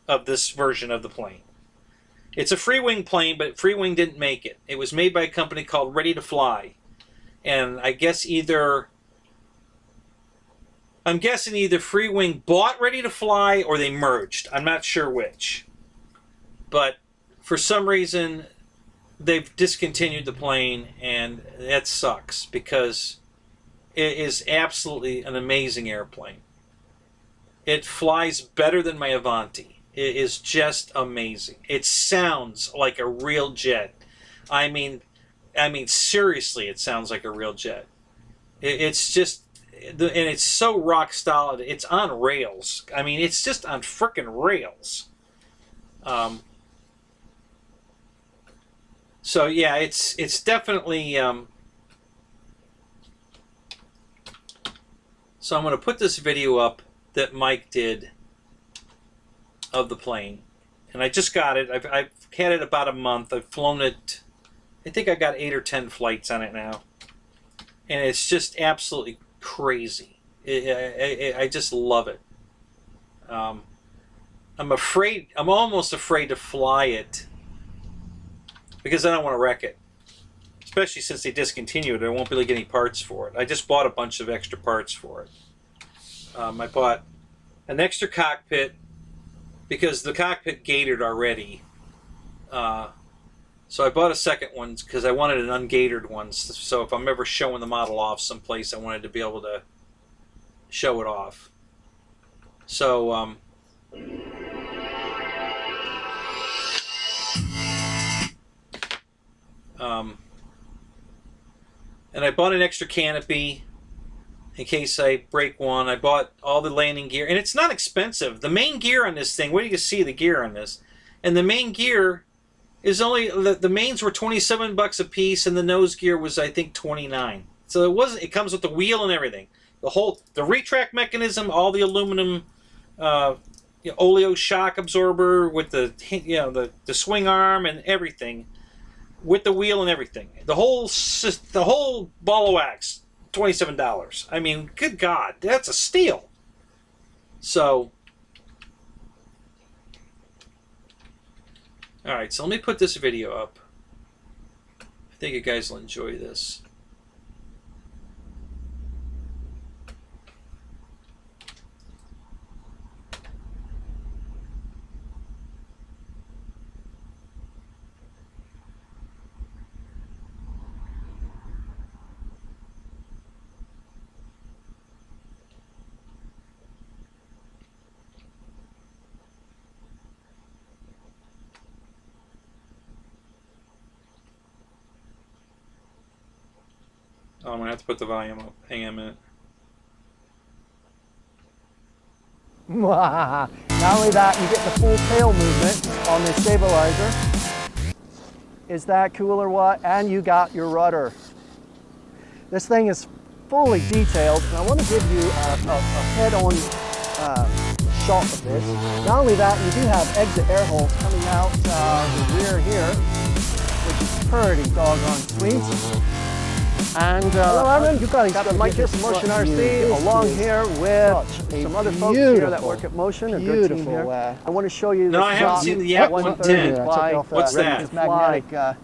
of this version of the plane. It's a Freewing plane, but Freewing didn't make it. It was made by a company called Ready to Fly. And I'm guessing either Freewing bought Ready to Fly or they merged. I'm not sure which. But for some reason, they've discontinued the plane, and that sucks because it is absolutely an amazing airplane. It flies better than my Avanti. It is just amazing. It sounds like a real jet. I mean, seriously, it sounds like a real jet. It's just, and it's so rock solid. It's on rails. I mean, it's just on frickin' rails. So yeah, it's definitely. So I'm going to put this video up that Mike did of the plane, and I just got it. I've had it about a month. I've flown it. I think I got 8 or 10 flights on it now, and it's just absolutely crazy. I just love it. I'm afraid. I'm almost afraid to fly it because I don't want to wreck it. Especially since they discontinued it, I won't be able to get any parts for it. I just bought a bunch of extra parts for it. I bought an extra cockpit because the cockpit gated already. So I bought a second one because I wanted an ungated one. So if I'm ever showing the model off someplace, I wanted to be able to show it off. So and I bought an extra canopy in case I break one. I bought all the landing gear, and it's not expensive. The main gear on this thing, where do you see the gear on this? And the main gear is only, the mains were $27 a piece, and the nose gear was, I think, $29. So it comes with the wheel and everything. The retract mechanism, all the aluminum oleo shock absorber with the swing arm and everything. With the wheel and everything, the whole ball of wax, $27. I mean, good God, that's a steal. So, all right, so let me put this video up. I think you guys will enjoy this. Oh, I'm going to have to put the volume up. Hang on a minute. Not only that, you get the full tail movement on the stabilizer. Is that cool or what? And you got your rudder. This thing is fully detailed, and I want to give you a head-on shot of this. Not only that, you do have exit air holes coming out the rear here, which is pretty doggone sweet. And hello, Aaron. You guys got Mike here from Motion RC, along here with some other folks here that work at Motion. A good team here. I want to show you. No, I haven't seen the Yak 110. What's that? Magnetic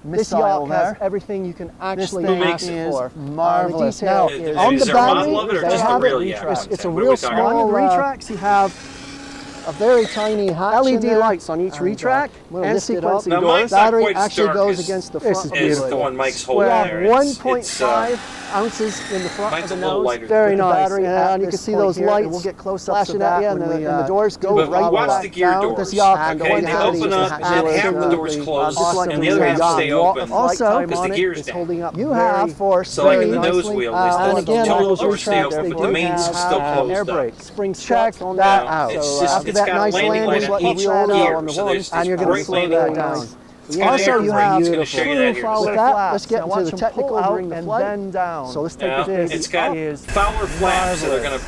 this yacht has everything you can actually ask for. Marvelous. Now, on the battery, they have it. It's a real small retracts. You have a very tiny LED lights on each retract and sequencing doors. Battery actually goes against the front of the one Mike's holding there. 1.5 ounces in the front of the nose. Very nice. And you can see those lights. We'll get close ups of that and the doors go right watch the gear down. doors. Okay, they open up and then half the doors close and the other half stay open. Also, because the gear's down. You have for so like in the nose wheel, the two doors stay open, but the main's still closed air up. brake. Springs check that out. It's got a landing light on each gear, so there's and you're going to slow that down. Also, you have with that. Let's get into the technical, bring the flight down. So let's take this. It's got Fowler flaps, so they're going to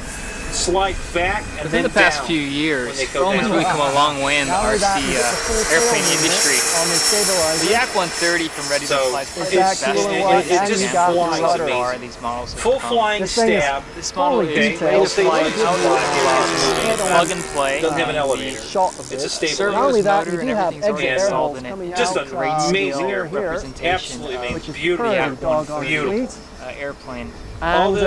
slide back and within then the past down few years, go Bowman's down. really come a long way in the RC airplane industry. The Yak 130 from Ready to Fly is the best. It just flies amazing. These models full flying stab. This model is flying out plug and play. Doesn't have an elevator. It's a stable. Not only that, you do and have everything's already exit air installed holes in coming it. out. Just an amazing Here, airplane. Absolutely amazing. Beautiful. Beautiful. Airplane. All the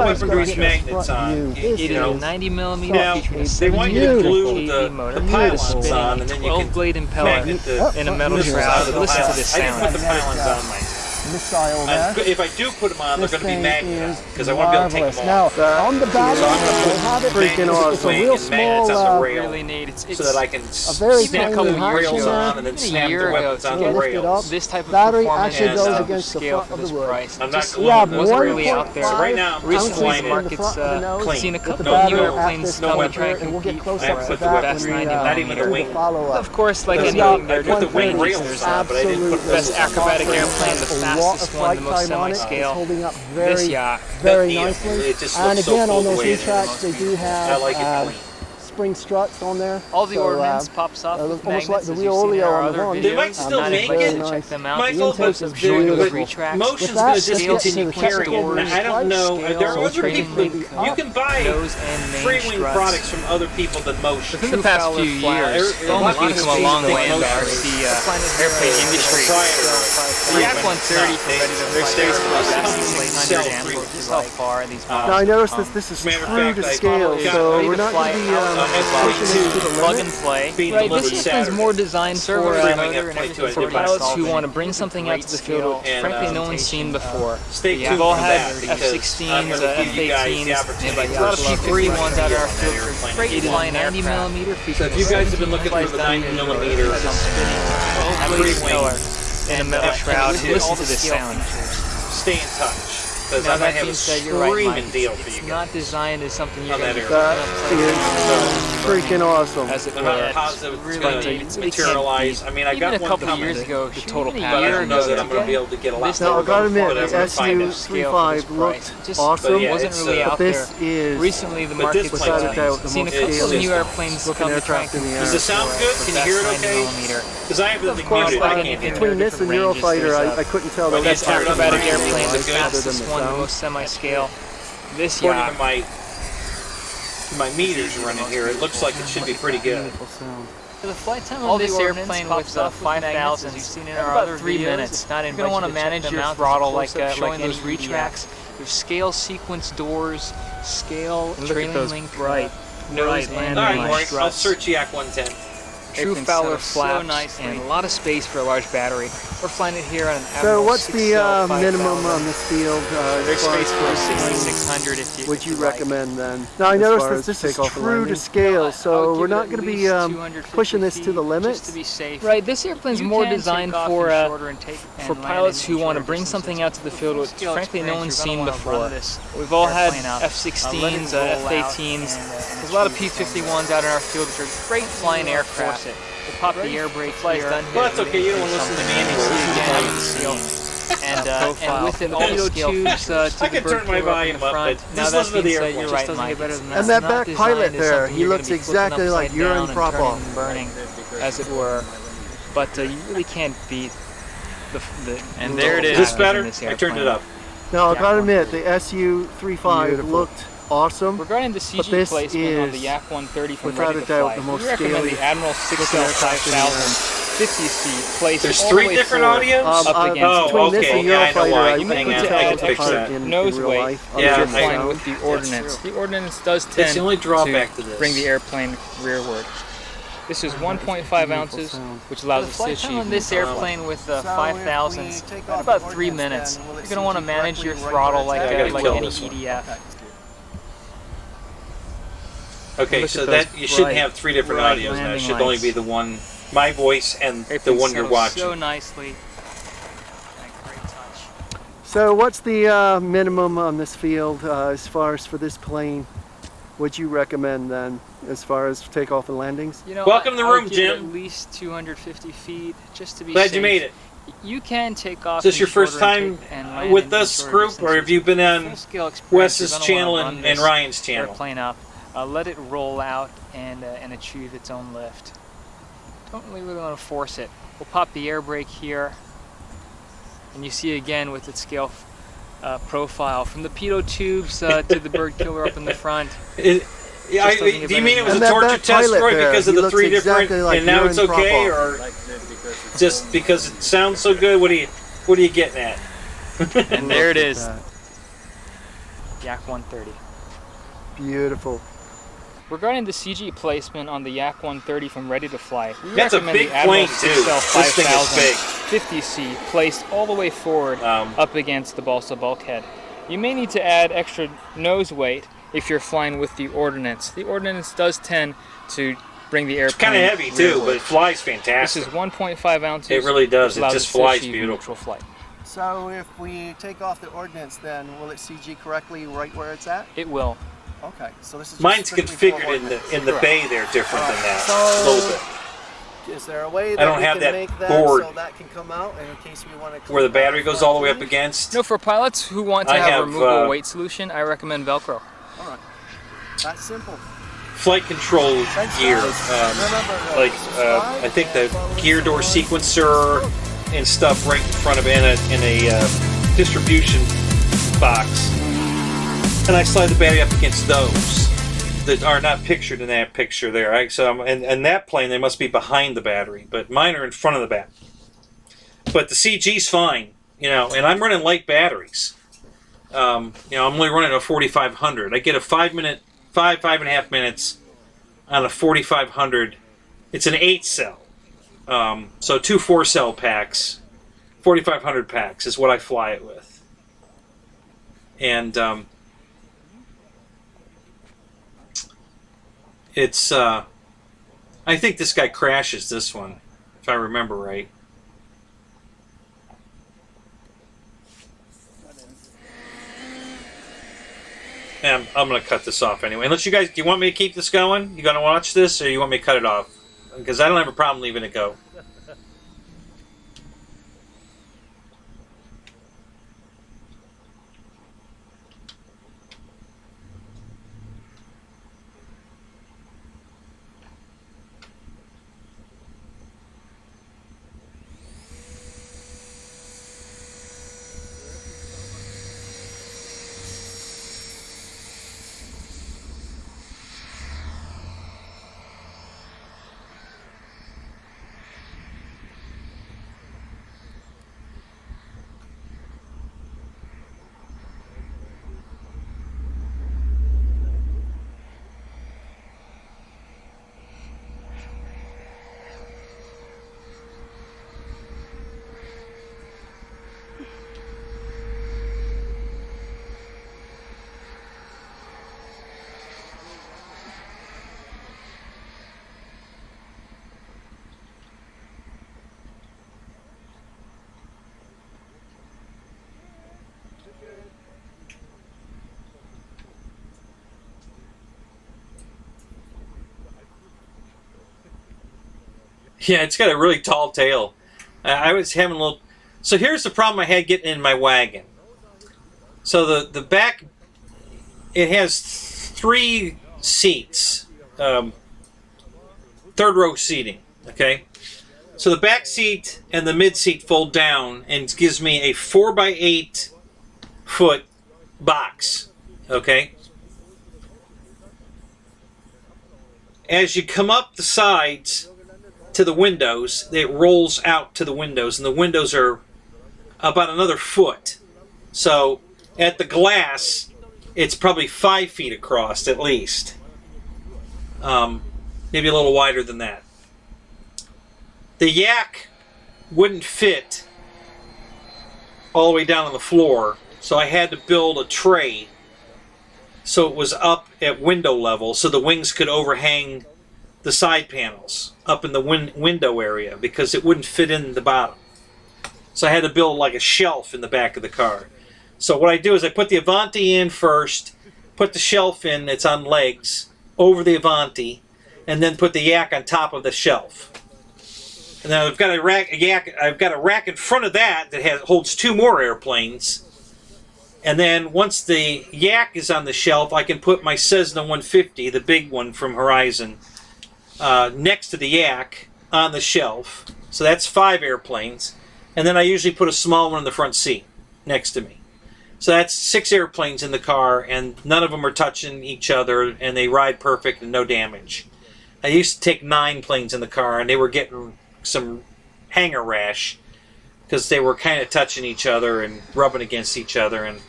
weapon grease magnets on. It is a 90mm Now, they want you to glue the pylons on, and then you can blade impeller magnet the in a metal missiles out shroud. of the Listen to pylons. this I didn't sound. put the pylons on mine. missile there. If I do put them on, they're This going to be thing magnetized is because I want to be able to take marvelous. them Now, off. on the back, So I'm gonna we'll have it freaking it's a real and magnets small, on the rail Really neat. It's so that I can very snap tiny the hatch rails in on and then there. snap A year the ago, weapons to on get the lifted rails. up. this type of Battery performance actually and, goes uh, against the scale front for of this the wood. price. I'm not Just gluing We have them. wasn't really out 1.5 there. So right now, I'm just Recently, flying the it. market's clean. seen a With couple the of battery new at airplanes this no come and weapon. try temperature, and we'll get compete close for up to put the that best when we 90 not even the do wing. the follow-up. Of course, like There's anything, I they're put the different wing ranges. rails There's on, but I didn't put the best those acrobatic on. airplane, the A lot of fastest one, flight the most time on it. It's semi-scale. holding up This very, yacht. very That nicely. it just And looks so again, cool on the those way new it is. tracks, they do have I like it clean. spring struts on there. All the So, ordnance pops off with almost magnets, like the as real you've seen in Oreo our on the other one. They might videos. still I'm not make invited it. to check them out. Michael, The intakes but are beautiful. tracks. Motion's With going that, to just just get to continue the carrying it. technical I don't know. scale, There are other training people. link You can buy nose and main free wing struts. products from other people than Motion. Within the past True few Fowler years, Fly. Foam has A lot of become a people long think way in the Motion RC airplane industry. The Yak 130 from Ready to Fly They're 600 amp, just how far these Now I noticed this is Matter of true fact, to I scale, got so ready we're to not going to be pushing it to the plug limit. and play. Being Right, delivered this airplane's Saturday. more designed for for pilots who want to bring something out to the field And, frankly no one's seen before. Stay tuned We've all for had that because F-16s, I'm going to give you guys the F-18s, opportunity a lot of to P-3 ones out of our field airplane. for great flying 90 millimeter features. So if you guys have been looking for the 90 millimeter free wing in a metal shroud, listen to this sound. stay in touch. Because Now I might that have a being said, you're right, screaming Mike. deal for It's you guys. not designed as something you're On going that to air. That is freaking awesome. as it I'm not were. positive it's Really going can't to beat. materialize. I mean, I Even got a one couple of coming, years ago, but total I power. don't know that I'm going to be able to get a lot This Now, more. I've got to admit, But the I'm gonna find out. SU-35 looked Just awesome, But yeah, wasn't it's, really uh, out but this there. is Recently, the But this market's plane's without a doubt the seen a most couple of scaled new airplanes looking come to try aircraft in the and air. Does it sound good? for Can you best hear it 90 okay? millimeter. Because I have Of everything course, muted. like I in- can't hear in it. Between this and ranges, Eurofighter, there's I couldn't tell the there Best was That's acrobatic part of the airplane, the range, other fastest than the one, the sound. most semi-scale. This According yacht, to my meters running here, it looks like it should be pretty good. beautiful sound. the flight time of this airplane with 5,000, you've seen in our other 3 minutes. You're going to want to manage your throttle like those retracts. There's scale sequence doors, scale trailing link, nose and All right, main Maury, I'll struts. search Yak 110. True Fowler flaps and a lot of space for a large battery. We're flying it here on an So Admiral what's the 6L minimum 5000. on this field? There's as far space as for a plane 6600 if you would you like. recommend then? Now I As noticed far that as this is takeoff and true to landing? scale, I so would we're give it not at going to be least 250 pushing this to the feet, limit. just to be safe. Right, this airplane's more designed for pilots who want to bring something out to the field which frankly no one's seen before. We've all had F-16s, F-18s. There's a lot of P-51s out in our field which are great flying aircraft. We'll pop the air brake here. Well, that's okay. You don't want to listen to me anyway. And with it, all the tubes to I the can bird turn my killer up in volume the up, front. but Now just that listen to being the said, airplane. you're right, Mike. And that back pilot there, he looks exactly like urine prop off. Burning, as it were. But you really can't beat the And there it Is this better? I turned it up. Now I've got to admit, the SU-35 looked awesome. Regarding the But CG this placement on is, the Yak 130 from without Ready a to doubt, Fly, the most we recommend scaly the Admiral 6L aircraft in the air. 5000 50-seat placed There's all 3 the way different forward, audios? up against between this okay. and Yeah, I know Eurofighter, why. I You couldn't can tell fix apart that. in nose real weight. life. Yeah, You're I flying know. with the ordnance. The ordnance does That's tend the only drawback to to this. bring the airplane rearward. This is 1.5 ounces, which allows us to achieve on this airplane with 5,000s in about 3 minutes. You're going to want to manage your throttle like gotta kill any this one. EDF. Okay, Look so at that those you shouldn't bright, have 3 different bright audios now. It landing should only lights. be the one, my voice and the Airplane one you're settles watching. so nicely. Great touch. So what's the minimum on this field as far as for this plane? Would you recommend then, as far as takeoff and landings? You know, Welcome to the I would room, give it Jim. At least 250 feet, just to be Glad safe. you made it. You can take off. Is this in your first shorter time and land with in this shorter group, or have you been on Full-scale experience, Wes's you're gonna channel wanna and run this Ryan's channel? Airplane up, let it roll out and achieve its own lift. Don't really want to force it. We'll pop the air brake here, and you see again with its scale profile from the pitot tubes to the bird killer up in the front. Yeah, Just doesn't get do you mean it was And a that torture back test, pilot Roy, there, because of he the looks 3 different, exactly like and now urine it's okay, prop-off. or just because it sounds so good? What are you getting at? And there it Look at is, that. Yak 130. Beautiful. Regarding the CG placement on the Yak 130 from Ready to Fly, we That's a recommend big the Admiral plane too. 6L This thing is 5000. big. 50C placed all the way forward up against the balsa bulkhead. You may need to add extra nose weight if you're flying with the Ordnance. The Ordnance does tend to bring the airplane. It's kind of heavy too, but it flies fantastic. This is 1.5 ounces. It really does. It allows just to flies achieve beautiful. neutral flight. So if we take off the Ordnance, then will it CG correctly right where it's at? It will. Okay, so this is just Mine's strictly for configured Ordnance. in the Correct. bay there different than that, So- a little bit. Is there a way I that don't we have can that make that board so that can come out in case we want to... Where the battery goes all the way up against. No, for pilots who want to I have a have, removable weight solution, I recommend Velcro. All right, that's simple. Flight control Thanks, gear, guys. Remember to like subscribe, I think the follow gear door sequencer and stuff right in front of it in a distribution box, and I slide the battery up against those that are not pictured in that picture there. And that plane, they must be behind the battery, but mine are in front of the battery. But the CG's fine, you know, and I'm running light batteries. You know, I'm only running a 4500. I get a 5.5 minutes on a 4500. It's an 8-cell. So 2 4-cell packs, 4500 packs is what I fly it with. And it's I think this guy crashes this one, if I remember right. And I'm going to cut this off anyway. Unless you guys, do you want me to keep this going? You going to watch this, or you want me to cut it off? Because I don't have a problem leaving it go. Yeah, it's got a really tall tail. I was having a little... So here's the problem I had getting in my wagon. So the back, it has 3 seats, third row seating, okay? So the back seat and the mid seat fold down and gives me a 4x8 foot box, okay? As you come up the sides to the windows, it rolls out to the windows, and the windows are about another foot. So at the glass, it's probably 5 feet across at least. Maybe a little wider than that. The yak wouldn't fit all the way down on the floor, so I had to build a tray so it was up at window level so the wings could overhang the side panels up in the window area because it wouldn't fit in the bottom. So I had to build like a shelf in the back of the car. So what I do is I put the Avanti in first, put the shelf in that's on legs over the Avanti, and then put the yak on top of the shelf. And then I've got a rack in front of that holds 2 more airplanes. And then once the yak is on the shelf, I can put my Cessna 150, the big one from Horizon, next to the yak on the shelf. So that's 5 airplanes. And then I usually put a small one in the front seat next to me. So that's 6 airplanes in the car, and none of them are touching each other, and they ride perfect and no damage. I used to take 9 planes in the car, and they were getting some hanger rash because they were kind of touching each other and rubbing against each other, and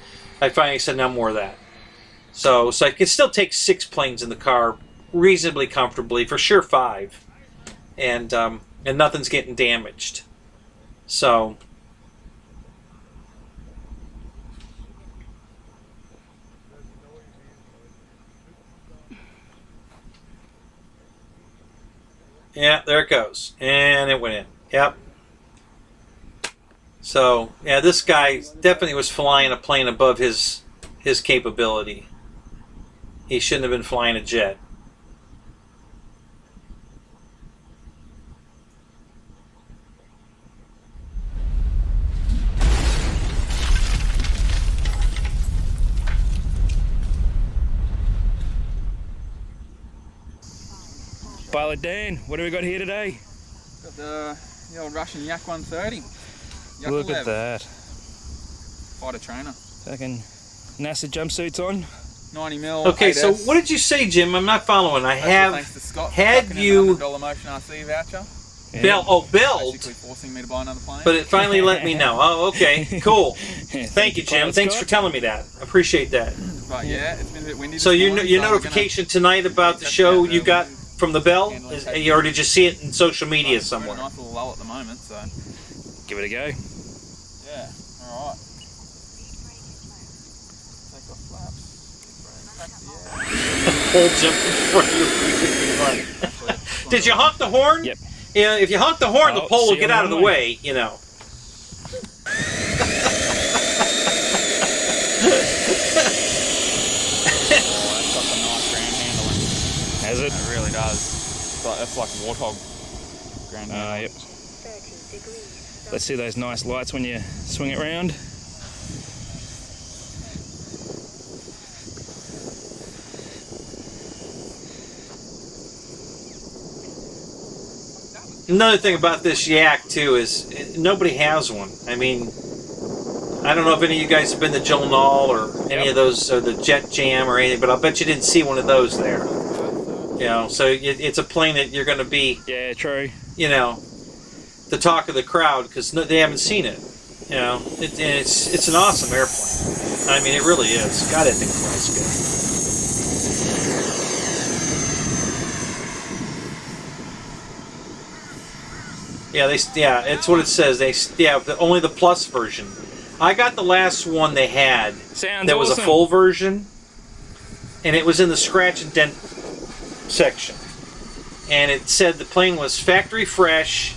I finally said no more of that. So I can still take 6 planes in the car reasonably comfortably, for sure 5, and nothing's getting damaged. So yeah, there it goes. And it went in. Yep. So, yeah, this guy definitely was flying a plane above his capability. He shouldn't have been flying a jet. Pilot Dan, what do we got here today? Got the old Russian Yak 130. Yak Look 11. at that. Fighter trainer. Fucking NASA jumpsuits on. 90 mil. Okay, 8S. so what did you say, Jim? I'm not following. I have Thanks to Scott had for you $100 Motion RC voucher. build, Basically forcing me to buy another plane. but it finally let me know. Oh, okay, cool. Yeah, Thank you, Jim. Pilot Thanks Scott. for telling me that. I appreciate that. But yeah, it's been a bit windy. So this your morning, your so we're notification tonight about the show you got from the bell, or did you see it in social media We're in a somewhere? nice little lull at the moment, so Give it a go. yeah, all right. Take off flaps. Pole jumping for you. Did you honk the horn? Yep. Yeah, if you honk the horn, the Oh, pole will see get you out on of the the way, you know. That's got some nice ground handling. Has it? It really does. That's like warthog ground handling. Yep. Let's see those nice lights when you swing it round. Another thing about this Yak too is nobody has one. I mean, I don't know if any of you guys have been to Joel Knoll or any of those, or the Jet Jam or anything, but I'll bet you didn't see one of those there. You know, so it's a plane that you're going to be, Yeah, true. you know, the talk of the crowd because they haven't seen it. You know, it's an awesome airplane. I mean, it really is. God, that thing flies good. Yeah, it's what it says. Only the plus version. I got the last one they had. Sounds that was awesome. a full version, and it was in the scratch and dent section. And it said the plane was factory fresh,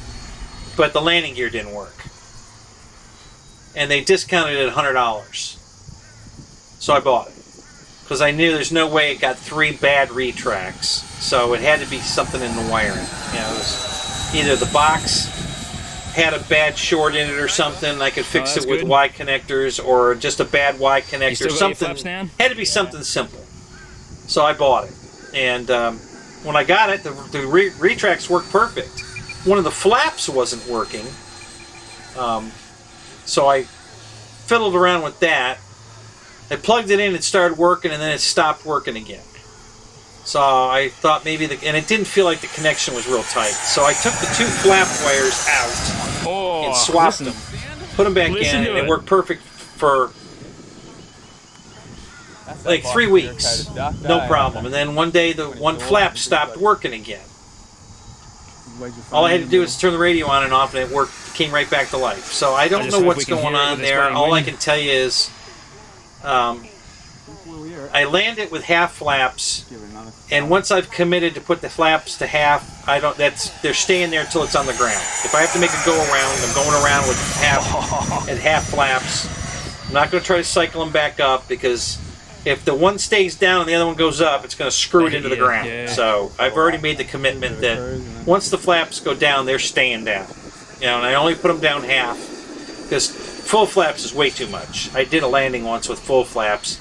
but the landing gear didn't work. And they discounted it $100. So I bought it because I knew there's no way it got 3 bad retracts. So it had to be something in the wiring. You know, it was either the box had a bad short in it or something. I could fix that's it with good. Y connectors or just a bad Y You connector. still got your Something flaps down? had to be something simple. So I bought it, and when I got it, the retracts worked perfect. One of the flaps wasn't working, so I fiddled around with that. I plugged it in, it started working, and then it stopped working again. So I thought maybe and it didn't feel like the connection was real tight. So I took the 2 flap wires out Oh, and swapped listen. them, put them back Listen in, to and it it. worked perfect for That's like that 3 box weeks, lubricated duck no day. problem. And then one day the one flap stopped working again. All I had to do was turn the radio on and off, and it worked. Came right back to life. So I don't just know hope what's we can going hear it on with this there. running All I wind. can tell you is, I land it with half flaps, Give it another. and once I've committed to put the flaps to half, they're staying there until it's on the ground. If I have to make a go around, I'm going around with half flaps. I'm not going to try to cycle them back up because if the one stays down and the other one goes up, it's going to screw it into the Yeah, ground. yeah. So I've already made the commitment that once the flaps go down, they're staying down. You know, and I only put them down half because full flaps is way too much. I did a landing once with full flaps,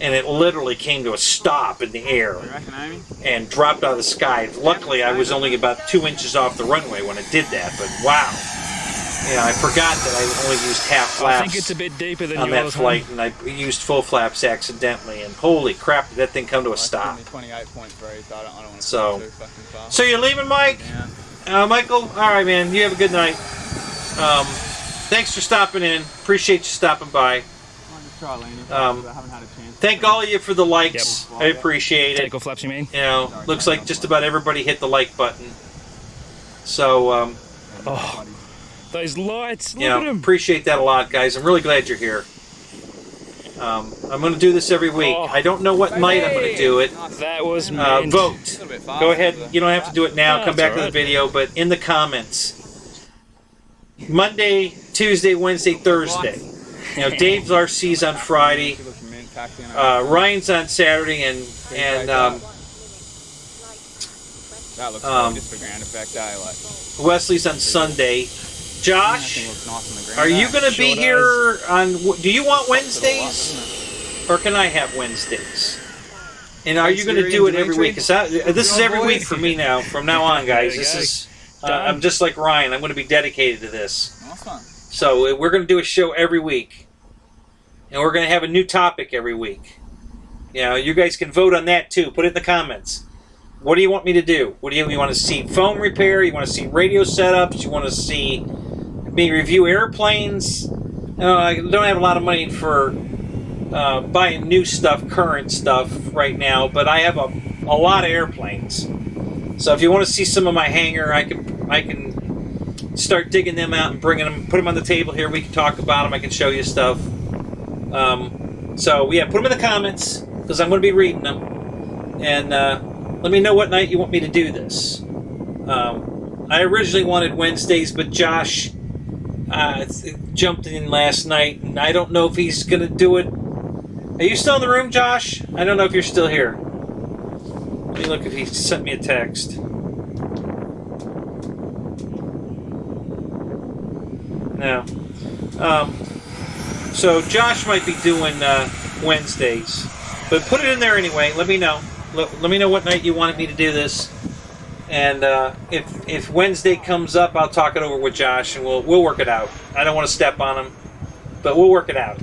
and it literally came to a stop in the air You reckon, Amy? and dropped out of the sky. Luckily, I was only about 2 inches off the runway when it did that, but wow. Yeah, I forgot that I only used half flaps I think it's a bit deeper than on that yours, flight, and I used full flaps accidentally, and holy crap, did that thing come to a stop. 28.3, so I don't want to So- too fucking fast. So you're leaving, Mike? Yeah. Michael? All right, man. You have a good night. Thanks for stopping in. Appreciate you stopping by. I'll just try landing. I haven't had a chance. Thank all of you for the likes. Yep. I appreciate it. Take off flaps, you mean? You know, looks like just about everybody hit the like button. So, Oh, Those lights, look You at know, them. appreciate that a lot, guys. I'm really glad you're here. I'm going to do this every week. I don't know what night I'm going to do it. That was meant. Vote. Go ahead. You don't have to do it now. Come back to the video, but in the comments. Monday, Tuesday, Wednesday, Thursday. You know, Dave's RC's on Friday. Ryan's on Saturday, and that looks cool, just for ground effect, like. Wesley's on Sunday. Josh, are you going to be here on? Do you want Wednesdays, or can I have Wednesdays? And are you going to do it every week? This is every week for me now. From now on, guys, this is. I'm just like Ryan. I'm going to be dedicated to this. Awesome. So we're going to do a show every week, and we're going to have a new topic every week. You know, you guys can vote on that too. Put it in the comments. What do you want me to do? What do you want to see? Phone repair? You want to see radio setups? You want to see me review airplanes? I don't have a lot of money for buying new stuff, current stuff right now, but I have a lot of airplanes. So if you want to see some of my hangar, I can start digging them out and bringing them, put them on the table here. We can talk about them. I can show you stuff. So yeah, put them in the comments because I'm going to be reading them, and let me know what night you want me to do this. I originally wanted Wednesdays, but Josh jumped in last night, and I don't know if he's going to do it. Are you still in the room, Josh? I don't know if you're still here. Let me look if he sent me a text. No. So Josh might be doing Wednesdays, but put it in there anyway. Let me know. Let me know what night you wanted me to do this, and if Wednesday comes up, I'll talk it over with Josh, and we'll work it out. I don't want to step on him, but we'll work it out.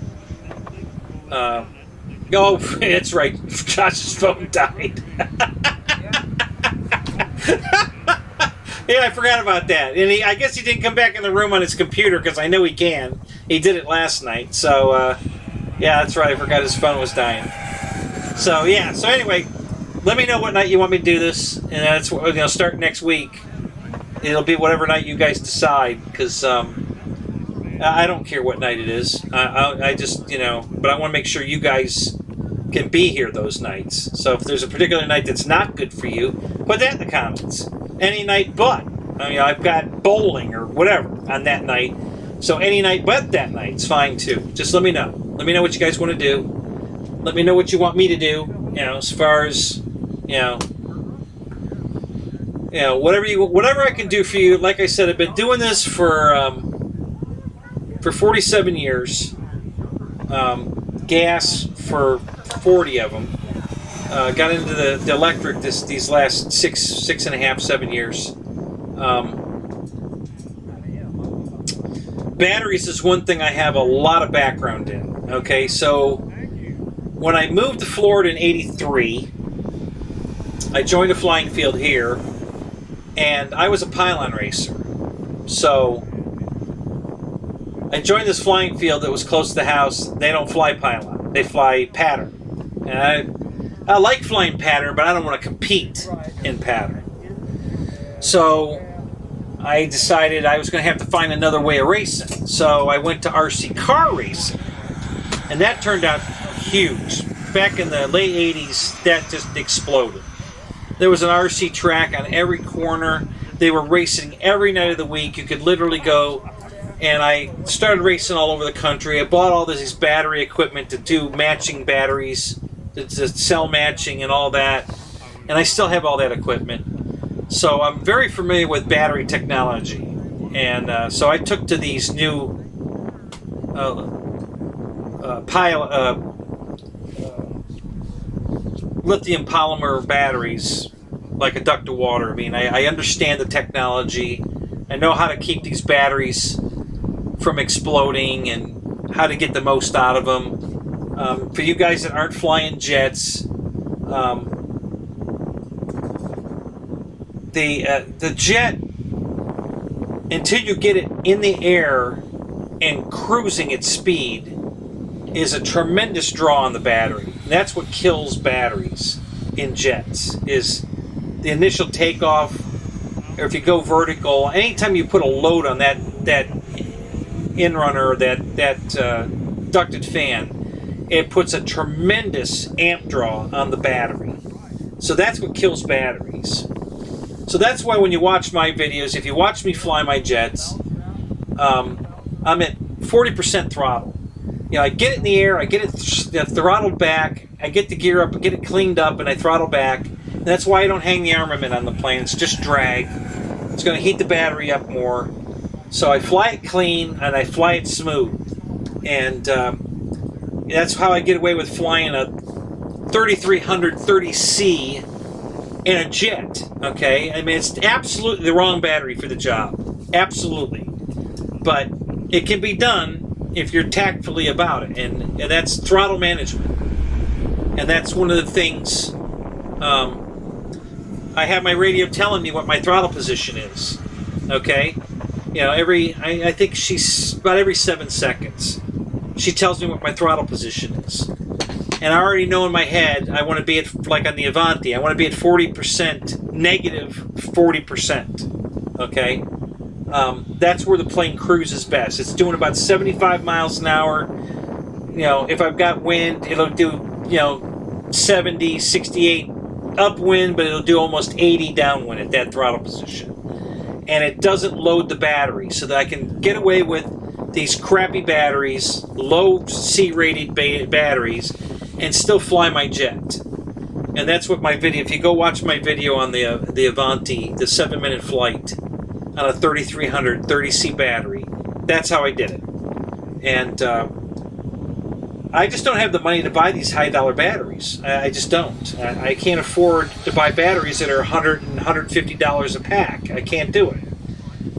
Oh, it's right. Josh's phone died. Yeah, I forgot about that. And I guess he didn't come back in the room on his computer because I know he can. He did it last night. So, yeah, that's right. I forgot his phone was dying. So, yeah. So, anyway, let me know what night you want me to do this. And that's start next week. It'll be whatever night you guys decide because I don't care what night it is. I just, but I want to make sure you guys can be here those nights. So if there's a particular night that's not good for you, put that in the comments. Any night but. I've got bowling or whatever on that night. So any night but that night's fine too. Just let me know. Let me know what you guys want to do. Let me know what you want me to do. As far as, whatever I can do for you. Like I said, I've been doing this for 47 years. Gas for 40 of them. Got into the electric these last 6 and a half, 7 years. Batteries is one thing I have a lot of background in. Okay, so when I moved to Florida in '83, I joined a flying field here, and I was a pylon racer. So I joined this flying field that was close to the house. They don't fly pylon. They fly pattern. And I like flying pattern, but I don't want to compete in pattern. So I decided I was going to have to find another way of racing. So I went to RC car racing. And that turned out huge. Back in the late 80s, that just exploded. There was an RC track on every corner. They were racing every night of the week. You could literally go. And I started racing all over the country. I bought all this battery equipment to do matching batteries, to cell matching and all that. And I still have all that equipment. So I'm very familiar with battery technology. And so I took to these new lithium polymer batteries, like a duct of water. I mean, I understand the technology. I know how to keep these batteries from exploding and how to get the most out of them. For you guys that aren't flying jets, the jet, until you get it in the air and cruising at speed, is a tremendous draw on the battery. And that's what kills batteries in jets, is the initial takeoff, or if you go vertical, anytime you put a load on that inrunner, that ducted fan, it puts a tremendous amp draw on the battery. So that's what kills batteries. So that's why when you watch my videos, if you watch me fly my jets, I'm at 40% throttle. You know, I get it in the air, I get it throttled back, I get the gear up, I get it cleaned up, and I throttle back. And that's why I don't hang the armament on the plane. It's just drag. It's going to heat the battery up more. So I fly it clean and I fly it smooth. And that's how I get away with flying a 3300 30C in a jet. Okay? I mean, it's absolutely the wrong battery for the job. Absolutely. But it can be done if you're tactfully about it. And that's throttle management. And that's one of the things... I have my radio telling me what my throttle position is. Okay? You know, I think she's about every 7 seconds. She tells me what my throttle position is. And I already know in my head, I want to be at, like on the Avanti, I want to be at 40%, negative 40%. Okay? That's where the plane cruises best. It's doing about 75 miles an hour. You know, if I've got wind, it'll do, 70, 68 upwind, but it'll do almost 80 downwind at that throttle position. And it doesn't load the battery, so that I can get away with these crappy batteries, low C-rated batteries, and still fly my jet. And that's what my video, if you go watch my video on the Avanti, the 7-minute flight on a 3300 30C battery, that's how I did it. And I just don't have the money to buy these high-dollar batteries. I just don't. I can't afford to buy batteries that are $100 and $150 a pack. I can't do it.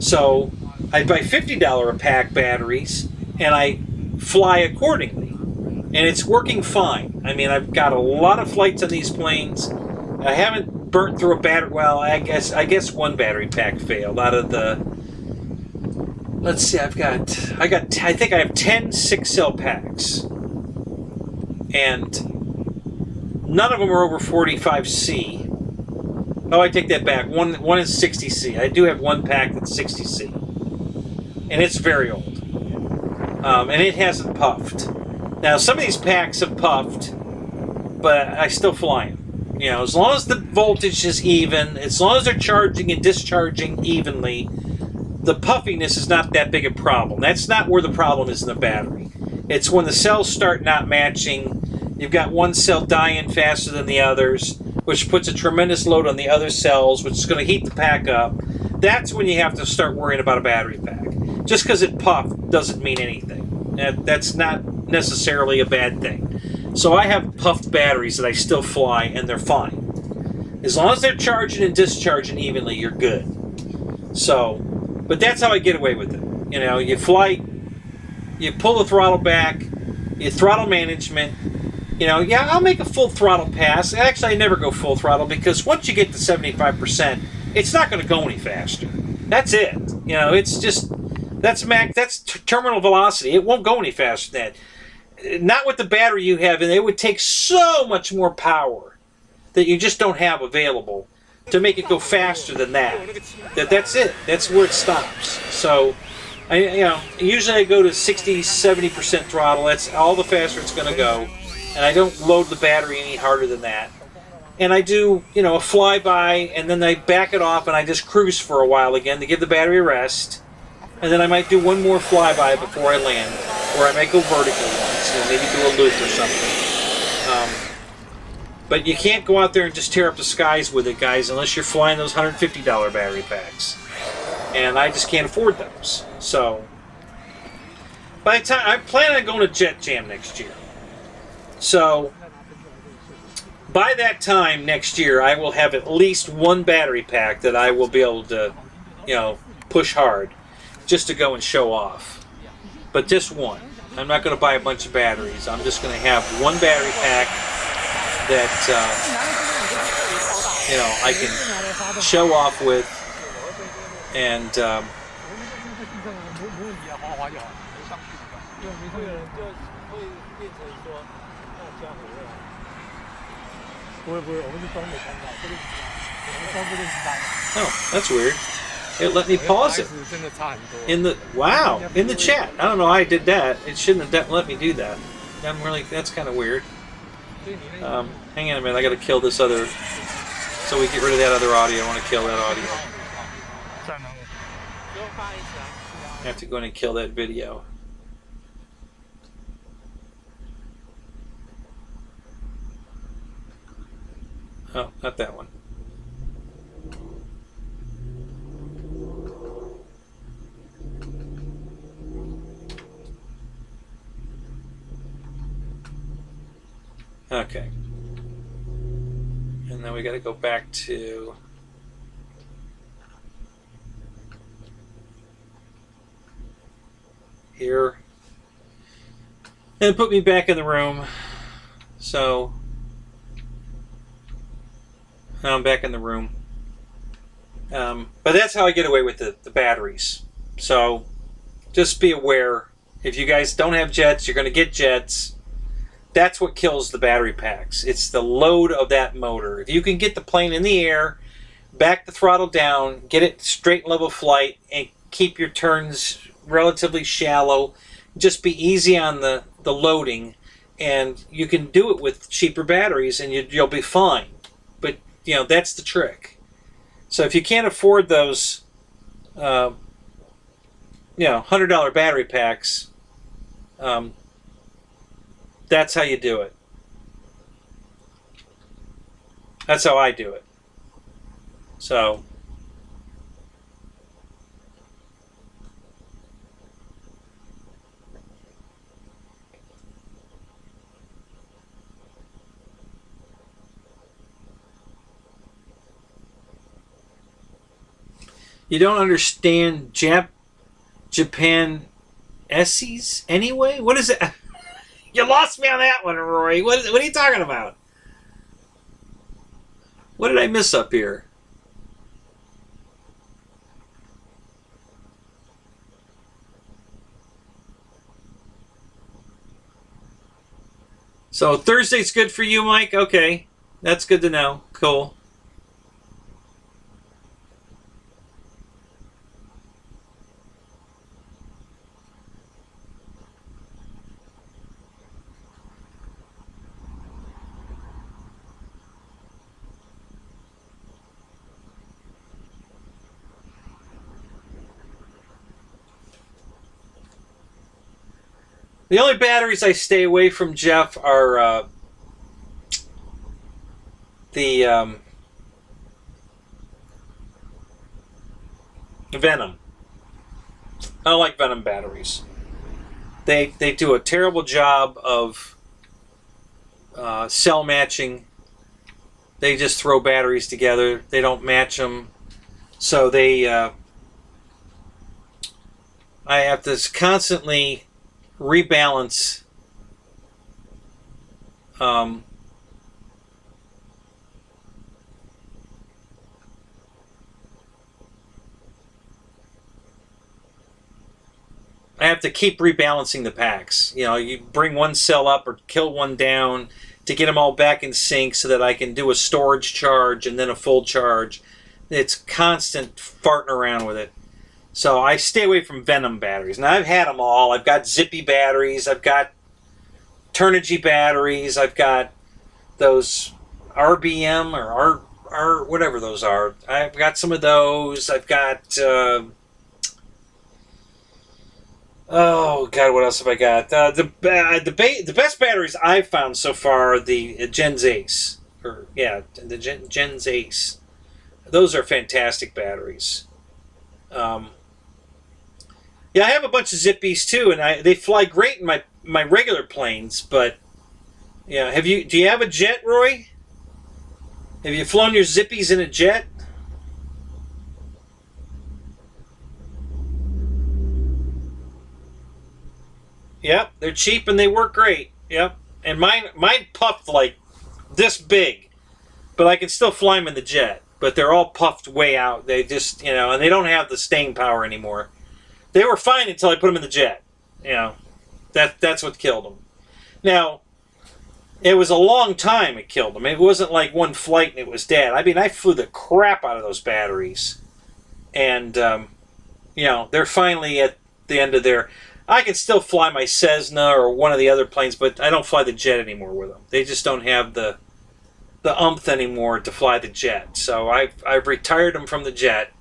So I buy $50 a pack batteries, and I fly accordingly. And it's working fine. I mean, I've got a lot of flights on these planes. I haven't burnt through a battery. Well, I guess one battery pack failed out of the... Let's see. I think I have 10 6-cell packs. And none of them are over 45C. Oh, I take that back. One is 60C. I do have one pack that's 60C. And it's very old. And it hasn't puffed. Now, some of these packs have puffed, but I still fly them. You know, as long as the voltage is even, as long as they're charging and discharging evenly, the puffiness is not that big a problem. That's not where the problem is in the battery. It's when the cells start not matching. You've got one cell dying faster than the others, which puts a tremendous load on the other cells, which is going to heat the pack up. That's when you have to start worrying about a battery pack. Just because it puffed doesn't mean anything. That's not necessarily a bad thing. So I have puffed batteries that I still fly, and they're fine. As long as they're charging and discharging evenly, you're good. So, but that's how I get away with it. You know, you fly... You pull the throttle back, you throttle management. You know, yeah, I'll make a full throttle pass. Actually, I never go full throttle because once you get to 75%, it's not going to go any faster. That's it. You know, it's just, that's terminal velocity. It won't go any faster than that. Not with the battery you have, and it would take so much more power that you just don't have available to make it go faster than that. That's it. That's where it stops. So... usually I go to 60-70% throttle. That's all the faster it's going to go. And I don't load the battery any harder than that. And I do, a flyby, and then I back it off, and I just cruise for a while again to give the battery a rest. And then I might do one more flyby before I land. Or I might go vertical once, and maybe do a loop or something. But you can't go out there and just tear up the skies with it, guys, unless you're flying those $150 battery packs. And I just can't afford those. So, by the time I plan on going to Jet Jam next year. So, by that time next year, I will have at least one battery pack that I will be able to, push hard, just to go and show off. But just one. I'm not going to buy a bunch of batteries. I'm just going to have one battery pack that, I can show off with. And oh, that's weird. It let me pause it. In the in the chat. I don't know how I did that. It shouldn't have let me do that. That's kind of weird. Hang on a minute. I got to kill this other. So we get rid of that other audio. I want to kill that audio. I have to go in and kill that video. Oh, not that one. Okay. And then we got to go back to here and put me back in the room. So now I'm back in the room. But that's how I get away with the batteries. So just be aware, if you guys don't have jets, you're going to get jets. That's what kills the battery packs. It's the load of that motor. If you can get the plane in the air, back the throttle down, get it straight level flight, and keep your turns relatively shallow, just be easy on the loading, and you can do it with cheaper batteries and you'll be fine. But that's the trick. So if you can't afford those $100 battery packs, that's how you do it. That's how I do it. So you don't understand Japan essays anyway? What is it? You lost me on that one, Rory. What are you talking about? What did I miss up here? So Thursday's good for you, Mike? Okay. That's good to know. Cool. The only batteries I stay away from, Jeff, are the Venom. I don't like Venom batteries. They do a terrible job of cell matching. They just throw batteries together. They don't match them. So I have to constantly rebalance I have to keep rebalancing the packs. You bring one cell up or kill one down to get them all back in sync so that I can do a storage charge and then a full charge. It's constant farting around with it. So I stay away from Venom batteries. Now I've had them all. I've got Zippy batteries. I've got Turnigy batteries. I've got those RBM or R whatever those are. I've got some of those. I've got oh God, what else have I got? The best batteries I've found so far are the Gens Ace, the Gens Ace. Those are fantastic batteries. Yeah, I have a bunch of Zippies too, and they fly great in my regular planes. But yeah, do you have a jet, Roy? Have you flown your Zippies in a jet? Yep, they're cheap and they work great. Yep, and mine puffed like this big, but I can still fly them in the jet. But they're all puffed way out. They just and they don't have the staying power anymore. They were fine until I put them in the jet. That's what killed them. Now, it was a long time it killed them. It wasn't like one flight and it was dead. I mean, I flew the crap out of those batteries. and they're finally at the end of their. I can still fly my Cessna or one of the other planes, but I don't fly the jet anymore with them. They just don't have the umph anymore to fly the jet. So I've retired them from the jet,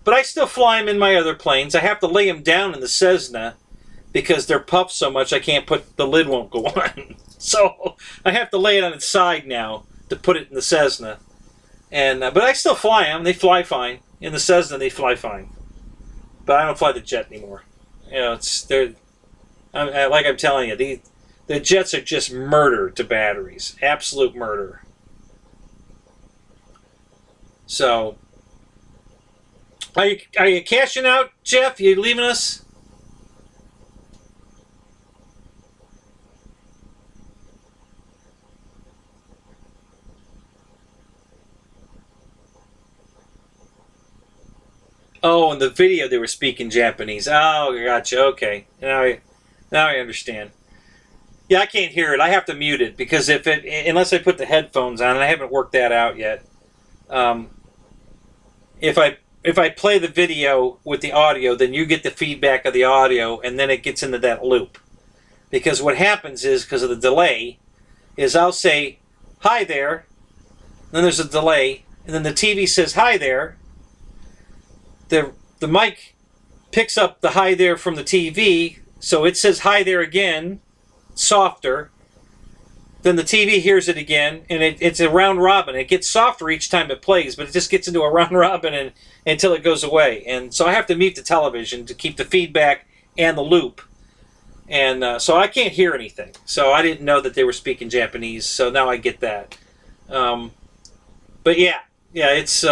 but I still fly them in my other planes. I have to lay them down in the Cessna because they're puffed so much I can't put the lid won't go on. So I have to lay it on its side now to put it in the Cessna. And but I still fly them. They fly fine. In the Cessna, they fly fine. But I don't fly the jet anymore. Like I'm telling you, the jets are just murder to batteries. Absolute murder. So, are you cashing out, Jeff? You leaving us? Oh, in the video they were speaking Japanese. Oh, gotcha. Okay, now I understand. Yeah, I can't hear it. I have to mute it because unless I put the headphones on, and I haven't worked that out yet. If I play the video with the audio, then you get the feedback of the audio, and then it gets into that loop. Because what happens is, because of the delay, is I'll say, "Hi there," then there's a delay, and then the TV says, "Hi there." The mic picks up the "hi there" from the TV, so it says "hi there" again, softer. Then the TV hears it again, and it's a round robin. It gets softer each time it plays, but it just gets into a round robin until it goes away. And so I have to mute the television to keep the feedback and the loop. And so I can't hear anything. So I didn't know that they were speaking Japanese, so now I get that. But yeah, it's...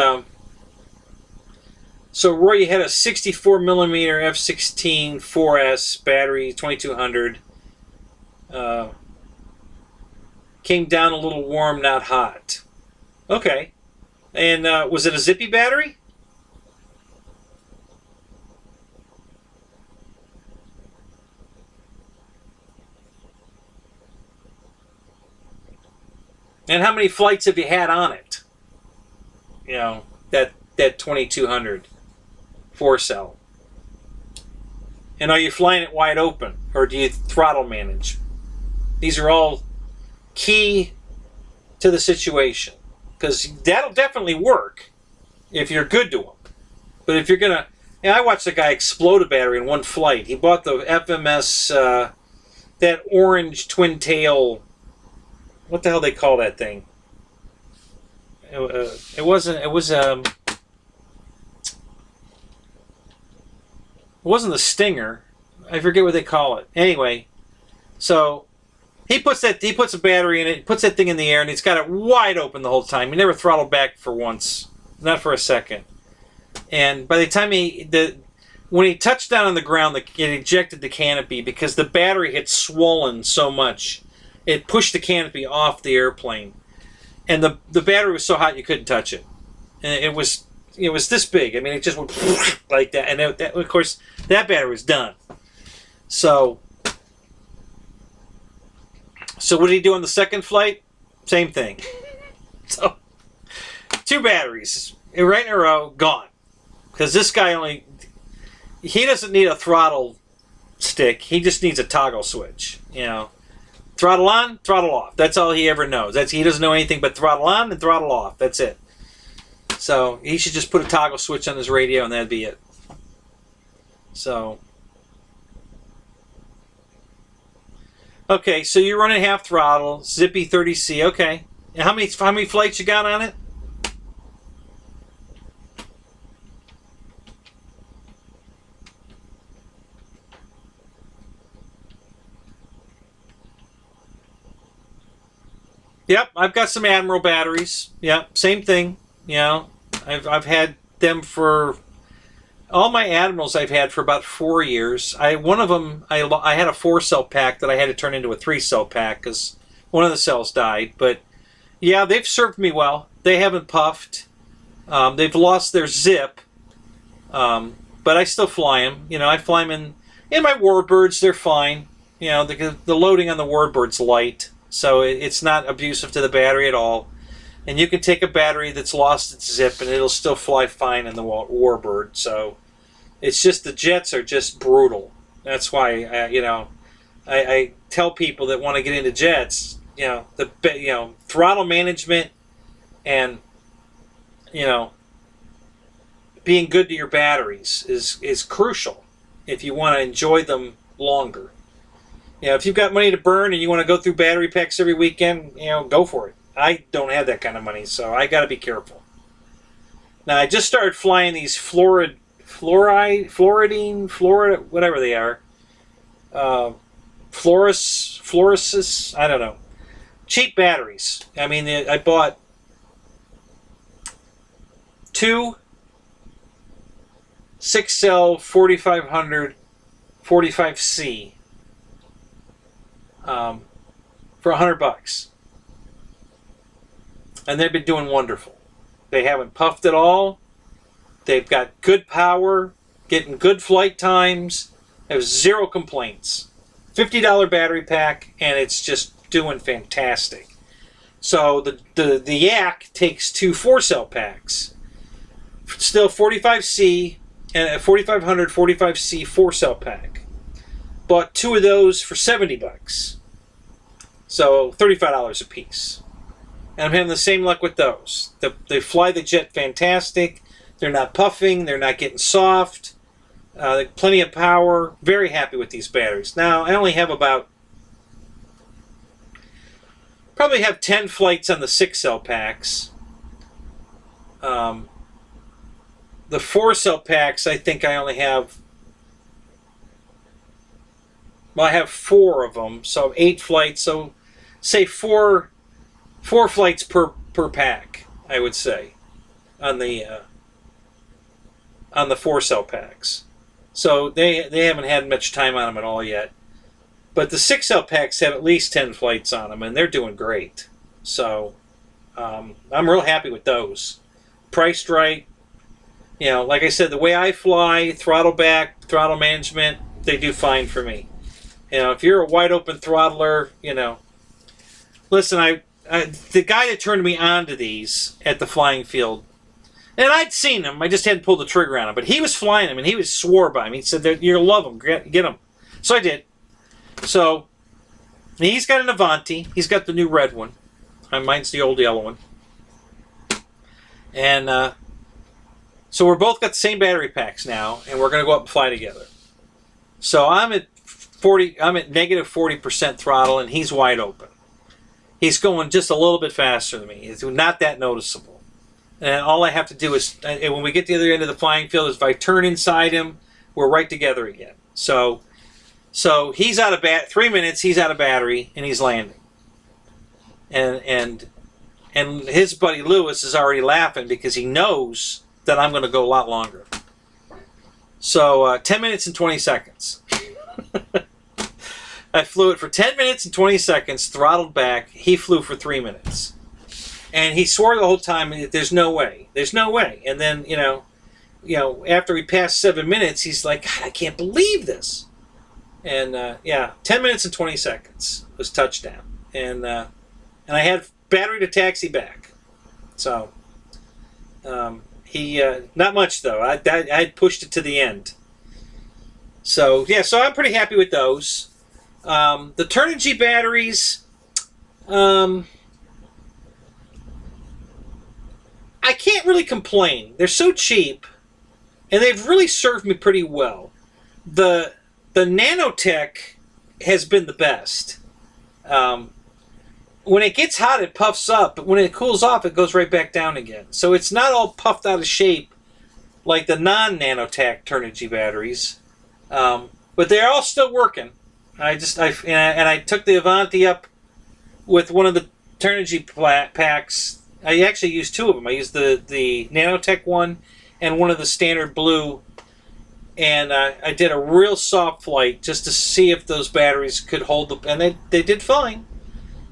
So Roy, you had a 64 millimeter F-16 4S battery, 2200. Came down a little warm, not hot. Okay. And was it a zippy battery? And how many flights have you had on it? That 2200 4-cell. And are you flying it wide open, or do you throttle manage? These are all key to the situation, because that'll definitely work if you're good to them. But if you're gonna, I watched a guy explode a battery in one flight. He bought the FMS, that orange twin tail. What the hell they call that thing? It wasn't the Stinger. I forget what they call it. Anyway, so he puts a battery in it, puts that thing in the air, and he's got it wide open the whole time. He never throttled back for once, not for a second. And by the time when he touched down on the ground, it ejected the canopy because the battery had swollen so much. It pushed the canopy off the airplane, and the battery was so hot you couldn't touch it. And it was this big. I mean, it just went like that, and of course that battery was done. So what did he do on the second flight? Same thing. So 2 batteries right in a row, gone. Because this guy he doesn't need a throttle stick. He just needs a toggle switch. Throttle on, throttle off. That's all he ever knows. He doesn't know anything but throttle on and throttle off. That's it. So he should just put a toggle switch on his radio, and that'd be it. So, okay, so you're running half throttle, zippy 30C. Okay, and how many flights you got on it? Yep, I've got some Admiral batteries. Yep, same thing. I've had them for all my Admirals. I've had for about 4 years. One of them I had a 4-cell pack that I had to turn into a 3-cell pack because one of the cells died. But yeah, they've served me well. They haven't puffed. They've lost their zip, but I still fly them. I fly them in my Warbirds. They're fine. The loading on the Warbird's light, so it's not abusive to the battery at all. And you can take a battery that's lost its zip and it'll still fly fine in the Warbird. So it's just the jets are just brutal. That's why I tell people that want to get into jets, throttle management and being good to your batteries is crucial if you want to enjoy them longer. If you've got money to burn and you want to go through battery packs every weekend, go for it. I don't have that kind of money, so I got to be careful. Now, I just started flying these Florida, whatever they are. Floruses, I don't know. Cheap batteries. I mean, I bought 2 6-cell 4500 45C for $100. And they've been doing wonderful. They haven't puffed at all. They've got good power, getting good flight times. I have 0 complaints. $50 battery pack, and it's just doing fantastic. So the Yak takes 2 4-cell packs. Still 45C and a 4500 45C 4-cell pack. Bought 2 of those for $70. So $35 a piece. And I'm having the same luck with those. They fly the jet fantastic. They're not puffing. They're not getting soft. Plenty of power. Very happy with these batteries. Now, I only have probably have 10 flights on the 6-cell packs. The 4-cell packs, I think I only have... Well, I have 4 of them, so 8 flights. So, say 4 flights per pack, I would say, on the 4-cell packs. So they haven't had much time on them at all yet. But the 6-cell packs have at least 10 flights on them, and they're doing great. So I'm real happy with those. Priced right. Like I said, the way I fly, throttle back, throttle management, they do fine for me. If you're a wide open throttler, listen, the guy that turned me on to these at the flying field, and I'd seen him, I just hadn't pulled the trigger on him, but he was flying them, and he swore by him. He said, "You're gonna love them, get them." So I did. So he's got an Avanti. He's got the new red one. Mine's the old yellow one. And so we're both got the same battery packs now, and we're gonna go up and fly together. So I'm at negative 40% throttle, and he's wide open. He's going just a little bit faster than me. It's not that noticeable. And all I have to do is, when we get to the other end of the flying field, is if I turn inside him, we're right together again. So he's out of 3 minutes, he's out of battery, and he's landing. And his buddy Lewis is already laughing because he knows that I'm going to go a lot longer. So 10 minutes and 20 seconds. I flew it for 10 minutes and 20 seconds, throttled back. He flew for 3 minutes. And he swore the whole time, there's no way. There's no way. And then, after he passed 7 minutes, he's like, God, I can't believe this. And, 10 minutes and 20 seconds was touchdown. And I had battery to taxi back. So, not much, though. I pushed it to the end. So, so I'm pretty happy with those. The Turnigy batteries, I can't really complain. They're so cheap, and they've really served me pretty well. The Nanotech has been the best. When it gets hot, it puffs up, but when it cools off, it goes right back down again. So it's not all puffed out of shape like the non-Nanotech Turnigy batteries, but they're all still working. I took the Avanti up with one of the Turnigy packs. I actually used 2 of them. I used the Nanotech one and one of the standard blue, and I did a real soft flight just to see if those batteries could hold the. And they did fine.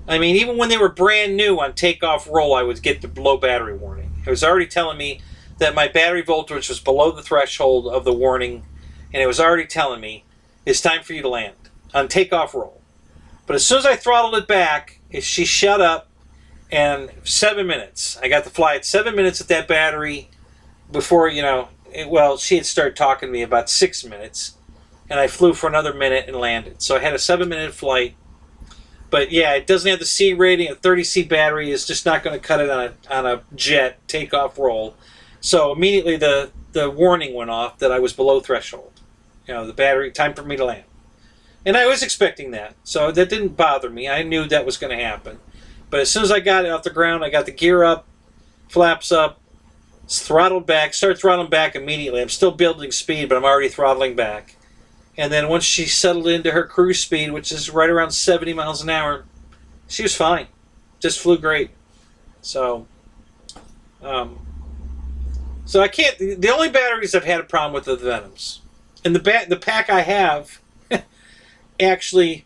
I mean, even when they were brand new on takeoff roll, I would get the low battery warning. It was already telling me that my battery voltage was below the threshold of the warning, and it was already telling me it's time for you to land on takeoff roll. But as soon as I throttled it back, she shut up, and 7 minutes. I got to fly at 7 minutes with that battery before, well, she had started talking to me about 6 minutes, and I flew for another minute and landed. So I had a 7-minute flight. But yeah, it doesn't have the C rating. A 30C battery is just not going to cut it on a jet takeoff roll. So immediately the warning went off that I was below threshold. The battery, time for me to land. And I was expecting that. So that didn't bother me. I knew that was going to happen. But as soon as I got it off the ground, I got the gear up, flaps up, throttled back, start throttling back immediately. I'm still building speed, but I'm already throttling back. And then once she settled into her cruise speed, which is right around 70 miles an hour, she was fine. Just flew great. So I can't. The only batteries I've had a problem with are the Venoms, and the pack I have actually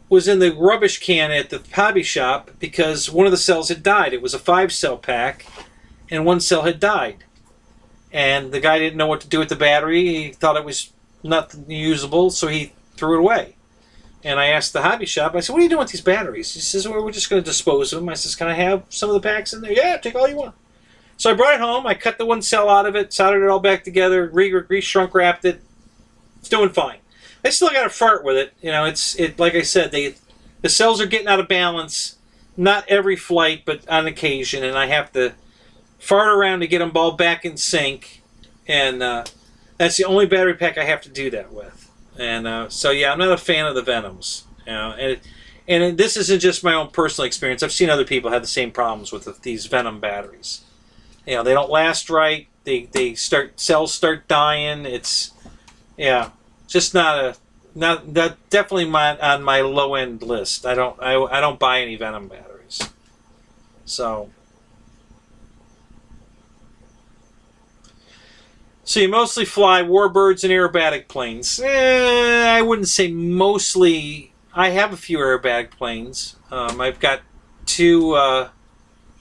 was in the rubbish can at the hobby shop because one of the cells had died. It was a 5-cell pack, and one cell had died, and the guy didn't know what to do with the battery. He thought it was not usable, so he threw it away. And I asked the hobby shop, I said, what are you doing with these batteries? He says, well, we're just going to dispose of them. I says, can I have some of the packs in there? Yeah, take all you want. So I brought it home. I cut the one cell out of it, soldered it all back together, re-shrunk wrapped it. It's doing fine. I still got to fart with it. It like I said, the cells are getting out of balance. Not every flight, but on occasion, and I have to fart around to get them all back in sync. And that's the only battery pack I have to do that with. And so yeah, I'm not a fan of the Venoms. And this isn't just my own personal experience. I've seen other people have the same problems with these Venom batteries. They don't last right. Cells start dying. It's just not definitely on my low end list. I don't buy any Venom batteries. So you mostly fly warbirds and aerobatic planes. I wouldn't say mostly. I have a few aerobatic planes. I've got 2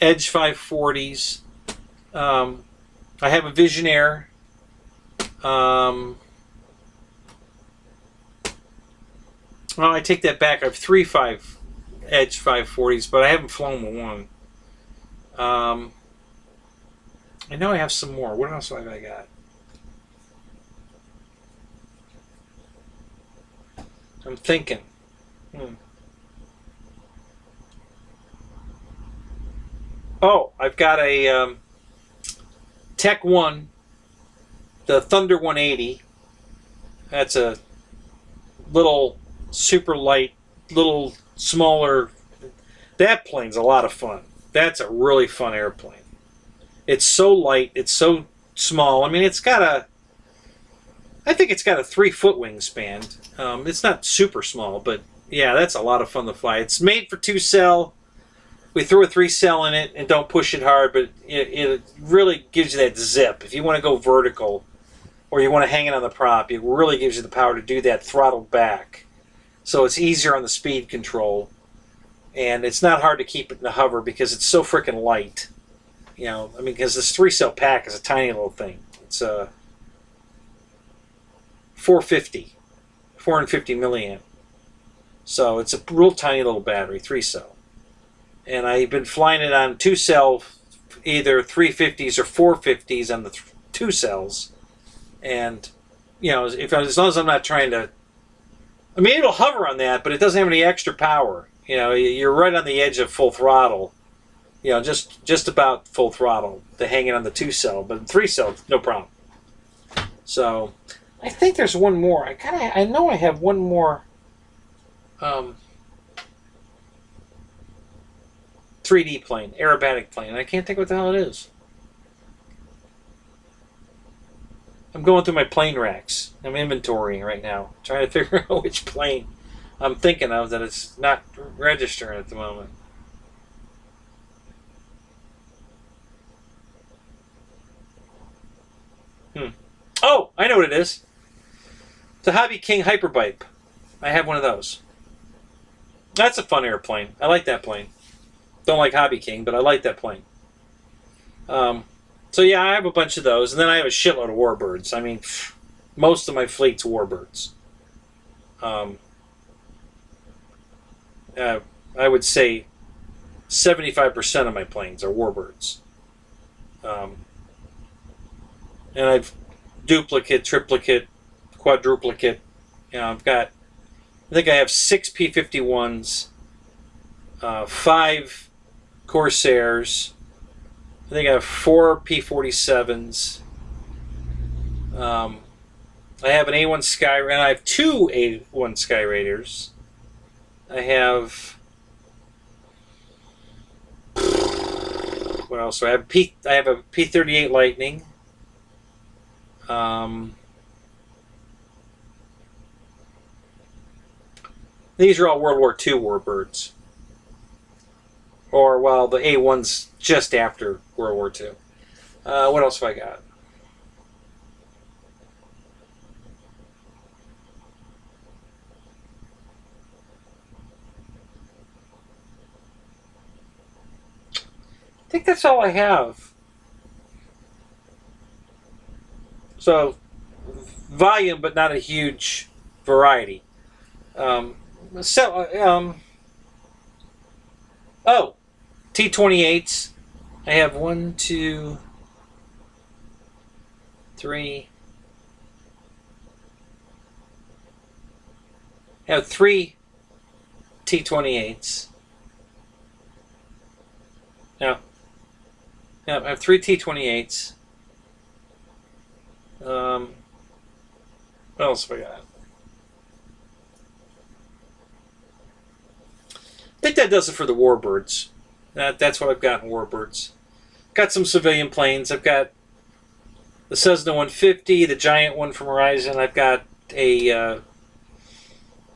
Edge 540s. I have a Visionaire. Well, I take that back. I have 3 Edge 540s, but I haven't flown one. I know I have some more. What else have I got? I'm thinking. Oh, I've got a Tech 1, the Thunder 180. That's a little super light, little smaller. That plane's a lot of fun. That's a really fun airplane. It's so light. It's so small. I mean, I think it's got a 3-foot wingspan. It's not super small, but yeah, that's a lot of fun to fly. It's made for 2-cell. We threw a 3-cell in it and don't push it hard, but it really gives you that zip. If you want to go vertical or you want to hang it on the prop, it really gives you the power to do that throttled back. So it's easier on the speed control. And it's not hard to keep it in the hover because it's so freaking light. Because this 3-cell pack is a tiny little thing. It's a 450 milliamp. So it's a real tiny little battery, 3-cell. And I've been flying it on 2-cell, either 350s or 450s on the 2 cells. And, as long as I'm not trying to... it'll hover on that, but it doesn't have any extra power. You're right on the edge of full throttle. Just about full throttle to hang it on the 2-cell. But 3-cell, no problem. So, I think there's one more. I know I have one more 3D plane, aerobatic plane. I can't think what the hell it is. I'm going through my plane racks. I'm inventorying right now, trying to figure out which plane I'm thinking of that it's not registering at the moment. Oh, I know what it is. The Hobby King Hyperbipe. I have one of those. That's a fun airplane. I like that plane. Don't like Hobby King, but I like that plane. So yeah, I have a bunch of those, and then I have a shitload of warbirds. Most of my fleet's warbirds. I would say 75% of my planes are warbirds. And I've duplicate, triplicate, quadruplicate. I've got, I think I have 6 P-51s, 5 Corsairs. I think I have 4 P-47s. I have an A-1 Sky, and I have 2 A-1 Sky Raiders. I have, what else? So I have a P-38 Lightning. These are all World War II warbirds. Or, well, the A-1's just after World War II. What else have I got? I think that's all I have. So, volume, but not a huge variety. Oh, T-28s. I have 1, 2, 3. I have 3 T-28s. Now, I have 3 T-28s. What else have I got? I think that does it for the warbirds. That's what I've got in warbirds. Got some civilian planes. I've got the Cessna 150, the giant one from Horizon. I've got a de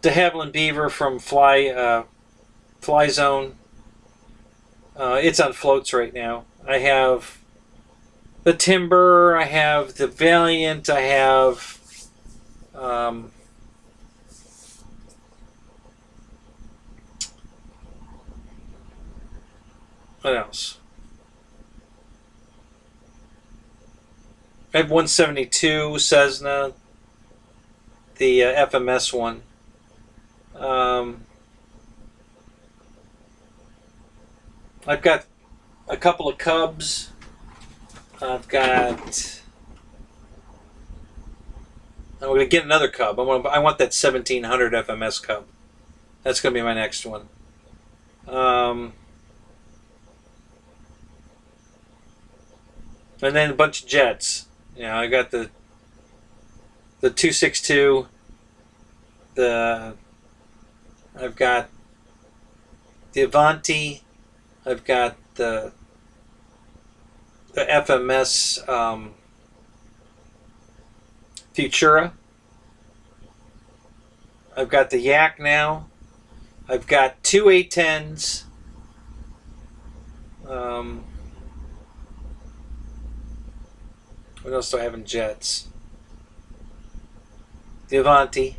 Havilland Beaver from Fly Zone. It's on floats right now. I have the Timber. I have the Valiant. I have what else? I have 172 Cessna, the FMS one. I've got a couple of Cubs. I've got. I'm going to get another Cub. I want that 1700 FMS Cub. That's going to be my next one. And then a bunch of jets. I got the 262. I've got the Avanti. I've got the FMS Futura. I've got the Yak now. I've got 2 A-10s. What else do I have in jets? The Avanti.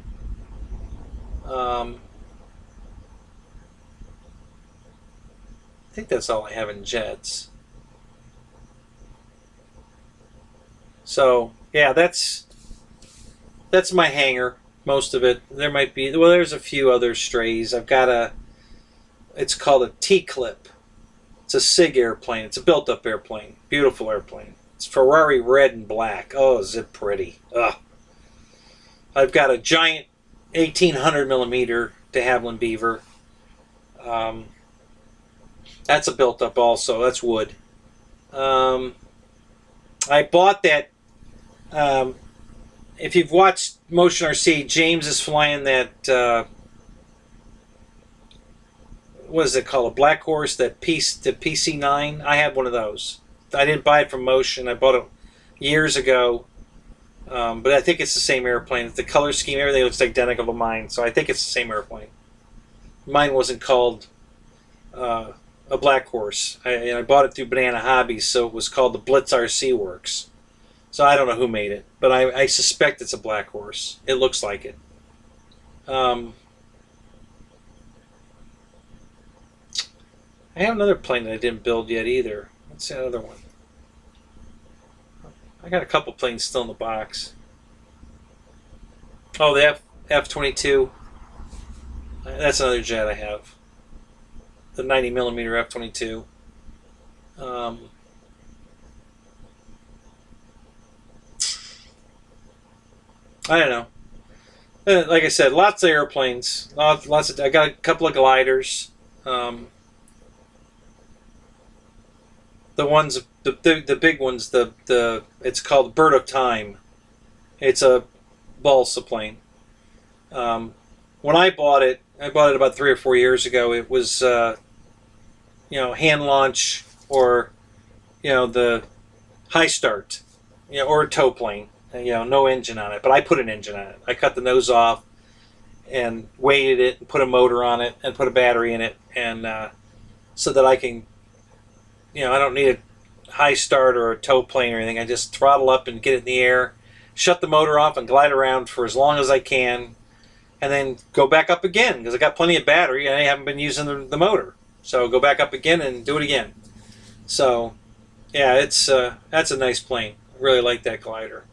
I think that's all I have in jets. So yeah, that's my hangar. Most of it. There might be, well, there's a few other strays. I've got it's called a T-Clip. It's a SIG airplane. It's a built-up airplane. Beautiful airplane. It's Ferrari red and black. Oh, is it pretty. Ugh. I've got a giant 1800 millimeter de Havilland Beaver. That's a built-up also. That's wood. I bought that. If you've watched Motion RC, James is flying that. What is it called? A Black Horse? The PC-9. I have one of those. I didn't buy it from Motion. I bought it years ago. But I think it's the same airplane. The color scheme, everything looks identical to mine. So I think it's the same airplane. Mine wasn't called a Black Horse. I bought it through Banana Hobbies, so it was called the Blitz RC Works. So I don't know who made it, but I suspect it's a Black Horse. It looks like it. I have another plane that I didn't build yet either. What's that other one? I got a couple planes still in the box. Oh, the F-22. That's another jet I have. the 90 millimeter F-22. I don't know. Like I said, lots of airplanes. Lots of. I got a couple of gliders. The ones, the big ones. It's called Bird of Time. It's a balsa plane. When I bought it about 3 or 4 years ago. It was hand launch or the high start, or a tow plane. No engine on it, but I put an engine on it. I cut the nose off and weighted it and put a motor on it and put a battery in it, and so that I can, I don't need a high start or a tow plane or anything. I just throttle up and get it in the air, shut the motor off and glide around for as long as I can, and then go back up again because I got plenty of battery and I haven't been using the motor. So go back up again and do it again. So yeah, it's that's a nice plane. I really like that glider.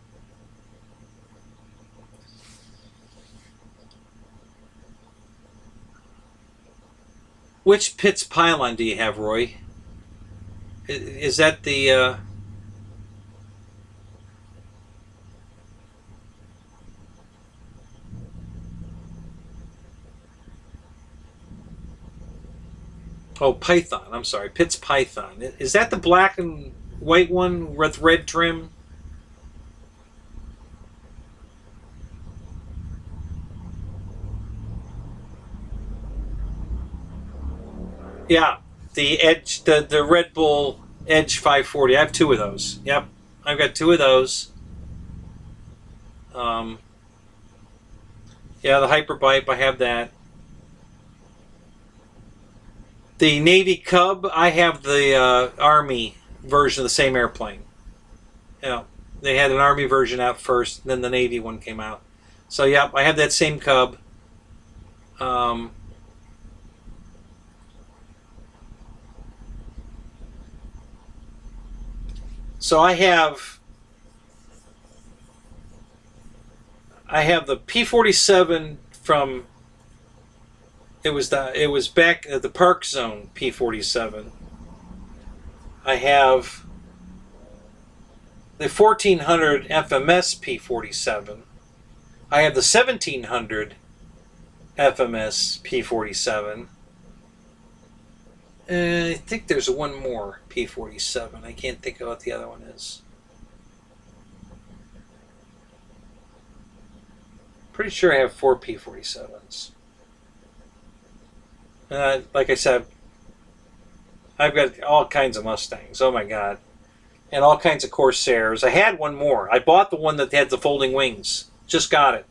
Which Pitts pylon do you have, Roy? Is that the... Oh, Python. I'm sorry. Pitts Python. Is that the black and white one with red trim? Yeah, the Edge, the Red Bull Edge 540. I have 2 of those. Yep, I've got 2 of those. Yeah, the Hyperbipe, I have that. The Navy Cub, I have the Army version of the same airplane. They had an Army version out first, then the Navy one came out. So, yep, I have that same Cub. So I have the P-47 from it was back at the Park Zone P-47. I have the 1400 FMS P-47. I have the 1700 FMS P-47. I think there's one more P-47. I can't think of what the other one is. Pretty sure I have 4 P-47s. Like I said, I've got all kinds of Mustangs. Oh my God. And all kinds of Corsairs. I had one more. I bought the one that had the folding wings. Just got it.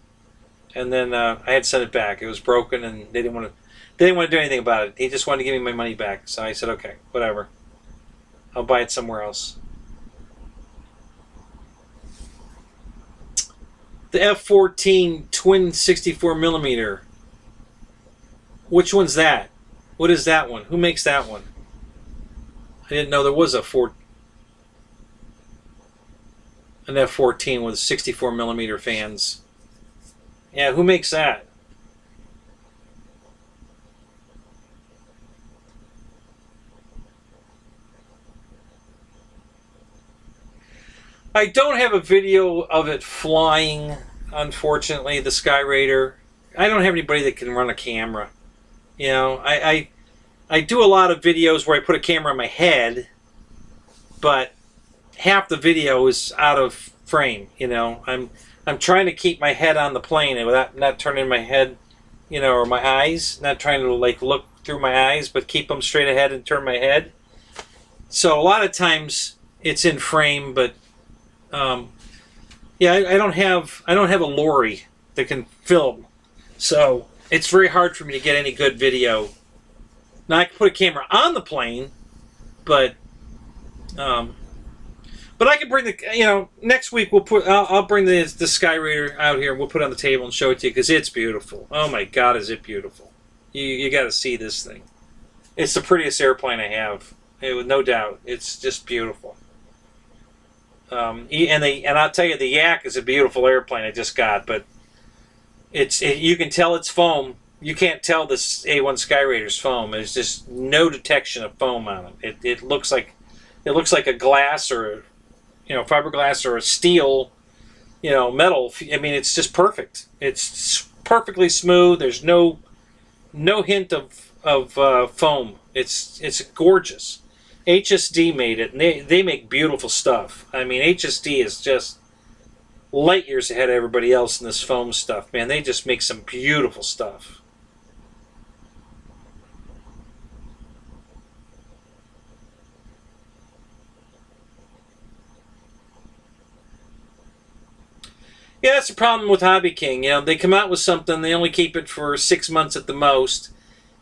And then I had to send it back. It was broken and they didn't want to do anything about it. He just wanted to give me my money back. So I said, okay, whatever. I'll buy it somewhere else. The F-14 twin 64 millimeter. Which one's that? What is that one? Who makes that one? I didn't know there was an F-14 with 64 millimeter fans. Yeah, who makes that? I don't have a video of it flying, unfortunately, the Sky Raider. I don't have anybody that can run a camera. I do a lot of videos where I put a camera on my head, but half the video is out of frame. I'm trying to keep my head on the plane and without not turning my head, or my eyes, not trying to look through my eyes, but keep them straight ahead and turn my head. So a lot of times it's in frame, but yeah, I don't have a lorry that can film, so it's very hard for me to get any good video. Now I can put a camera on the plane, but I can bring the next week I'll bring the Sky Raider out here and we'll put it on the table and show it to you because it's beautiful. Oh my God, is it beautiful! You got to see this thing. It's the prettiest airplane I have, no doubt. It's just beautiful. And I'll tell you, the Yak is a beautiful airplane I just got, but you can tell it's foam you can't tell this A1 Skyraider's foam. There's just no detection of foam on it. It looks like a glass or fiberglass or a steel, metal. I mean, it's just perfect. It's perfectly smooth. There's no hint of foam. It's gorgeous. HSD made it, and they make beautiful stuff. I mean, HSD is just light years ahead of everybody else in this foam stuff, man. They just make some beautiful stuff. Yeah, that's the problem with Hobby King. They come out with something, they only keep it for 6 months at the most,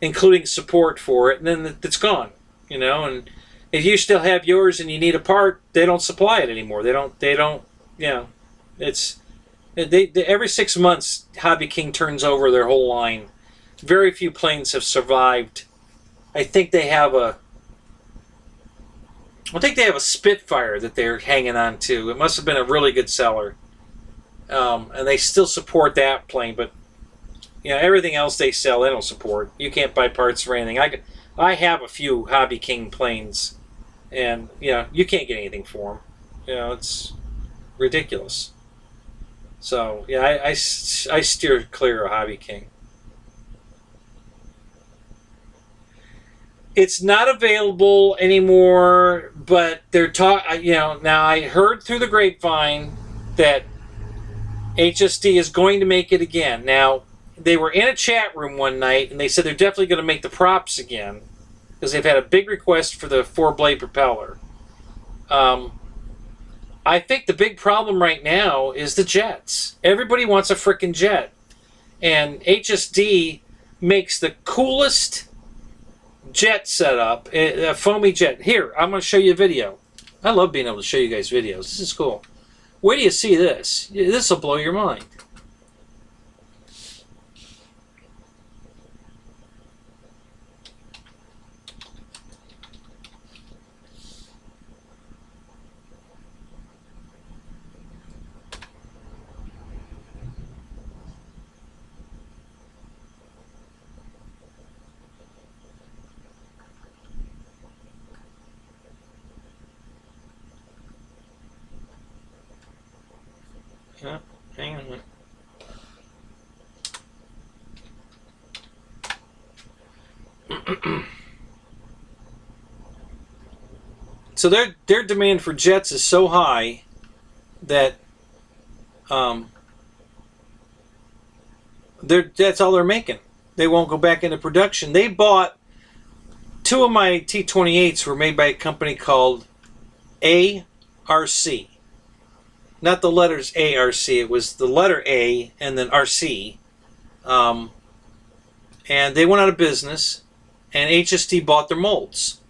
including support for it, and then it's gone. And if you still have yours and you need a part, they don't supply it anymore. They don't. It's every 6 months, Hobby King turns over their whole line. Very few planes have survived. I think they have a Spitfire that they're hanging on to. It must have been a really good seller. And they still support that plane, but everything else they sell, they don't support. You can't buy parts for anything. I have a few Hobby King planes, and you can't get anything for them. It's ridiculous. So yeah, I steer clear of Hobby King. It's not available anymore, but they're now I heard through the grapevine that HSD is going to make it again. Now, they were in a chat room one night, and they said they're definitely going to make the props again, because they've had a big request for the 4-blade propeller. I think the big problem right now is the jets. Everybody wants a frickin' jet. And HSD makes the coolest jet setup, a foamy jet. Here, I'm going to show you a video. I love being able to show you guys videos. This is cool. Wait till you see this. This will blow your mind. Hang on a minute. So their demand for jets is so high that that's all they're making. They won't go back into production. They bought 2 of my T-28s were made by a company called ARC. Not the letters ARC, it was the letter A and then RC. And they went out of business, and HSD bought their molds.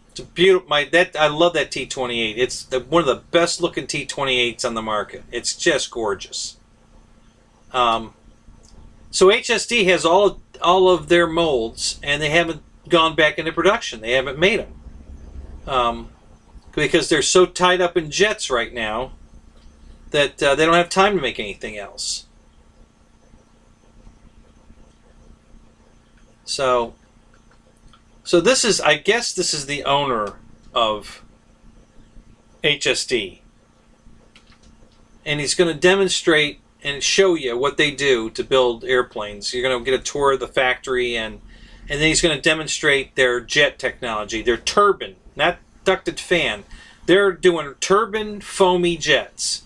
It's a beautiful. I love that T-28. It's one of the best looking T-28s on the market. It's just gorgeous. So HSD has all of their molds, and they haven't gone back into production. They haven't made them because they're so tied up in jets right now that they don't have time to make anything else. So this is, I guess this is the owner of HSD. And he's going to demonstrate and show you what they do to build airplanes. You're going to get a tour of the factory, and then he's going to demonstrate their jet technology, their turbine, not ducted fan. They're doing turbine foamy jets.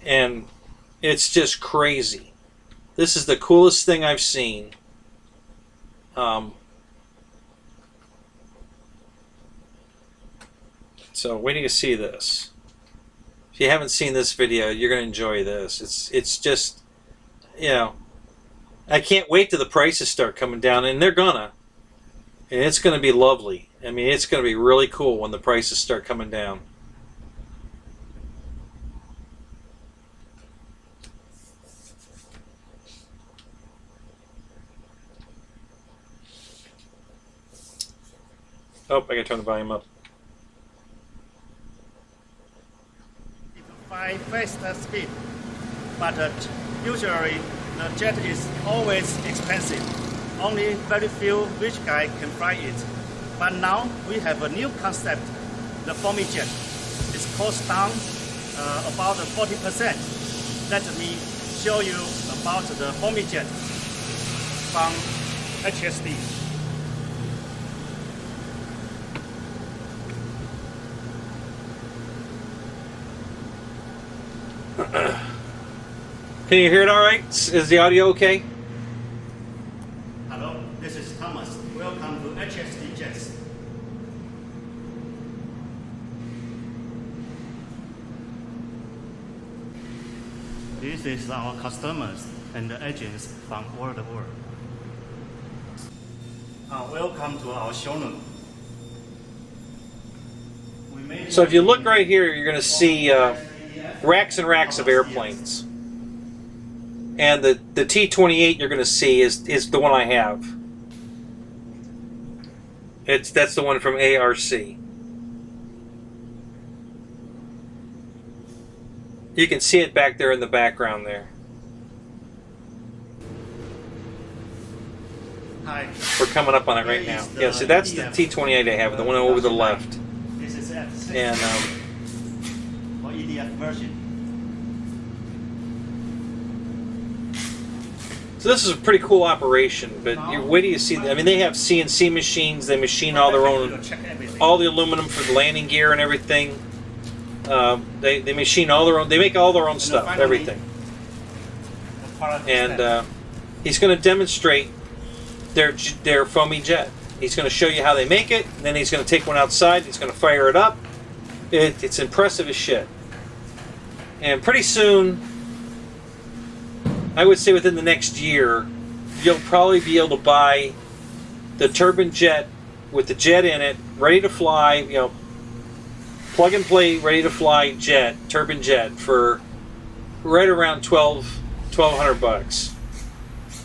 And it's just crazy. This is the coolest thing I've seen. So wait till you see this. If you haven't seen this video, you're going to enjoy this. It's just, I can't wait till the prices start coming down, and they're gonna. And it's going to be lovely. I mean, it's going to be really cool when the prices start coming down. Oh, I gotta turn the volume up. Five faster speed, but usually the jet is always expensive. only very few rich guys can fly it. But now we have a new concept, the foamy jet. It's cost down about 40%. Let me show you about the foamy jet from HSD. Can you hear it all right? Is the audio okay? Hello, this is Thomas. Welcome to HSD Jets. This is our customers and the agents from all the world. Welcome to our showroom. So if you look right here, you're going to see racks and racks of airplanes. And the T-28 you're going to see is the one I have. That's the one from ARC. You can see it back there in the background there. Hi. We're coming up on it right now. Yeah, see that's the T-28 I have, the one over the left. This is F6 And or EDF version. so this is a pretty cool operation, but wait till you see. I mean, they have CNC machines. They machine all their own, all the aluminum for the landing gear and everything. They machine all their own. They make all their own stuff, everything. And he's going to demonstrate their foamy jet. He's going to show you how they make it. And then he's going to take one outside. He's going to fire it up. It's impressive as shit. And pretty soon, I would say within the next year, you'll probably be able to buy the turbine jet with the jet in it, ready to fly, you know, plug and play, ready to fly jet, turbine jet for right around $1,200.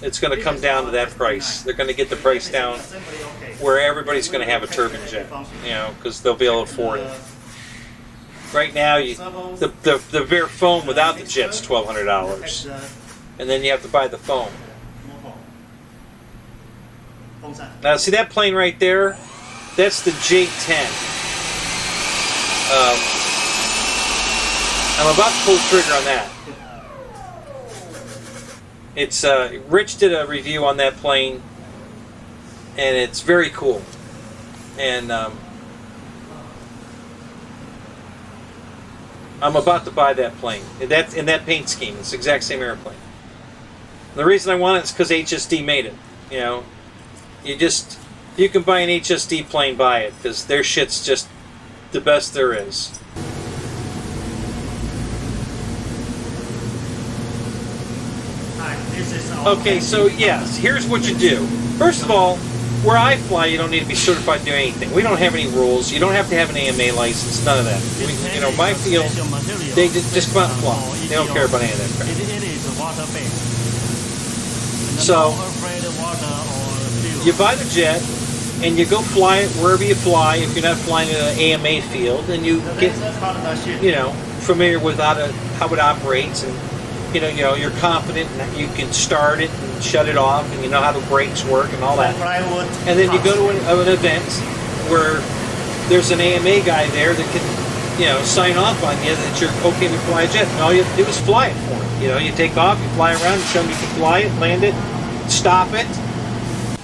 It's going to come down to that price. They're going to get the price down where everybody's going to have a turbine jet, you know, because they'll be able to afford it. Right now, the bare foam without the jet's $1,200, and then you have to buy the foam. Now, see that plane right there? That's the J-10. I'm about to pull the trigger on that. It's Rich did a review on that plane, and it's very cool. And I'm about to buy that plane. That's in that paint scheme. It's the exact same airplane. The reason I want it is because HSD made it. You know, you can buy an HSD plane, buy it, because their shit's just the best there is. Okay, so yes, here's what you do. First of all, where I fly, you don't need to be certified to do anything. We don't have any rules. You don't have to have an AMA license. None of that. You know, my field, they just come out and fly. They don't care about any of that crap. It is water-based. So you buy the jet and you go fly it wherever you fly. If you're not flying in an AMA field, and you get, you know, familiar with how it operates, and you know you're confident and you can start it and shut it off, and you know how the brakes work and all that. And then you go to an event where there's an AMA guy there that can, you know, sign off on you that you're okay to fly a jet. And all you have to do is fly it for him. You know, you take off, you fly around, you show them you can fly it, land it, stop it,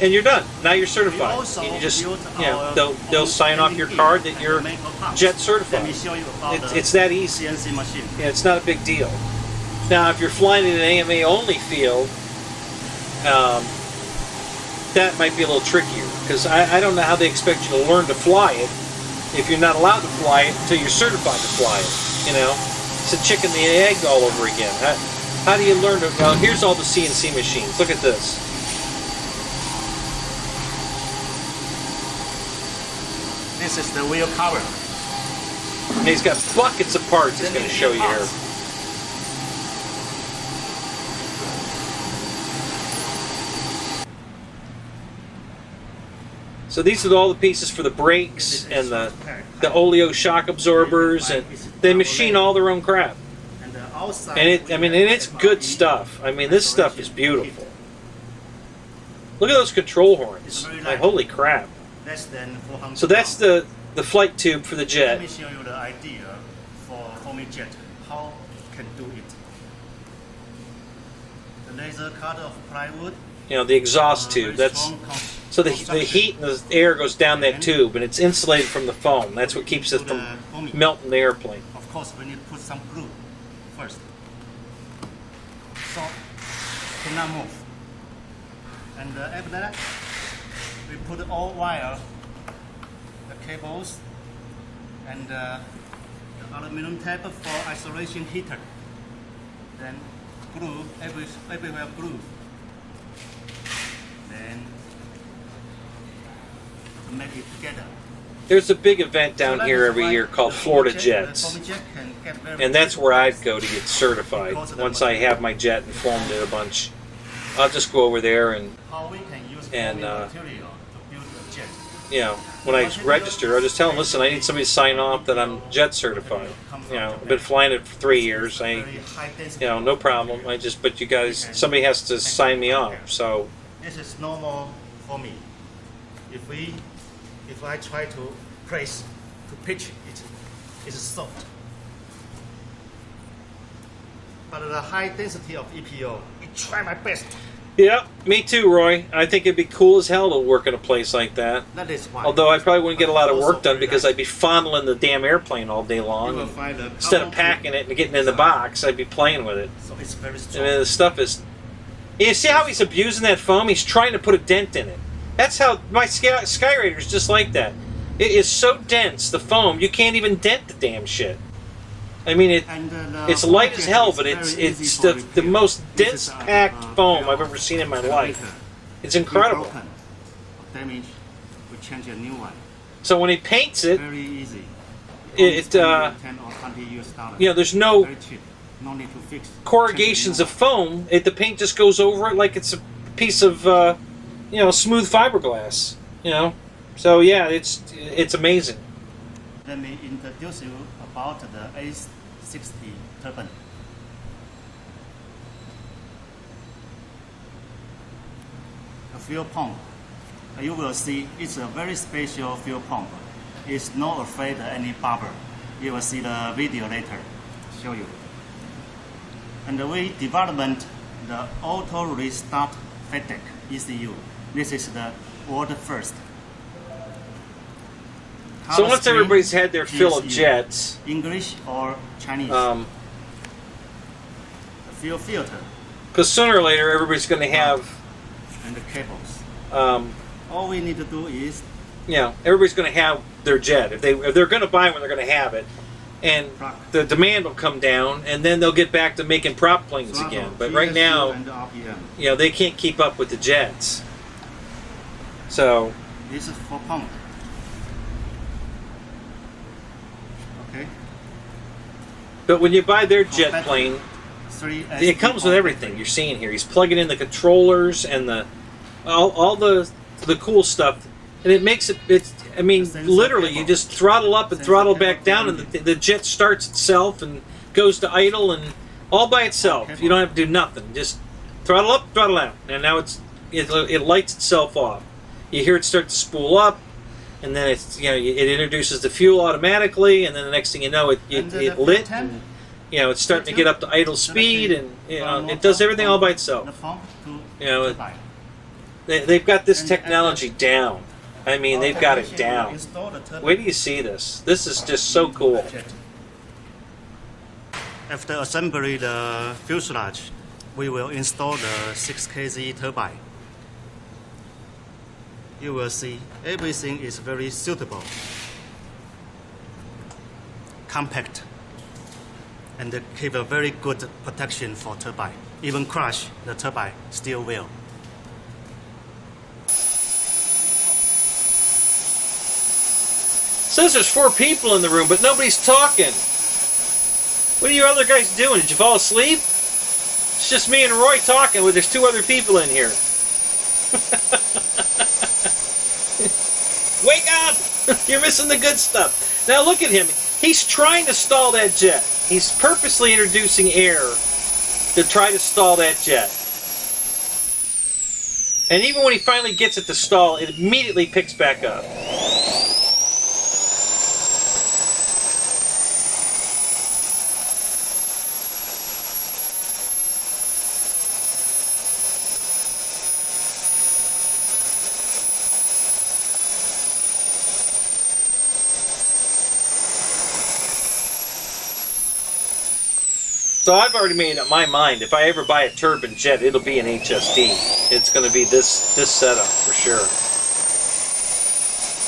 and you're done. Now you're certified. And you just, you know, they'll sign off your card that you're jet certified. It's that easy. Yeah, it's not a big deal. Now, if you're flying in an AMA only field, that might be a little trickier, because I don't know how they expect you to learn to fly it if you're not allowed to fly it until you're certified to fly it. You know, it's a chicken and the egg all over again. How do you learn to? Well, here's all the CNC machines. Look at this. This is the wheel cover. And he's got buckets of parts he's going to show you here. So these are all the pieces for the brakes and the oleo shock absorbers, and they machine all their own crap. And it's good stuff. I mean, this stuff is beautiful. Look at those control horns. It's very Like, light. holy crap. Less than 400 So that's pounds. the flight tube for the Let jet. me show you the idea for foamy jet, how can do it. The laser cutter of plywood. You know, the exhaust very tube. That's strong so the construction. heat and the air goes down that tube, and it's insulated from the foam. That's what keeps it To from the foamy. melting the airplane. Of course, we need to put some glue first. So, cannot move. And after that, we put all wire, the cables, and the aluminum tape for isolation heater. Then glue, everywhere glue. Then to make it together. There's a big event down So that here is every why year called the Florida foamy jet- Jets. the foamy jet can get very And that's cheap. where I'd go to get certified. Because of the Once I material. have my jet and formed it a bunch, I'll just go over there and, How we can use and, foamy material to build a jet. you know, when I register, I'll just tell them, listen, I need somebody to sign off that I'm jet certified. You know, I've been flying it for 3 years. Very high density. You know, no problem. But you guys, somebody has to sign me off. So, This is normal for me. If I try to press, to pitch it, it's soft. But the high density of EPO, I try my best. yeah, me too, Roy. I think it'd be cool as hell to work in a place like that. That is why. Although I probably wouldn't get a lot of work done Also because very I'd be fondling the damn airplane all day you will long. find the Instead of carbon packing it and getting in the box, I'd be playing with it. So it's very I strong. mean, the stuff is. You see how he's abusing that foam? He's trying to put a dent in it. That's how my Skyraider is just like that. It is so dense, the foam, you can't even dent the damn shit. I mean, And, it's light as hell, but it's the most dense packed foam I've ever seen in my life. It's incredible. Broken or damaged, we change a new one. So when he paints it, Very easy. it 10 or 20 US dollars. you know, there's no Very cheap. No need to fix. corrugations Change of foam. The paint just goes over it like it's a piece of you know, smooth fiberglass. You know, so yeah, it's amazing. Let me introduce you about the A60 turbine. A fuel pump. You will see it's a very special fuel pump. It's not afraid of any bubble. You will see the video later. Show you. And we developed the auto restart FETEC ECU. This is the world first. So Color once screen, everybody's had their fill of PSU. jets, English or Chinese. because Fuel filter sooner or later everybody's going to have, and the cables. you All we need to do is know, everybody's going to have their jet. If they're going to buy one, they're going to have it, and the demand will come down, and then they'll get back to making prop planes throttle, again. But right PSU now, and RPM. you know, they can't keep up with the jets. So This is for pump. Okay. but when you buy their jet plane, 3 it comes with everything you're seeing here. He's plugging in the controllers and all the cool stuff, and it makes it. I mean, literally, you just throttle up and throttle back down, and the jet starts itself and goes to idle and all by itself. You don't have to do nothing. Just throttle up, throttle out, and now it lights itself off. You hear it start to spool up, and then it introduces the fuel automatically, and then the next thing you know, it lit. And, you know, it's starting to get up to idle speed, and you know, it does everything all by itself. The pump to You know, turbine. they've got this technology down. I mean, they've got it down. Install the turbine. Wait till you see this. This is just so cool. After assembly the fuselage, we will install the 6 kg turbine. You will see everything is very suitable, compact, and keep a very good protection for turbine. Even crash, the turbine still will. Says there's 4 people in the room, but nobody's talking. What are you other guys doing? Did you fall asleep? It's just me and Roy talking. Well, there's 2 other people in here. Wake up! You're missing the good stuff. Now look at him. He's trying to stall that jet. He's purposely introducing air to try to stall that jet. And even when he finally gets it to stall, it immediately picks back up. So I've already made up my mind. If I ever buy a turbine jet, it'll be an HSD. It's going to be this setup for sure.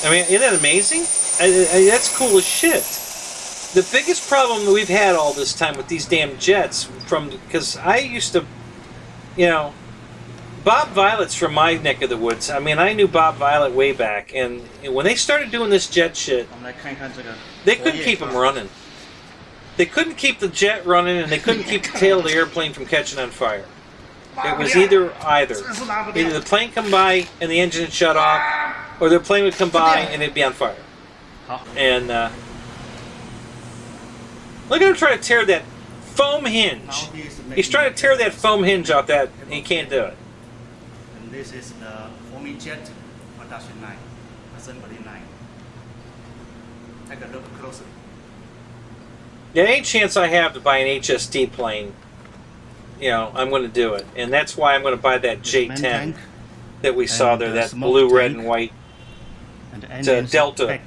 I mean, isn't that amazing? That's cool as shit. The biggest problem that we've had all this time with these damn jets, because I used to, you know, Bob Violet's from my neck of the woods. I mean, I knew Bob Violet way back, and when they started doing this jet shit, they couldn't keep them running. They couldn't keep the jet running, and they couldn't keep the tail of the airplane from catching on fire. It was either. Either the plane come by and the engine would shut off, or the plane would come by and it'd be on fire. And look at him trying to tear that foam hinge. He's trying to tear that foam hinge off that, and he can't do it. And this is the foamy jet production line, assembly line. Take a look closer. Yeah, any chance I have to buy an HSD plane, you know, I'm going to do it. And that's why I'm going to buy that J10 that we saw there, that blue, red, and white Delta.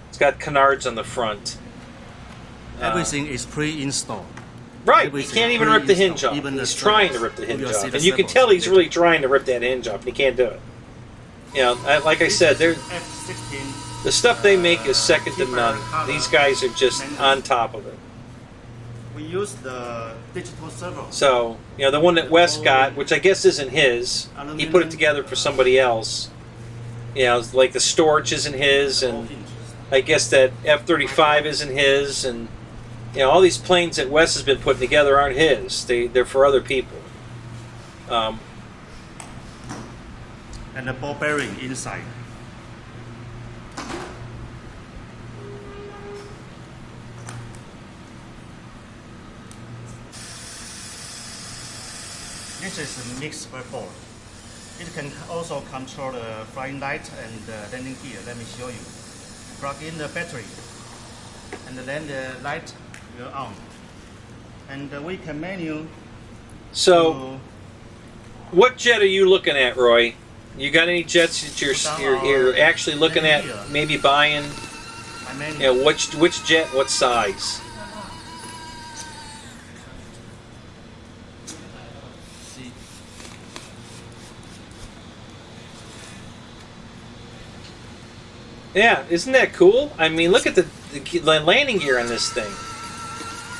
It's got canards on the front. Everything is pre-installed. Right, he can't even rip the hinge off. He's trying to rip the hinge off. And you can tell he's really trying to rip that hinge off, and he can't do it. You know, like I said, the stuff they make is second to none. These guys are just on top of it. We use the digital servo. So, you know, the one that Wes got, which I guess isn't his, he put it together for somebody else. You know, like the storage isn't his, and I guess that F-35 isn't his, and you know, all these planes that Wes has been putting together aren't his. They're for other people. And the ball bearing inside. This is a mixed board. It can also control the flying light and the landing gear. Let me show you. Plug in the battery, and then the light will on. And we can menu. So, what jet are you looking at, Roy? You got any jets that you're actually looking at, maybe buying? You know, which jet, what size? Yeah, isn't that cool? I mean, look at the landing gear on this thing.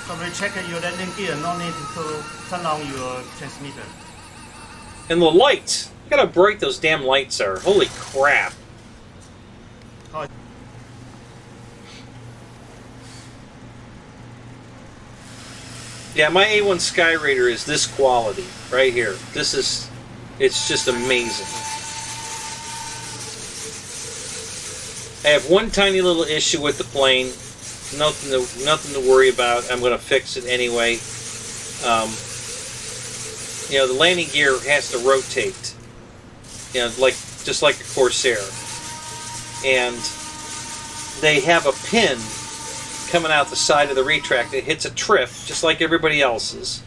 So we check your landing gear, no need to turn on your transmitter. And the lights. Look at how bright those damn lights are. Holy crap. Yeah, my A1 Skyraider is this quality right here. It's just amazing. I have one tiny little issue with the plane. Nothing to worry about. I'm going to fix it anyway. You know, the landing gear has to rotate. You know, just like a Corsair. And they have a pin coming out the side of the retract. It hits a trip, just like everybody else's.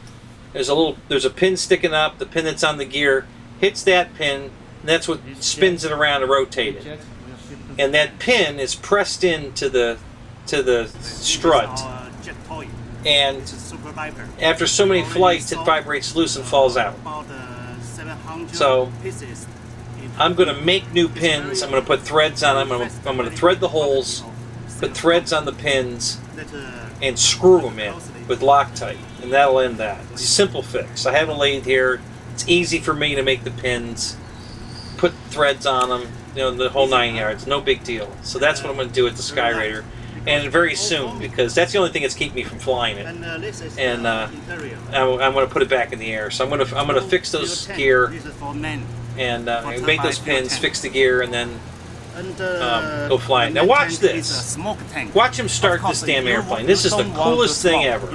There's a pin sticking up. The pin that's on the gear hits that pin, and that's what spins it around to rotate it. And that pin is pressed into the strut. And after so many flights, it vibrates loose and falls out. So I'm going to make new pins. I'm going to put threads on them. I'm going to thread the holes, put threads on the pins, and screw them in with Loctite. And that'll end that. It's a simple fix. I have a lathe here. It's easy for me to make the pins, put threads on them, you know, the whole 9 yards. No big deal. So that's what I'm going to do with the Skyraider. And very soon, because that's the only thing that's keeping me from flying it. And I'm going to put it back in the air. So I'm going to fix those gear and make those pins, fix the gear, and then go fly it. Now watch this. Watch him start this damn airplane. This is the coolest thing ever.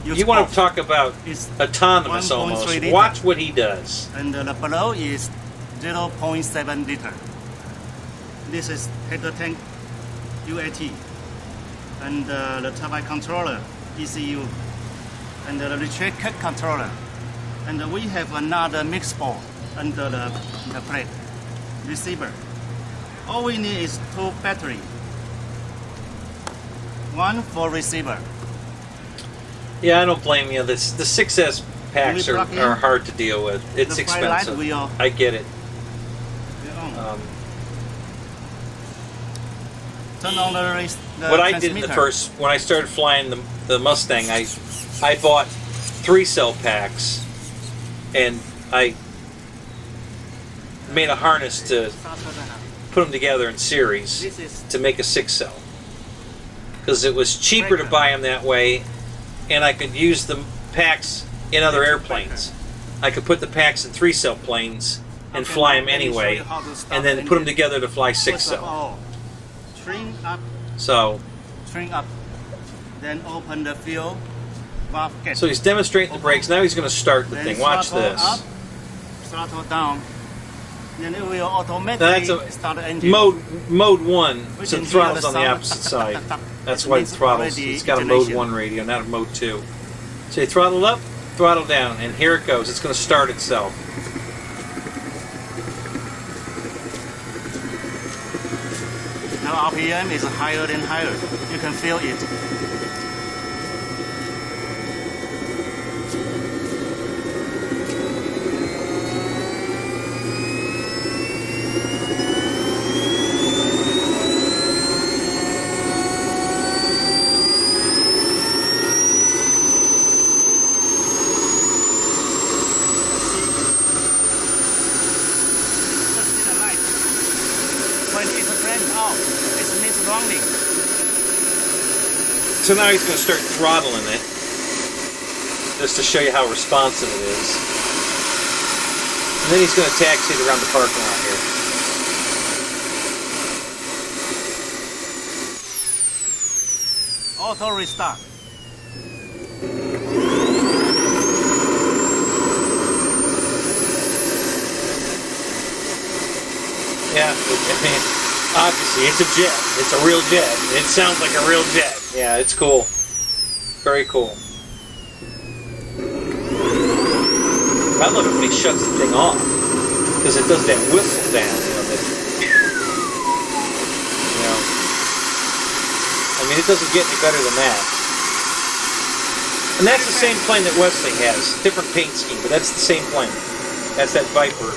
You want to talk about autonomous almost. Watch what he does. And below is 0.7 liter. This is header tank UAT, and the turbine controller ECU, and the restrict controller. And we have another mix board under the plate receiver. All we need is 2 batteries. One for receiver. Yeah, I don't blame you. The 6S packs are hard to deal with. It's expensive. I get it. Turn on the what I did in the first, when I started flying the Mustang, I bought 3-cell packs, and I made a harness to put them together in series to make a 6-cell. Because it was cheaper to buy them that way, and I could use the packs in other airplanes. I could put the packs in 3-cell planes and fly them anyway, and then put them together to fly 6-cell. Trim up. So. Trim up. Then open the fuel valve gate. So he's demonstrating the brakes. Now he's going to start the thing. Watch this. Up, throttle down. Then it will automatically start the engine. Mode 1. So the throttle's on the opposite side. That's why the throttle's. It's got a mode 1 radio, not a mode 2. So you throttle up, throttle down, and here it goes. It's going to start itself. Now RPM is higher and higher. You can feel it. So now he's going to start throttling it, just to show you how responsive it is. And then he's going to taxi it around the parking lot here. Auto restart. Yeah, I mean, obviously it's a jet. It's a real jet. It sounds like a real jet. Yeah, it's cool. Very cool. I love it when he shuts the thing off, because it does that whistle down, I mean, it doesn't get any better than that. And that's the same plane that Wesley has. Different paint scheme, but that's the same plane. That's that Viper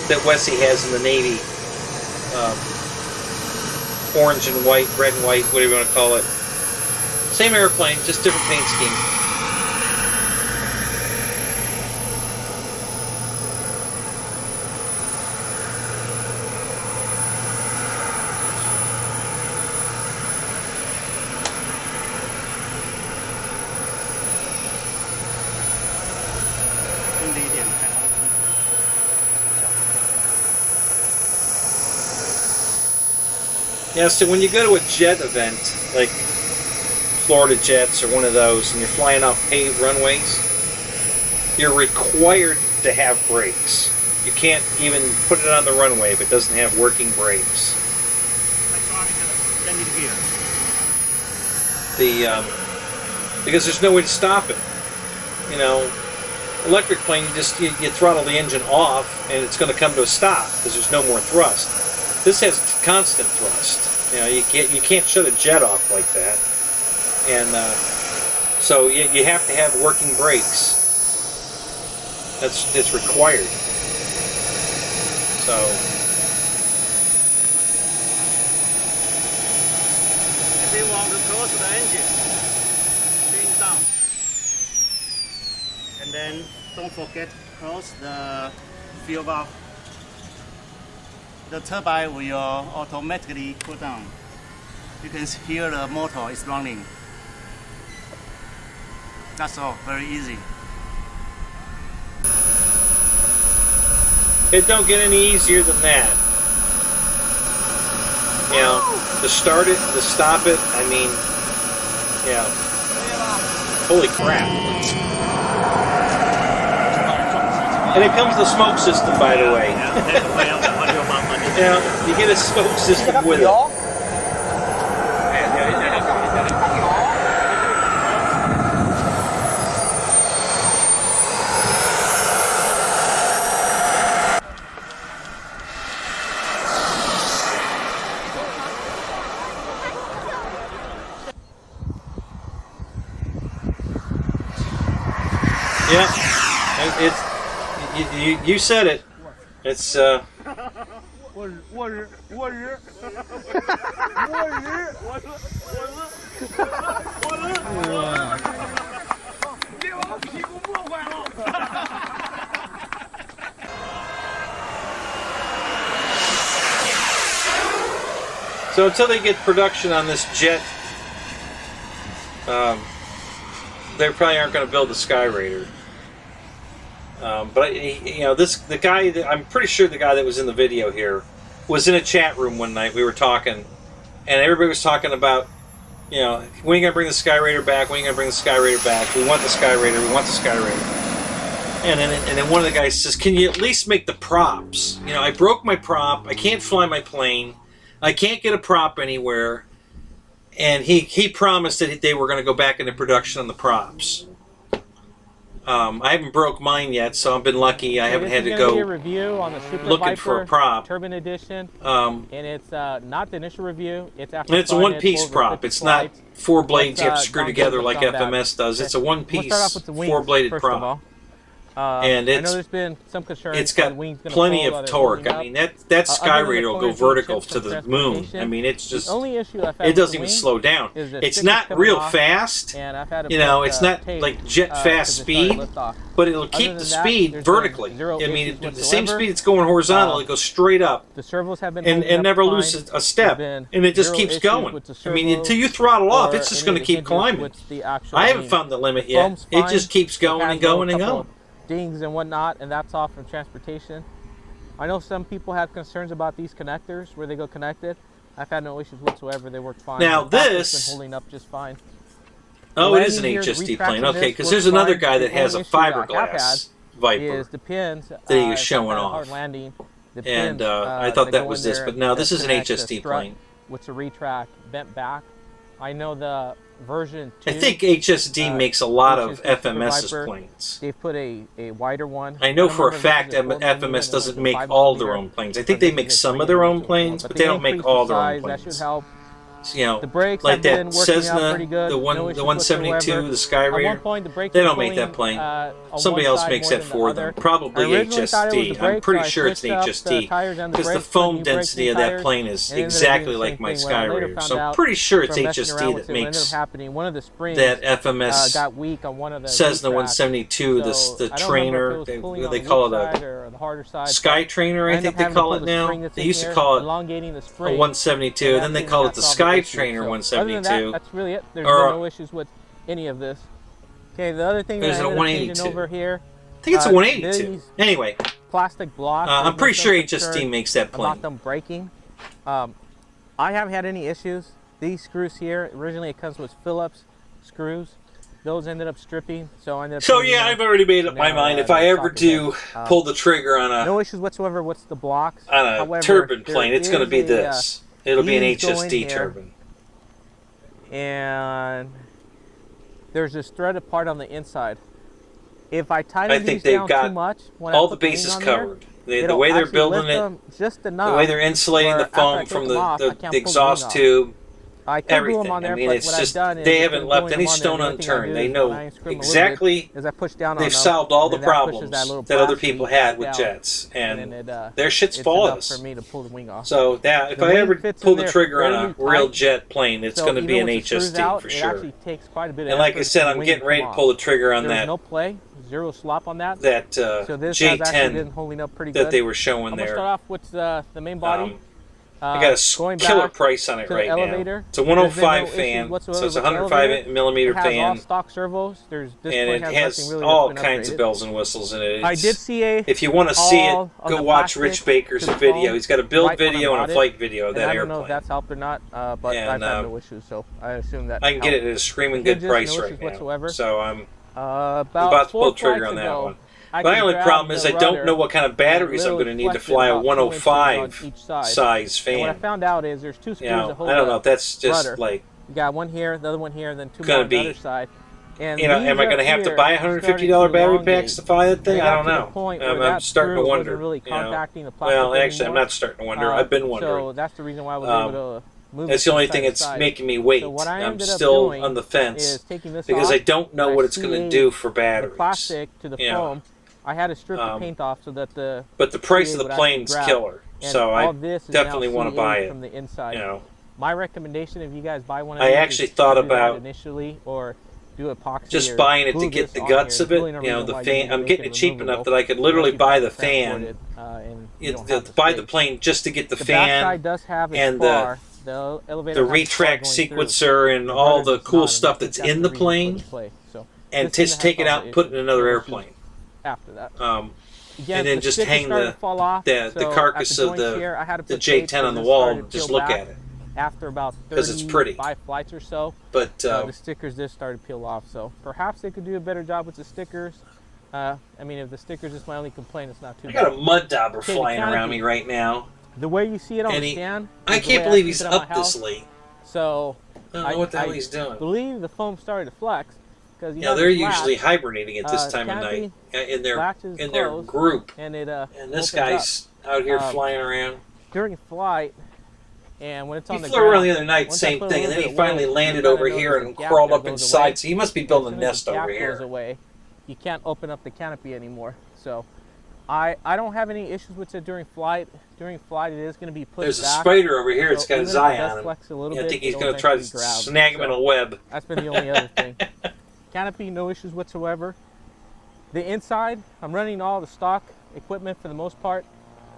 that Wesley has in the Navy. Orange and white, red and white, whatever you want to call it. Same airplane, just different paint scheme. Yeah, so when you go to a jet event, like Florida Jets or one of those, and you're flying off paved runways, you're required to have brakes. You can't even put it on the runway if it doesn't have working brakes. Because there's no way to stop it. You know, electric plane, you throttle the engine off, and it's going to come to a stop because there's no more thrust. This has constant thrust. You know, you can't shut a jet off like that, and so you have to have working brakes. It's required. So if you want to close the engine, bring down, and then don't forget close the fuel valve. The turbine will automatically cool down. You can hear the motor is running. That's all, very easy. it don't get any easier than that. You know, to start it, to stop it, I mean, yeah. Holy crap. And it comes with a smoke system, by the way. Yeah, you get a smoke system with it. Yeah, it's you said it. It's so until they get production on this jet, they probably aren't going to build the Sky Raider. But the guy that I'm pretty sure the guy that was in the video here was in a chat room one night. We were talking, and everybody was talking about, when are you gonna bring the Sky Raider back? When are you gonna bring the Sky Raider back? We want the Sky Raider. We want the Sky Raider. And then one of the guys says, "Can you at least make the props? I broke my prop. I can't fly my plane. I can't get a prop anywhere." And he promised that they were going to go back into production on the props. I haven't broke mine yet, so I've been lucky. I haven't had to go a review on the Super looking Viper for a prop. Turbine Edition, and it's not the initial review. It's after. And it's a one-piece prop. It's not four blades you have to screw together like FMS does. It's a one-piece, four-bladed prop. And I know there's been some concern. It's got plenty of torque. I mean, that Sky Raider will go vertical to the moon. I mean, it's just, it doesn't even slow down. It's not real fast. It's not like jet fast speed, but it'll keep the speed vertically. I mean, the same speed it's going horizontal, it goes straight up and never loses a step. And it just keeps going. I mean, until you throttle off, it's just going to keep climbing. I haven't found the limit yet. It just keeps going and going and going. Dings and whatnot, and that's all from transportation. I know some people have concerns about these connectors where they go connected. I've had no issues whatsoever. They work fine. Now this been holding up just fine. Oh, it is an HST plane. Okay, because there's another guy that has a fiberglass Viper that he was showing off. And I thought that was this, but no, this is an HST plane. With a retract bent back. I know the version 2. I think HSD makes a lot of FMS's planes. They've put a wider one. I know for a fact FMS doesn't make all their own planes. I think they make some of their own planes, but they don't make all their own planes. That should help. The brakes like that Cessna, the 172, the Sky Raider, they don't make that plane. Somebody else makes that for them. Probably HSD. I'm pretty sure it's an HSD because the foam density of that plane is exactly like my Sky Raider. So I'm pretty sure it's HSD that makes that FMS Cessna 172, the trainer. They call it a Sky Trainer, I think they call it now. They used to call it a 172, then they call it the Sky Trainer 172. Other than that, that's really it. There's been no issues with any of this. Okay, the other thing that I ended up over here. I think it's a 182. Anyway, plastic blocks. I'm pretty sure HSD makes that plane. About them breaking. I haven't had any issues. These screws here, originally it comes with Phillips screws. Those ended up stripping, so I ended up. So yeah, I've already made up my mind. If I ever do pull the trigger on a no issues whatsoever. What's the blocks? On a turbine plane, it's going to be this. It'll be an HSD turbine. And there's this threaded part on the inside. If I tighten these down too much, when all the bases covered. The way they're building it, just the way they're insulating the foam from the exhaust tube, everything. I mean, it's just, they haven't left any stone unturned. They know exactly, they've solved all the problems that other people had with jets, and their shit's flawless. So yeah, if I ever pull the trigger on a real jet plane, it's going to be an HSD for sure. And like I said, I'm getting ready to pull the trigger on that. Zero slop on that. That J10 that they were showing there. I'm gonna start off with the main body. I got a killer price on it right now. It's a 105 fan, so it's a 105 millimeter fan. It has all stock servos. And it has all kinds of bells and whistles in it. I did see if you want to see it, go watch Rich Baker's video. He's got a build video and a flight video of that airplane. I don't know if that's helped or not, but I've had no issues, so I assume that I can get it at a screaming good price right now. So I'm about to pull the trigger on that one. My only problem is I don't know what kind of batteries I'm going to need to fly a 105 size fan. And what I found out is there's 2 screws that hold I don't know if that's just rudder. like... You got one here, the other one here, and then 2 Gonna more on the be, other side. And am I going to have to buy $150 battery packs to fly that thing? I don't know. I'm starting to wonder. Really well, actually, I'm not starting to wonder. I've been wondering. So that's the reason why I was able to move. That's the only thing that's making me wait. So I'm still on the fence because I don't know what it's going to do for batteries. The plastic to the foam. I had to strip the paint off so that the. But the price of the plane's killer, so I definitely want to buy it. From the inside. You know. My recommendation, if you guys buy one of I these, actually thought about initially or do epoxy just buying it to get the guts of it. You know, the fan. I'm getting it cheap enough that I could literally buy the fan. Buy the plane just to get the fan and the retract sequencer and all the cool stuff that's in the plane, and just take it out and put it in another airplane. After that. And then just hang the carcass of the J10 on the wall and just look at it. After about because it's pretty. 5 flights or so, but the stickers just started to peel off. So perhaps they could do a better job with the stickers. I mean, if the stickers is my only complaint, it's not too bad. I got a mud dauber flying around me right now. The way you see it on the stand, I can't believe he's up this late. So I don't know what the hell he's doing. I believe the foam started to flex. Yeah, they're usually hibernating at this time of night in their group. And this guy's out here flying around during flight. And when it's on he the flew around the other night, same thing, and then he finally landed over here and crawled up inside. So he must be building a nest over here. Away, you can't open up the canopy anymore. So I don't have any issues with it during flight. During flight, it is going to be pushed back. There's a spider over here. It's got his eye on him. I think he's going to try to snag him in a web. That's been the only other thing. Canopy, no issues whatsoever. The inside, I'm running all the stock equipment for the most part.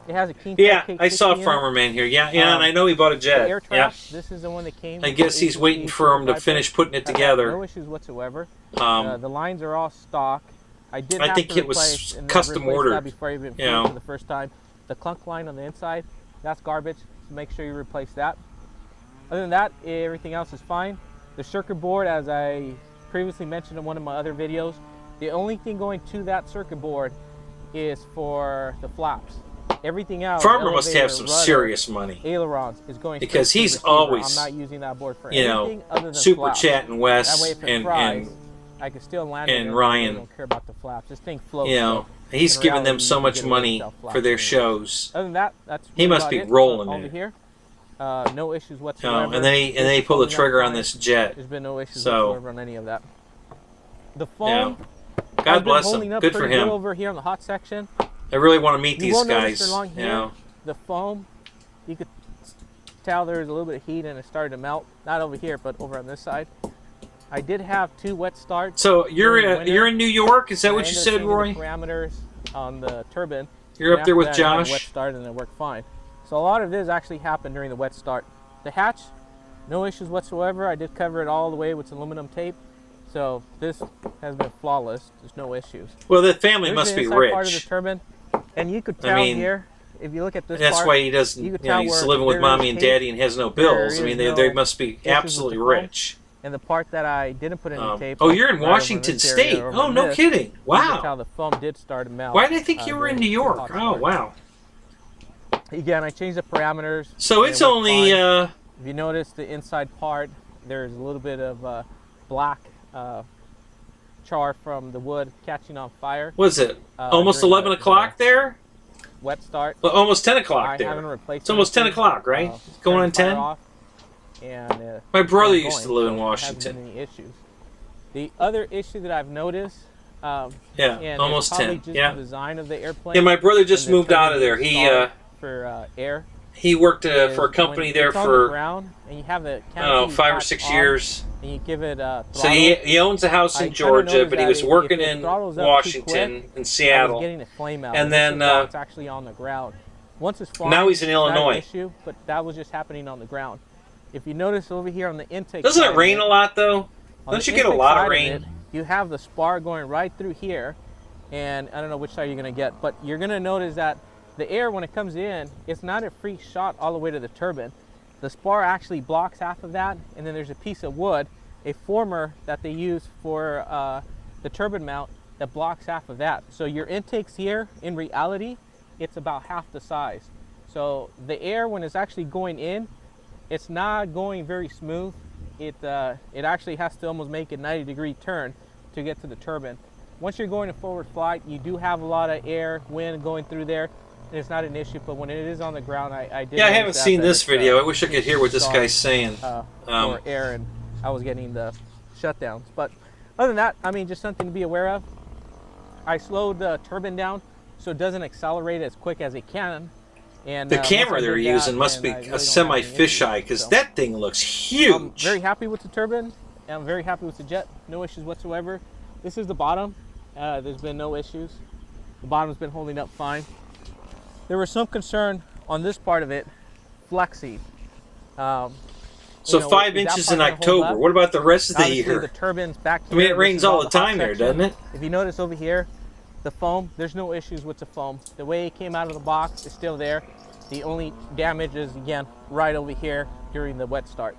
It has a King. Yeah, I saw Farmer Man here. Yeah, and I know he bought a jet. Air trap, this is the one that came. I guess he's waiting for him to finish putting it together. No issues whatsoever. The lines are all stock. I think it was custom ordered. Before I even flew for the first time. The clunk line on the inside, that's garbage. So make sure you replace that. Other than that, everything else is fine. The circuit board, as I previously mentioned in one of my other videos, the only thing going to that circuit board is for the flaps. Everything else, Farmer must have some serious money. Ailerons is going because he's always, I'm not using that board for anything other than super flaps. chatting Wes and I can still land and Ryan. I don't care about the flaps. This thing floats. He's giving them so much money for their shows. Other than that, that's he must be rolling in it. Here. No issues whatsoever. And then he pulled the trigger on this jet. There's been no issues whatsoever on any of that. The foam. God bless him. Good for him. Over here on the hot section. I really want to meet these guys. The foam, you could tell there was a little bit of heat and it started to melt. Not over here, but over on this side. I did have 2 wet starts. So you're in New York? Is that what you said, Roy? The parameters on the turbine. You're up there with Josh. Wet start and it worked fine. So a lot of this actually happened during the wet start. The hatch, no issues whatsoever. I did cover it all the way with aluminum tape. So this has been flawless. There's no issues. Well, the family must be rich. Part of the turbine, and you could tell here if you look at this. That's part, why he doesn't. He's living with mommy and daddy and has no bills. I mean, they must be absolutely rich. And the part that I didn't put any tape. Oh, you're in Washington State. Oh, no kidding! Wow. You can tell the foam did start to melt. Why did I think you were in New York? Oh, wow. Again, I changed the parameters. So it's only. If you notice the inside part, there's a little bit of black. Char from the wood catching on fire. Was it almost 11 o'clock there? Wet start. Well, almost 10 o'clock there. It's almost 10 o'clock, right? Going on 10? And, my brother used to live in Washington. Any issues. The other issue that I've noticed, and almost 10. Just the design of the airplane. Yeah, my brother just moved out of there. He for air. He worked for a company there for ground, and you have the 5 or 6 years. And you give it so he owns a house in Georgia, but he was working in Washington and Seattle. Getting a flame out. And then it's actually on the ground. Once it's flying, now he's in Illinois. Issue, but that was just happening on the ground. If you notice over here on the intake, doesn't it rain a lot though? Don't you get a lot of rain? You have the spar going right through here, and I don't know which side you're going to get, but you're going to notice that the air, when it comes in, it's not a free shot all the way to the turbine. The spar actually blocks half of that, and then there's a piece of wood, a former that they use for the turbine mount, that blocks half of that. So your intakes here, in reality, it's about half the size. So the air, when it's actually going in, it's not going very smooth. It actually has to almost make a 90-degree turn to get to the turbine. Once you're going in forward flight, you do have a lot of air, wind going through there, and it's not an issue. But when it is on the ground, I did. Yeah, I haven't seen this video. I wish I could hear what this guy's saying. For air, and I was getting the shutdowns. But other than that, I mean, just something to be aware of. I slowed the turbine down so it doesn't accelerate as quick as it can. And the camera they're using must be a semi fisheye, because that thing looks huge. I'm very happy with the turbine. I'm very happy with the jet. No issues whatsoever. This is the bottom. There's been no issues. The bottom's been holding up fine. There was some concern on this part of it, flexing. So 5 inches in October. What about the rest of the year? The turbine's back here. I mean, it rains all the time there, doesn't it? If you notice over here, the foam, there's no issues with the foam. The way it came out of the box is still there. The only damage is, again, right over here during the wet start.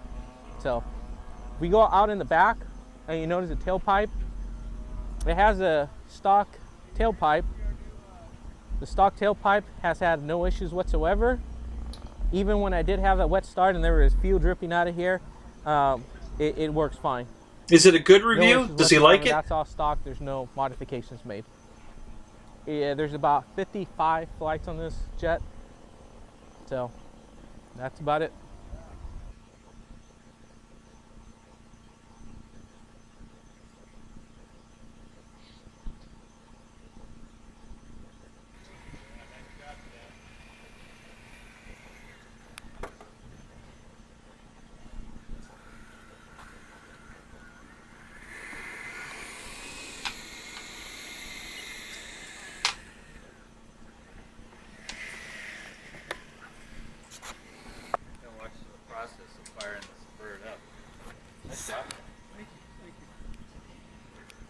So if we go out in the back, and you notice the tailpipe, it has a stock tailpipe. The stock tailpipe has had no issues whatsoever. Even when I did have that wet start and there was fuel dripping out of here, it works fine. Is it a good review? Does he like it? That's all stock. There's no modifications made. Yeah, there's about 55 flights on this jet. So that's about it.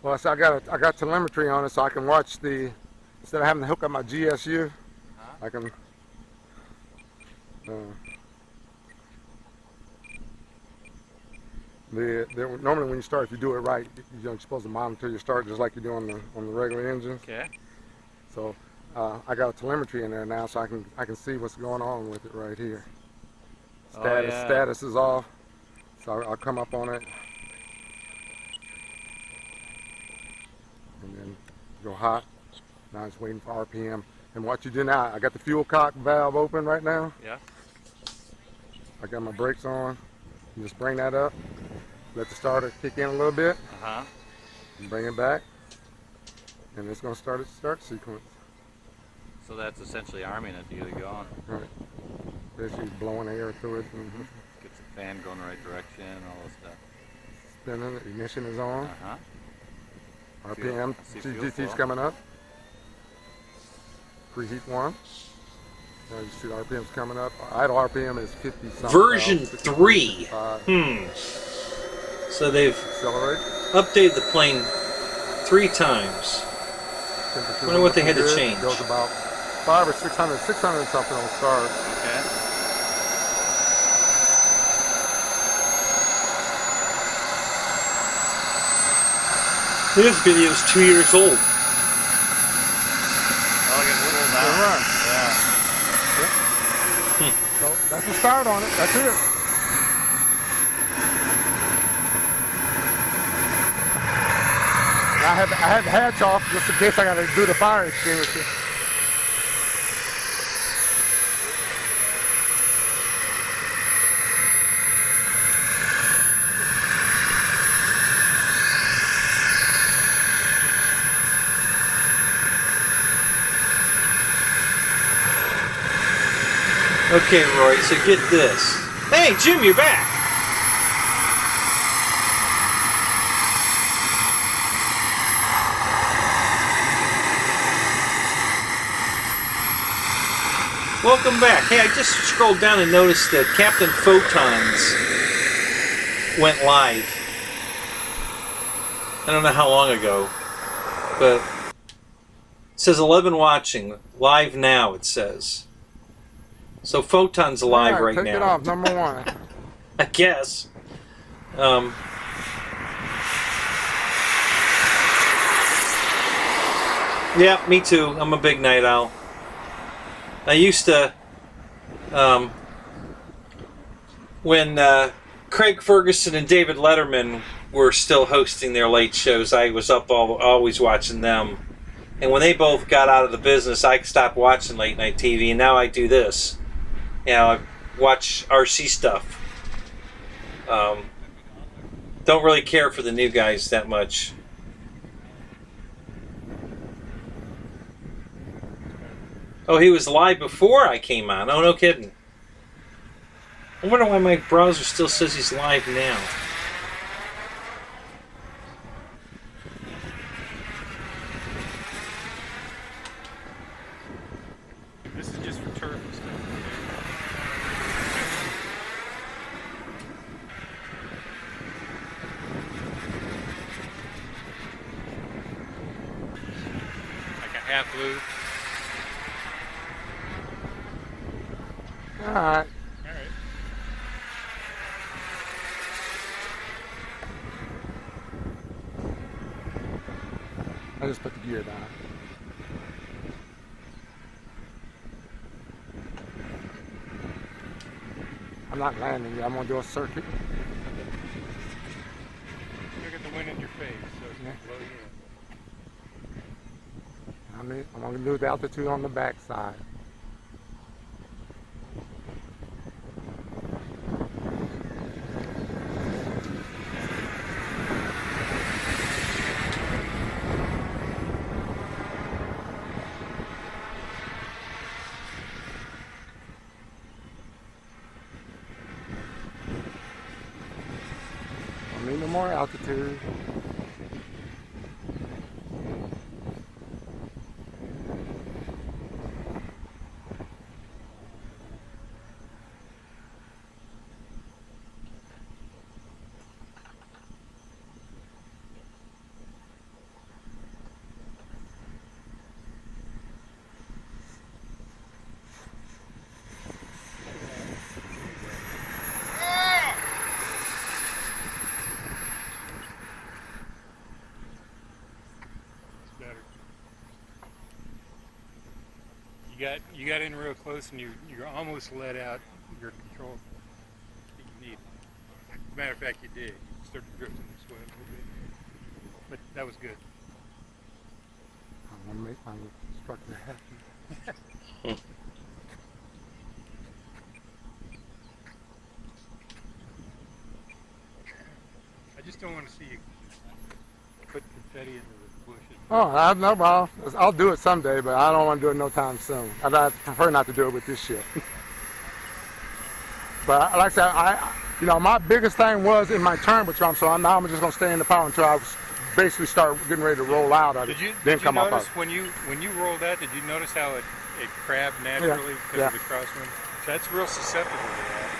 Well, so I got telemetry on it, so I can watch the, instead of having to hook up my GSU, I can. Normally when you start, if you do it right, you're supposed to monitor your start just like you do on the regular engines. Okay. So I got a telemetry in there now, so I can see what's going on with it right here. Status is off, so I'll come up on it. And then go hot. Now it's waiting for RPM. And what you do now, I got the fuel cock valve open right now. Yeah. I got my brakes on. You just bring that up. Let the starter kick in a little bit. And bring it back. And it's going to start its start sequence. So that's essentially arming it to get it going. Right. Basically blowing air through it. Gets the fan going the right direction, all this stuff. Spinning, the ignition is on. RPM, Fuel GT's coming up. Preheat 1. Now you see the RPM's coming up. Idle RPM is 50 something. Version 3. So they've updated the plane 3 times. I wonder what they had to change. Goes about 500 or 600 something on start. Okay. This video is 2 years old. Oh, I got little now. Yeah. So that's the start on it. That's it. I had the hatch off just in case I got to do the fire extinguisher. Okay, Roy, so get this. Hey, Jim, you're back. Welcome back. Hey, I just scrolled down and noticed that Captain Photons went live. I don't know how long ago, but it says 11 watching. Live now, it says. So Photon's alive right now. Take it off, number 1. I guess. Yeah, me too. I'm a big night owl. I used to, when Craig Ferguson and David Letterman were still hosting their late shows, I was up always watching them. And when they both got out of the business, I stopped watching late night TV, and now I do this. I watch RC stuff. Don't really care for the new guys that much. Oh, he was live before I came on. Oh, no kidding. I wonder why my browser still says he's live now. This is just for turf and stuff. Like a half loop. All right. I just put the gear down. I'm not landing yet. I'm gonna do a circuit. Look at the wind in your face, so it's gonna blow you in. I'm gonna do the altitude on the back side. I need no more altitude. You got in real close and you almost let out your control that you need. As a matter of fact, you did. You started drifting this way a little bit, but that was good. I'm gonna make my instructor happy. I just don't want to see you put confetti into the bushes. Oh, I'll do it someday, but I don't want to do it no time soon. I'd prefer not to do it with this shit. But like I said, my biggest thing was in my turn patrol, so now I'm just gonna stay in the power until I basically start getting ready to roll out of it. Did you notice when you rolled out? Did you notice how it crabbed naturally because of the crosswind? So that's real susceptible to that.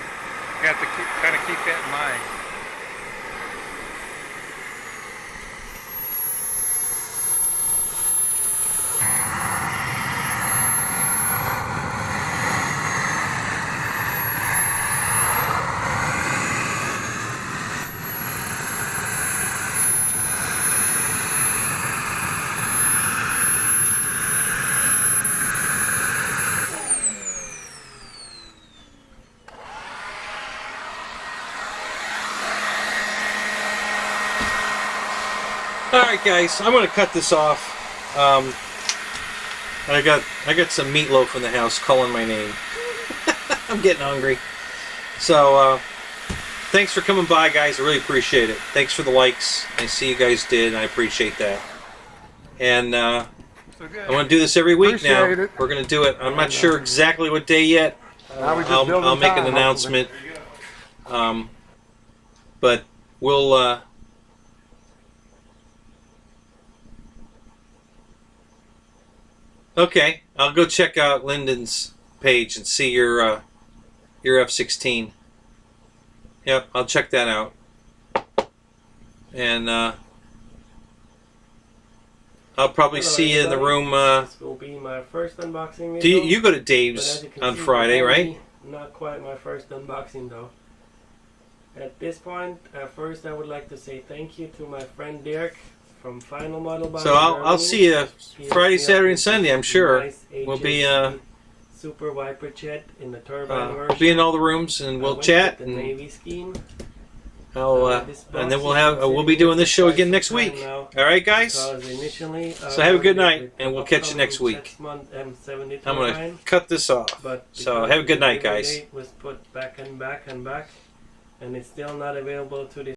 You have to kind of keep that in mind. Alright guys, I'm going to cut this off. I got some meatloaf in the house calling my name. I'm getting hungry. So, thanks for coming by guys, I really appreciate it. Thanks for the likes, I see you guys did, and I appreciate that. And I'm going to do this every week now. We're going to do it. I'm not sure exactly what day yet. I'll make an announcement. But we'll... Okay, I'll go check out Lyndon's page and see your F-16. Yep, I'll check that out. And I'll probably see you in the room. This will be my first unboxing video. Do you go to Dave's on Friday, right? Not quite my first unboxing though. At this point, first I would like to say thank you to my friend Derek from Final Model Body. So I'll see you He Friday, hooked me up Saturday, and with Sunday. I'm this sure nice we'll be HSC super wiper jet in the turbine version. we'll be in all the rooms and we'll went chat with the and Navy scheme. and then we'll be doing this show again next week. All right, guys. Initially, So have a good night, and we'll catch you next week. I'm gonna cut this off. So have a good night, guys. Was put back and back and back, and it's still not available to the